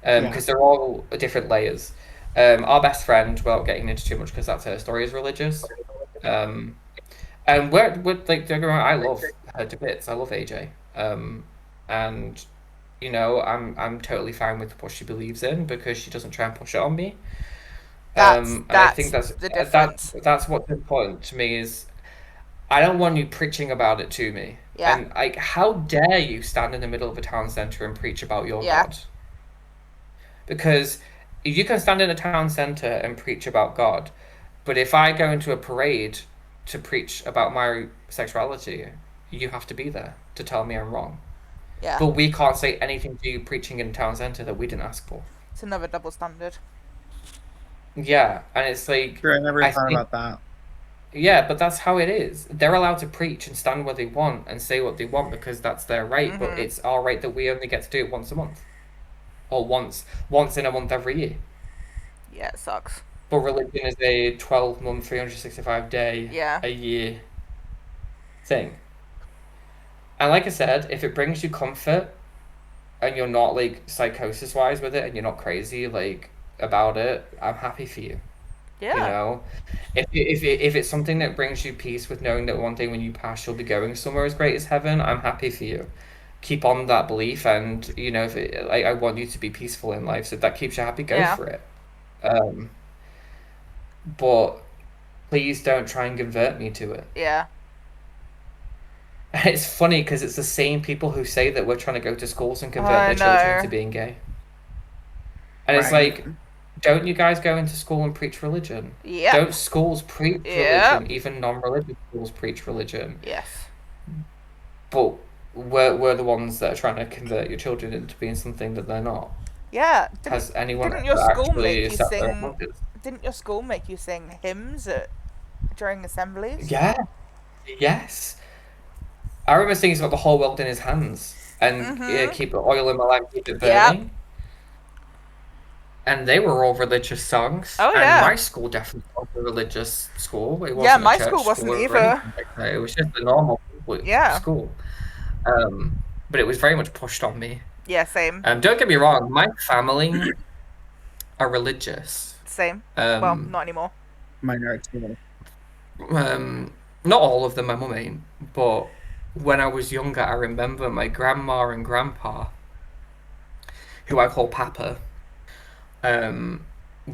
Yeah. Because they're all different layers. Our best friend, without getting into too much because that's her story, is religious. Um, and we're like, don't get me wrong, I love her to bits. I love AJ. And you know, I'm totally fine with what she believes in because she doesn't try and push it on me. And I think That's the difference. that's what's important to me is I don't want you preaching about it to me. Yeah. And like, how dare you stand in the middle of a town center and preach about your Yeah. God? Because you can stand in a town center and preach about God, but if I go into a parade to preach about my sexuality, you have to be there to tell me I'm wrong. Yeah. But we can't say anything to you preaching in a town center that we didn't ask for. It's another double standard. Yeah, and it's like Sure, I never I thought think about that. yeah, but that's how it is. They're allowed to preach and stand where they want and say what they want because that's their right, but it's our right that we only get to do it once a month. Or once in a month every year. Yeah, it sucks. But religion is a 12-month, 365-day Yeah. a year thing. And like I said, if it brings you comfort and you're not like psychosis wise with it and you're not crazy like about it, I'm happy for you. Yeah. You know, if it's something that brings you peace with knowing that one day when you pass you'll be going somewhere as great as heaven, I'm happy for you. Keep on that belief, and you know, if I want you to be peaceful in life, so if that keeps you happy, go Yeah. for it. Um, but please don't try and convert me to it. Yeah. And it's funny because it's the same people who say that we're trying to go to schools and convert I their children know. into being gay. And it's Right. like, don't you guys go into school and preach religion? Yeah. Don't schools preach Yeah. religion? Even non-religious schools preach religion. Yes. But we're the ones that are trying to convert your children into being something that they're not. Yeah. Has anyone didn't your ever school actually make you sat there and sing- wondered? Didn't your school make you sing hymns during assemblies? Yeah. Yes. I remember singing about the whole world in his hands and keep the oil in my lamp, keep it Yep. burning. And they were all religious songs. Oh, and yeah. my school definitely was a religious school. It wasn't Yeah, a my church school wasn't or either. anything like that. It was just a normal Yeah. school. But it was very much pushed on me. Yeah, same. Don't get me wrong, my family are religious. Same. Well, Um, not anymore. Mine are too. Not all of them, my mum ain't, but when I was younger, I remember my grandma and grandpa, who I call Papa,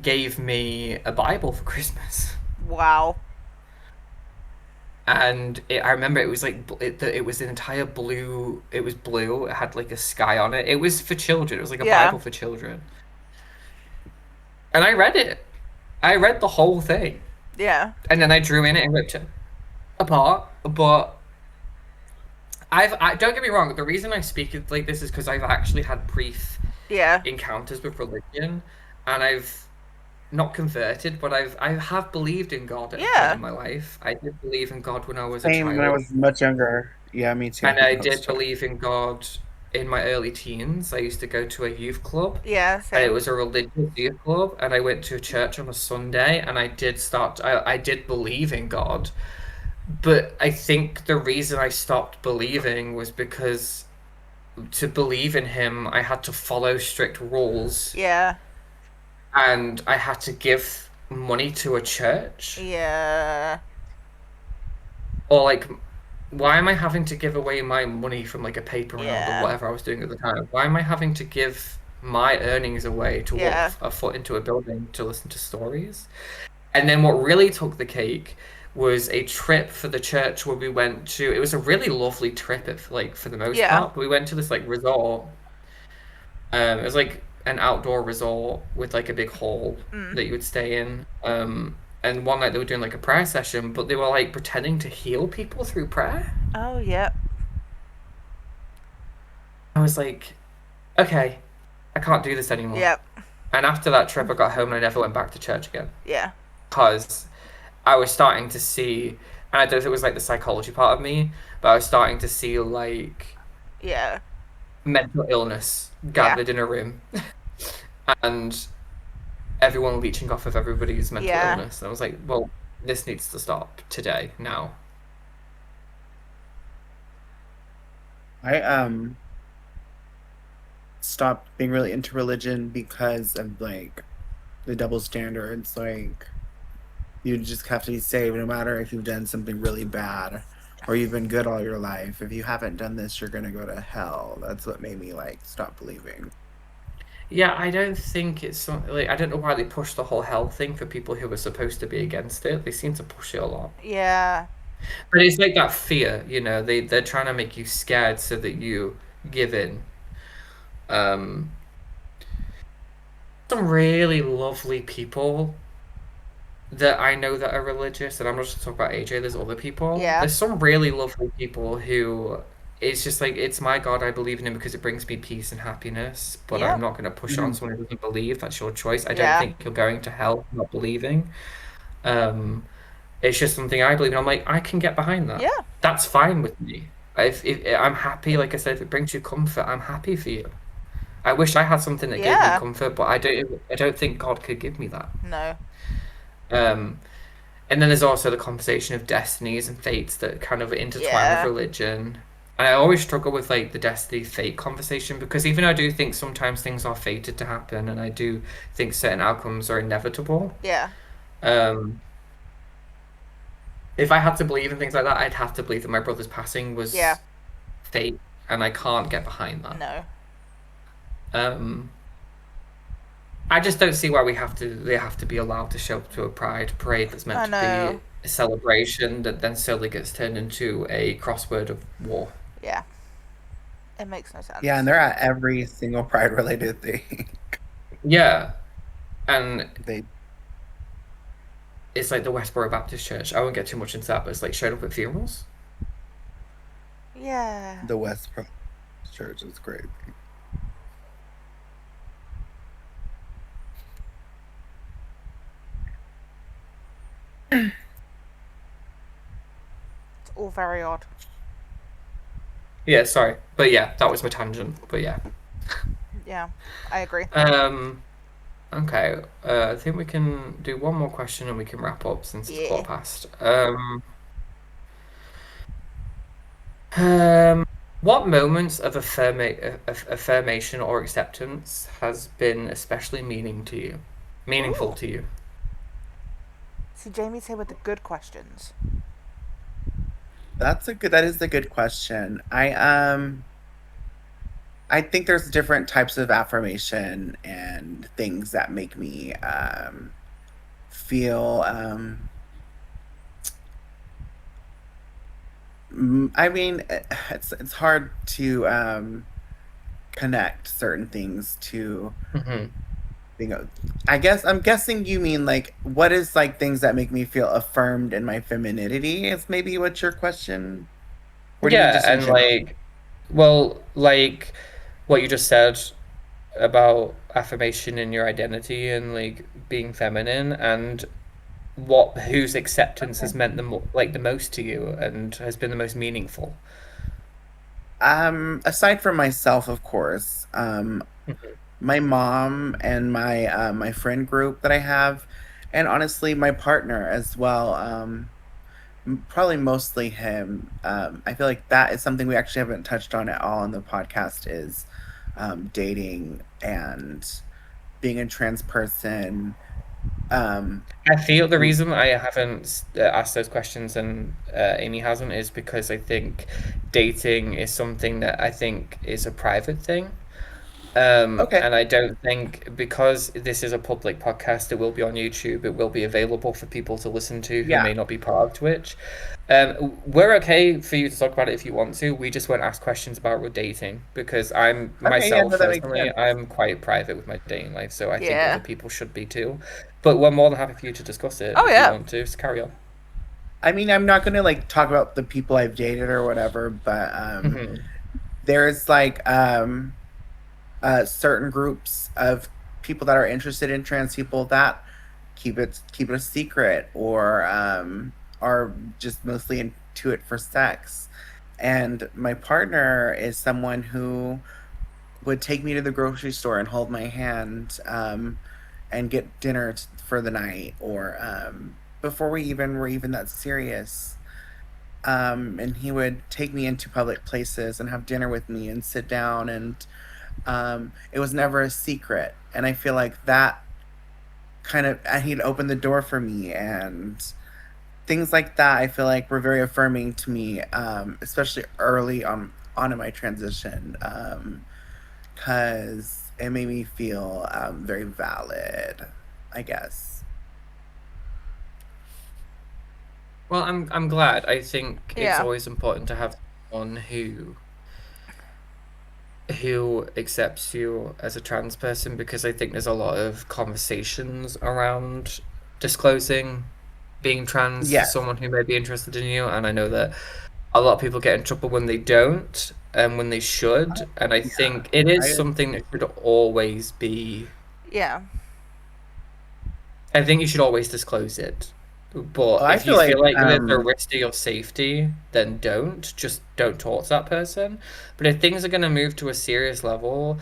gave me a Bible for Christmas. Wow. And I remember it was like it was an entire blue. It was blue. It had like a sky on it. It was for children. It was like a Yeah. Bible for children. And I read it. I read the whole thing, Yeah. and then I drew in it and ripped it apart. But I don't get me wrong. The reason I speak it like this is because I've actually had brief Yeah. encounters with religion, and I've not converted, but I have believed in God at a Yeah. point in my life. I did believe in God when I was a Same child. when I was much younger. Yeah, me too. And I That's did true. believe in God in my early teens. I used to go to a youth club, Yeah, and it same. was a religious youth club, and I went to church on a Sunday, and I did believe in God. But I think the reason I stopped believing was because to believe in him, I had to follow strict rules, Yeah. and I had to give money to a church. Yeah. Or like, why am I having to give away my money from like a paper round Yeah. or whatever I was doing at the time? Why am I having to give my earnings away to Yeah. walk a foot into a building to listen to stories? And then what really took the cake was a trip for the church where we went to. It was a really lovely trip, for the most Yeah. part. But we went to this like resort. It was like an outdoor resort with like a big hall that you would stay in. And one night they were doing like a prayer session, but they were like pretending to heal people through prayer. Oh, yeah. I was like, okay, I can't do this anymore. Yep. And after that trip, I got home and I never went back to church again Yeah. because I was starting to see, and I don't know if it was like the psychology part of me, but I was starting to see like Yeah. mental illness gathered in a room. And everyone leeching off of everybody's mental Yeah. illness. And I was like, well, this needs to stop today, now. I stopped being really into religion because of like the double standards. Like you just have to be saved no matter if you've done something really bad or you've been good all your life. If you haven't done this, you're gonna go to hell. That's what made me like stop believing. Yeah, I don't think it's like I don't know why they push the whole hell thing for people who are supposed to be against it. They seem to push it a lot. Yeah. But it's like that fear, you know, they're trying to make you scared so that you give in. Um, some really lovely people that I know that are religious, and I'm not just talking about AJ, there's other people. Yeah. There's some really lovely people who it's just like, it's my God, I believe in him because it brings me peace and happiness, but Yep. I'm not going to push on Mhm. someone who doesn't believe. That's your choice. I Yeah. don't think you're going to hell for not believing. It's just something I believe in. I'm like, I can get behind that. Yeah. That's fine with me. If I'm happy, like I said, if it brings you comfort, I'm happy for you. I wish I had something that gave me Yeah. comfort, but I don't think God could give me that. No. Um, and then there's also the conversation of destinies and fates that kind of intertwine Yeah. with religion. And I always struggle with like the destiny fate conversation because even though I do think sometimes things are fated to happen, and I do think certain outcomes are inevitable. Yeah. Um, if I had to believe in things like that, I'd have to believe that my brother's passing was Yeah. fate, and I can't get behind that. No. Um, I just don't see why they have to be allowed to show up to a pride parade that's meant I to know. be a celebration that then slowly gets turned into a crossword of war. Yeah. It makes no sense. Yeah, and they're at every single pride related thing. Yeah, and They it's like the Westboro Baptist Church. I won't get too much into that, but it's like showed up at funerals. Yeah. the West Church is great. It's all very odd. Yeah, sorry, but yeah, that was my tangent. But yeah. Yeah. I agree. Okay. I think we can do one more question and we can wrap up since it's Yeah. quarter past. What moments of affirmation or acceptance has been especially meaningful Ooh. to you? See, Jamie's here with the good questions. That is a good question. I think there's different types of affirmation and things that make me feel I mean it's hard to connect certain things to Hmm. being I guess I'm guessing you mean like what is like things that make me feel affirmed in my femininity is maybe what your question, or do you mean Yeah, just in and general? like, well, like what you just said about affirmation in your identity and like being feminine, and whose acceptance has meant the most to you and has been the most meaningful. Aside from myself, of course, Mhm. my mom and my friend group that I have, and honestly, my partner as well. Probably mostly him. I feel like that is something we actually haven't touched on at all in the podcast is dating and being a trans person. I feel the reason I haven't asked those questions and Amy hasn't is because I think dating is something that I think is a private thing. Okay. And I don't think because this is a public podcast, it will be on YouTube. It will be available for people to listen to who Yeah. may not be part of Twitch. We're okay for you to talk about it if you want to. We just won't ask questions about dating because I'm Okay. Yeah. myself No, that makes personally, sense. I'm quite private with my dating life, so I think Yeah. other people should be too. But we're more than happy for you to discuss it Oh, if yeah. you want to. So carry on. I mean, I'm not gonna like talk about the people I've dated or whatever, but Mhm. there's like certain groups of people that are interested in trans people that keep it a secret or are just mostly into it for sex. And my partner is someone who would take me to the grocery store and hold my hand, and get dinner for the night, or before we even were even that serious. And he would take me into public places and have dinner with me and sit down, and it was never a secret. And I feel like that and he'd open the door for me, and things like that I feel like were very affirming to me, especially early on in my transition, because it made me feel very valid, I guess. Well, I'm glad. I think it's Yeah. always important to have someone who accepts you as a trans person, because I think there's a lot of conversations around disclosing being trans to Yes. someone who may be interested in you, and I know that a lot of people get in trouble when they don't and when they should, and I think it is something that should always be. Yeah. I think you should always disclose it. But I if you feel feel like, like there's a risk to your safety, then just don't talk to that person. But if things are going to move to a serious level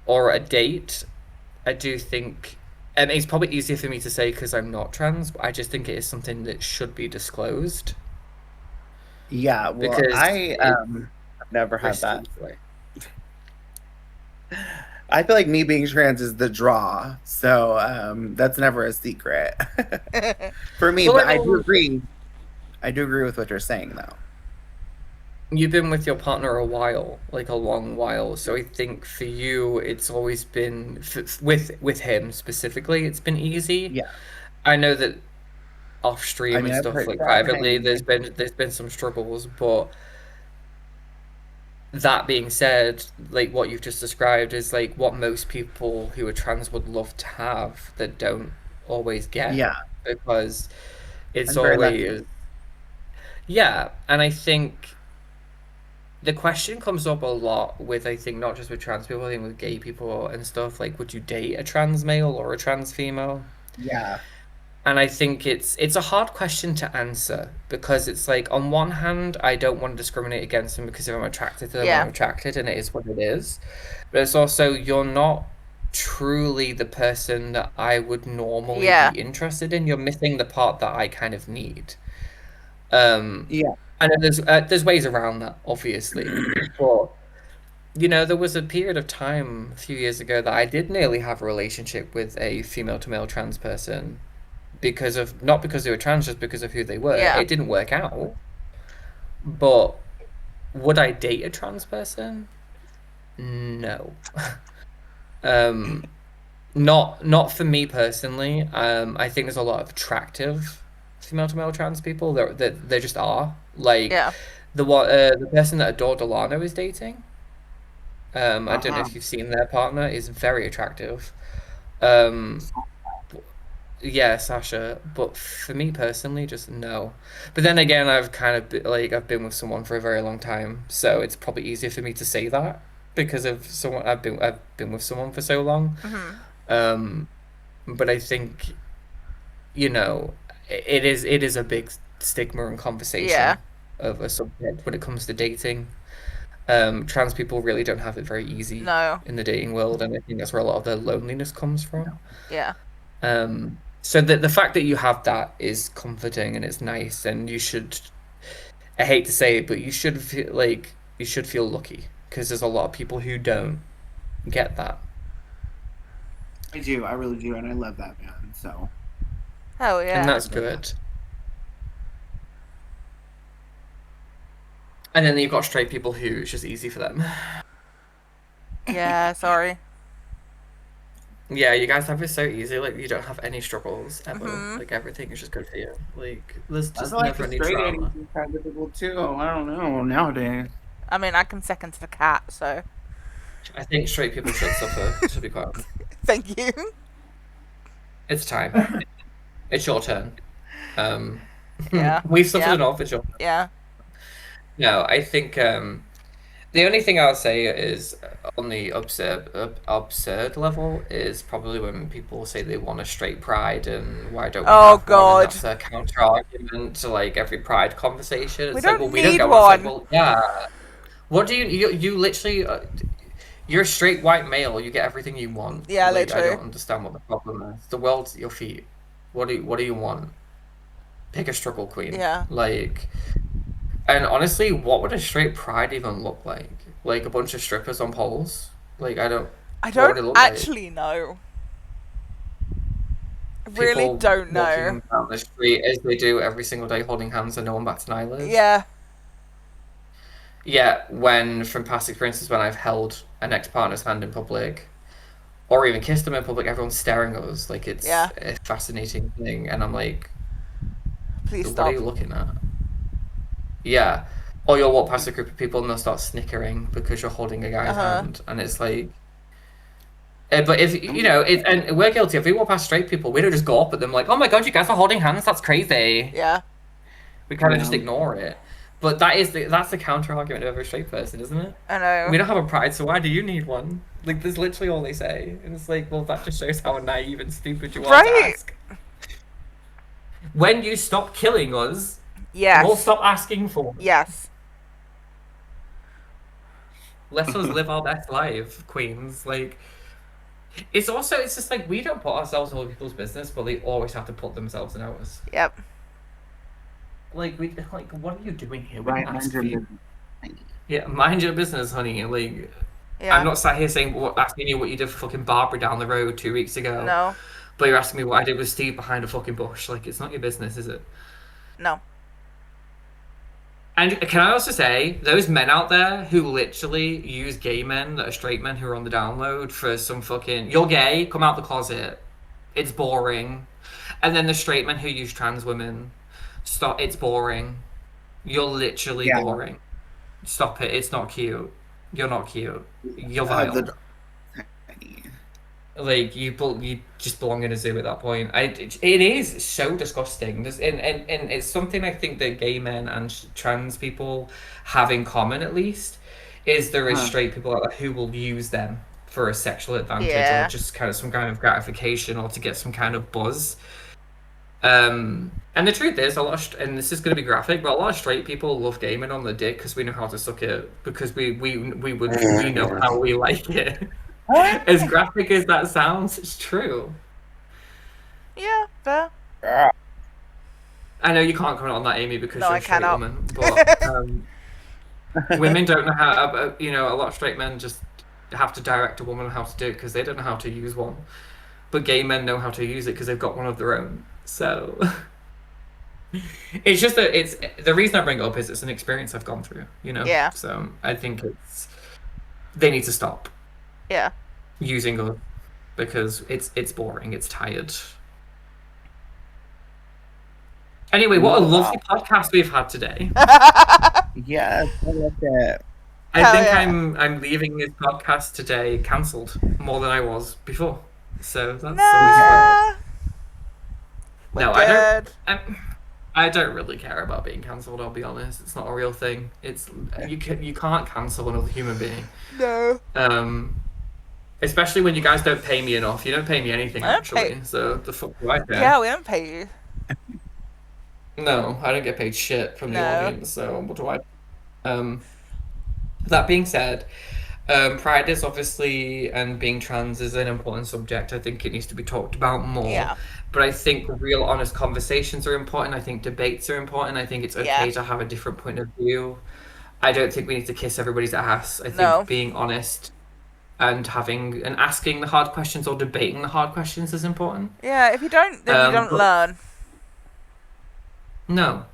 or a date, I do think, and it's probably easier for me to say because I'm not trans, but I just think it is something that should be disclosed yeah, well, because I it's never had that. risky. I feel like me being trans is the draw, so that's never a secret for me. Well, But I do everyone- agree. I do agree with what you're saying, though. You've been with your partner a while, like a long while. So I think for you, it's always been with him specifically. It's been easy. Yeah. I know that off stream I mean, and I've stuff, heard like that, privately, hey. there's been some struggles. But that being said, like what you've just described is like what most people who are trans would love to have that don't always get. Yeah, Because it's I'm very lucky. always. Yeah, and I think the question comes up a lot with, I think, not just with trans people, I think with gay people and stuff, like, would you date a trans male or a trans female? Yeah, And I think it's a hard question to answer, because it's like, on one hand, I don't want to discriminate against them, because if I'm attracted to them, Yeah. I'm attracted, and it is what it is. But it's also, you're not truly the person that I would normally Yeah. be interested in. You're missing the part that I kind of need. Um, yeah, I know there's ways around that, obviously, but there was a period of time a few years ago that I did nearly have a relationship with a female to male trans person, not because they were trans, just because of who they were. Yeah. It didn't work out. But would I date a trans person? No. Not for me personally. I think there's a lot of attractive female to male trans people. There just are. Like Yeah. the person that Adore Delano is dating. I don't know Uh-huh. if you've seen their partner, is very attractive. Um, yeah, Sasha. But for me personally, just no. But then again, I've been with someone for a very long time, so it's probably easier for me to say that because of someone I've been with someone for so long. Mhm. But I think, it is a big stigma and conversation Yeah. of a subject when it comes to dating. Trans people really don't have it very easy No. in the dating world, and I think that's where a lot of their loneliness comes from. Yeah. So the fact that you have that is comforting and it's nice, and you should. I hate to say it, but you should feel lucky, because there's a lot of people who don't get that. I do. I really do, and I love that man. So Oh yeah. And that's good. And then you've got straight people who it's just easy for them. Yeah. Sorry. Yeah, you guys have it so easy. Like, you don't have any struggles ever. Mhm. Like, everything is just good for you. Like, there's I just feel like never the any straight drama. dating is kind of difficult too. I don't know nowadays. I mean, I can second to the cat, so I think straight people should suffer, to be quite honest. thank you. It's time. It's your turn. Yeah. We've suffered Yeah. enough. It's your. Yeah. No, I think the only thing I'll say is on the absurd level is probably when people say they want a straight pride, and why don't we Oh, have one? God. And that's their counter argument to like every pride conversation. It's We like, don't well, we don't need go. It's like, one. well, yeah. What do you literally You're a straight white male. You get everything you want. Yeah, Like, I literally. don't understand what the problem is. The world's at your feet. What do you want? Pick a struggle queen. Yeah. Like, and honestly, what would a straight pride even look like? Like a bunch of strippers on poles? Like, I don't. I What would it don't look like? actually know. I really People don't know. walking down the street as they do every single day, holding hands and no one bats an eyelid. Yeah. Yeah, when from past experiences, when I've held an ex-partner's hand in public, or even kissed them in public, everyone's staring at us like it's Yeah. a fascinating thing, and I'm like, Please what stop. are you looking at? Yeah. Or you'll walk past a group of people and they'll start snickering because you're holding a guy's hand, and it's like. But if you know, and we're guilty. If we walk past straight people, we don't just go up at them like, "Oh my god, you guys are holding hands. That's crazy." Yeah. We kind of just ignore it. But that's the counter argument of every straight person, isn't it? I know. We don't have a pride, so why do you need one? Like, that's literally all they say, and it's like, well, that just shows how naive and stupid you are to Right. ask. When you stop killing us, Yes. we'll stop asking for it. Yes. Let us live our best life, queens. Like, it's just like we don't put ourselves in other people's business, but they always have to put themselves in ours. Yep. Like, what are you doing here? We Right, didn't mind ask your for you. business. Yeah, mind your business, honey. Like, Yeah. I'm not sat here asking you what you did for fucking Barbara down the road 2 weeks ago. No. But you're asking me what I did with Steve behind a fucking bush. Like, it's not your business, is it? No. And can I also say, those men out there who literally use gay men that are straight men who are on the download for some fucking, you're gay, come out the closet. It's boring. And then the straight men who use trans women, stop, it's boring. You're literally boring. Stop it, it's not cute. You're not cute. You're vile. Like, you just belong in a zoo at that point. It is so disgusting. And it's something I think that gay men and trans people have in common, at least, is there is straight people out there who will use them for a sexual advantage or just kind of some kind of gratification or to get some kind of buzz. And the truth is, and this is going to be graphic, but a lot of straight people love gay men on the dick because we know how to suck it, because we know how we like it. As graphic as that sounds, it's true. Yeah, fair. I know you can't comment on that, Amy, because No, you're I a straight cannot. woman. But women don't know how. You know, a lot of straight men just have to direct a woman on how to do it because they don't know how to use one. But gay men know how to use it because they've got one of their own. So it's just that it's the reason I bring it up is it's an experience I've gone through. You know. Yeah. So I think they need to stop. Yeah. Using us because it's boring, it's tired. Anyway, what a lovely podcast we've had today. Yes, I loved it. I think I'm leaving this podcast today cancelled more than I was before. So that's always We're no, good. I don't really care about being cancelled, I'll be honest. It's not a real thing. It's you can't cancel another human being. No. Especially when you guys don't pay me enough. You don't pay me anything, actually. So the fuck do I care? Yeah, we don't pay you. No, I don't get paid shit from the audience. So what do I? That being said, pride is obviously, and being trans is an important subject. I think it needs to be talked about more. Yeah. But I think real, honest conversations are important. I think debates are important. I think it's okay to have a different point of view. I don't think we need to kiss everybody's ass. I think being honest and asking the hard questions or debating the hard questions is important. Yeah, if you don't, then you don't learn. No.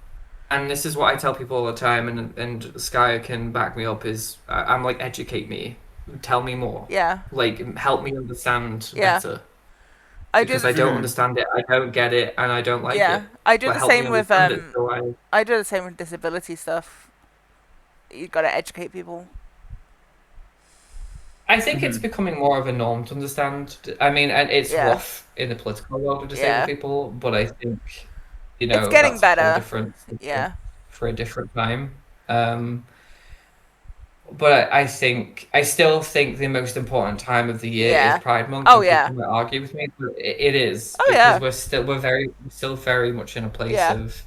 And this is what I tell people all the time, and Skye can back me up, is I'm like, educate me. Tell me more. Yeah. Like, help me understand better. Because I don't understand it, I don't get it, and I don't like it. Yeah, I do the same with I do the same with disability stuff. You gotta educate people. I think it's becoming more of a norm to understand. I mean, and it's rough in the political world with disabled people, but I think, you know, it's getting better. For a different time. But I still think the most important time of the year is Pride Month. Oh yeah. People might argue with me, but it is. Oh yeah. Because we're still very much in a place of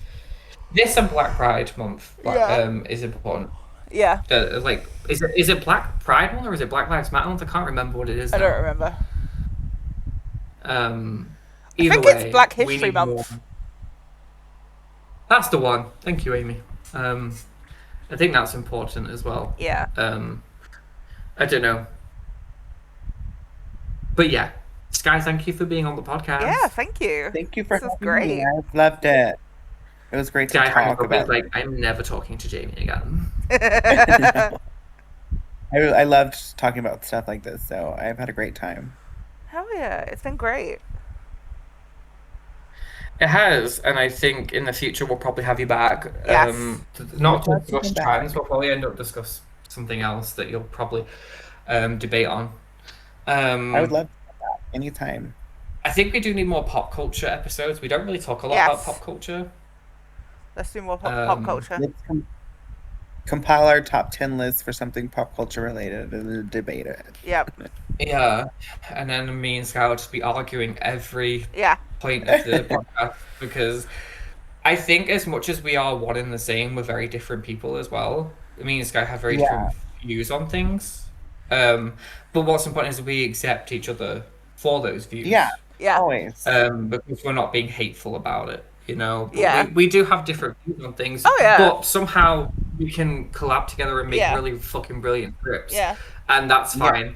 this, and Black Pride Month is important. Yeah, Like, is it Black Pride Month or is it Black Lives Matter Month? I can't remember what it is I now. don't remember. I Either think it's way, Black we History need more. Month. That's the one. Thank you, Amy. I think that's important as well. Yeah. I don't know. But yeah, Sky, thank you for being on the podcast. Yeah, thank you. Thank you for This is having me. great. I loved it. It was great to Sky hangs talk up, about. like, I'm never talking to Jamie again. I loved talking about stuff like this, so I've had a great time. Hell yeah, it's been great. It has, and I think in the future we'll probably have you back. Yes. Not to We'd love to discuss come back. trans, we'll probably end up discuss something else that you'll probably debate on. I would love to come back anytime. I think we do need more pop culture episodes. We don't really talk a lot about Yes. pop culture. Let's do more pop culture. Let's compile our top 10 list for something pop culture related and debate it. Yep. Yeah, and then me and Sky will just be arguing every Yeah. point of the podcast because I think as much as we are one and the same, we're very different people as well. Me and Sky have very different views on things. But what's important is we accept each other for those views. Yeah, Yeah. always. Because we're not being hateful about it, you know. But Yeah. we do have different views on things. Oh, yeah. But somehow we can collab together and make Yeah. really fucking brilliant scripts. Yeah. And that's Yeah. fine.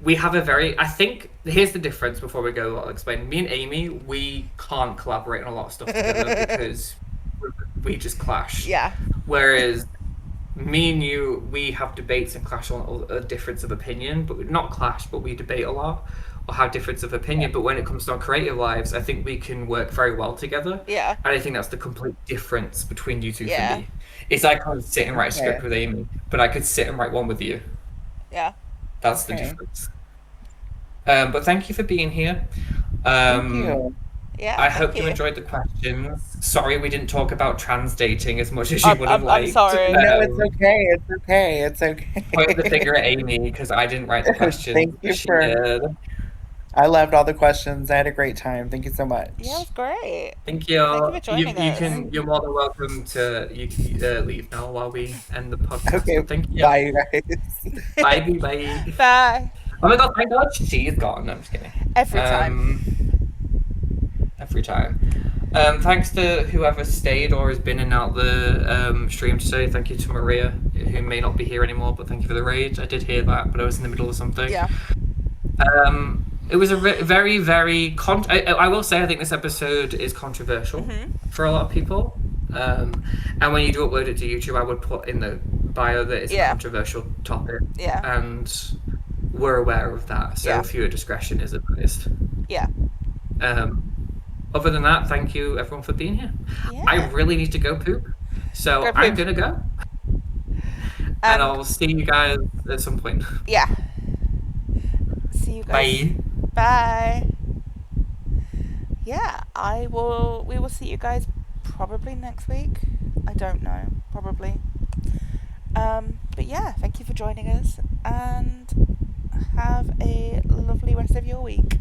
We have a very, I think, here's the difference before we go, I'll explain. Me and Amy, we can't collaborate on a lot of stuff together because we just clash. Yeah. Whereas me and you, we have debates and clash on a difference of opinion, but not clash, but we debate a lot or have difference of opinion. But when it comes to our creative lives, I think we can work very well together. Yeah. And I think that's the complete difference between you two Yeah. for me. Is I can't sit and write a script with Amy, but I could sit and write one with you. Yeah. That's the Okay. difference. But thank you for being here. Thank you. Yeah. I thank hope you enjoyed the questions. Sorry we didn't talk about trans dating as much as you would have I'm liked. sorry. No, it's okay. It's okay. It's okay. Point the finger at Amy because I didn't write the questions. Thank you She for- did. I loved all the questions. I had a great time. Thank you so much. Yeah, it was great. Thank you. Thank you for joining us. You're more than welcome to leave now while we end the podcast. Okay. Thank you. Bye, you guys. Bye. Bye. Bye. Oh my god! Thank God she's gone. I'm just kidding. Every time. Every time. Thanks to whoever stayed or has been in and out the stream today. Thank you to Maria, who may not be here anymore, but thank you for the raid. I did hear that, but I was in the middle of something. Yeah. It was a very, very... I will say I think this episode is controversial for a lot of people. And when you do upload it to YouTube, I would put in the bio that it's a controversial topic. Yeah. And we're aware of that, so viewer discretion is advised. Yeah. Other than that, thank you everyone for being here. Yeah. I really need to go poop, so Go I'm poop. gonna go. And I'll see you guys at some point. Yeah. See you guys. Bye. Bye. Yeah, we will see you guys probably next week. I don't know. Probably. But yeah, thank you for joining us and have a lovely rest of your week.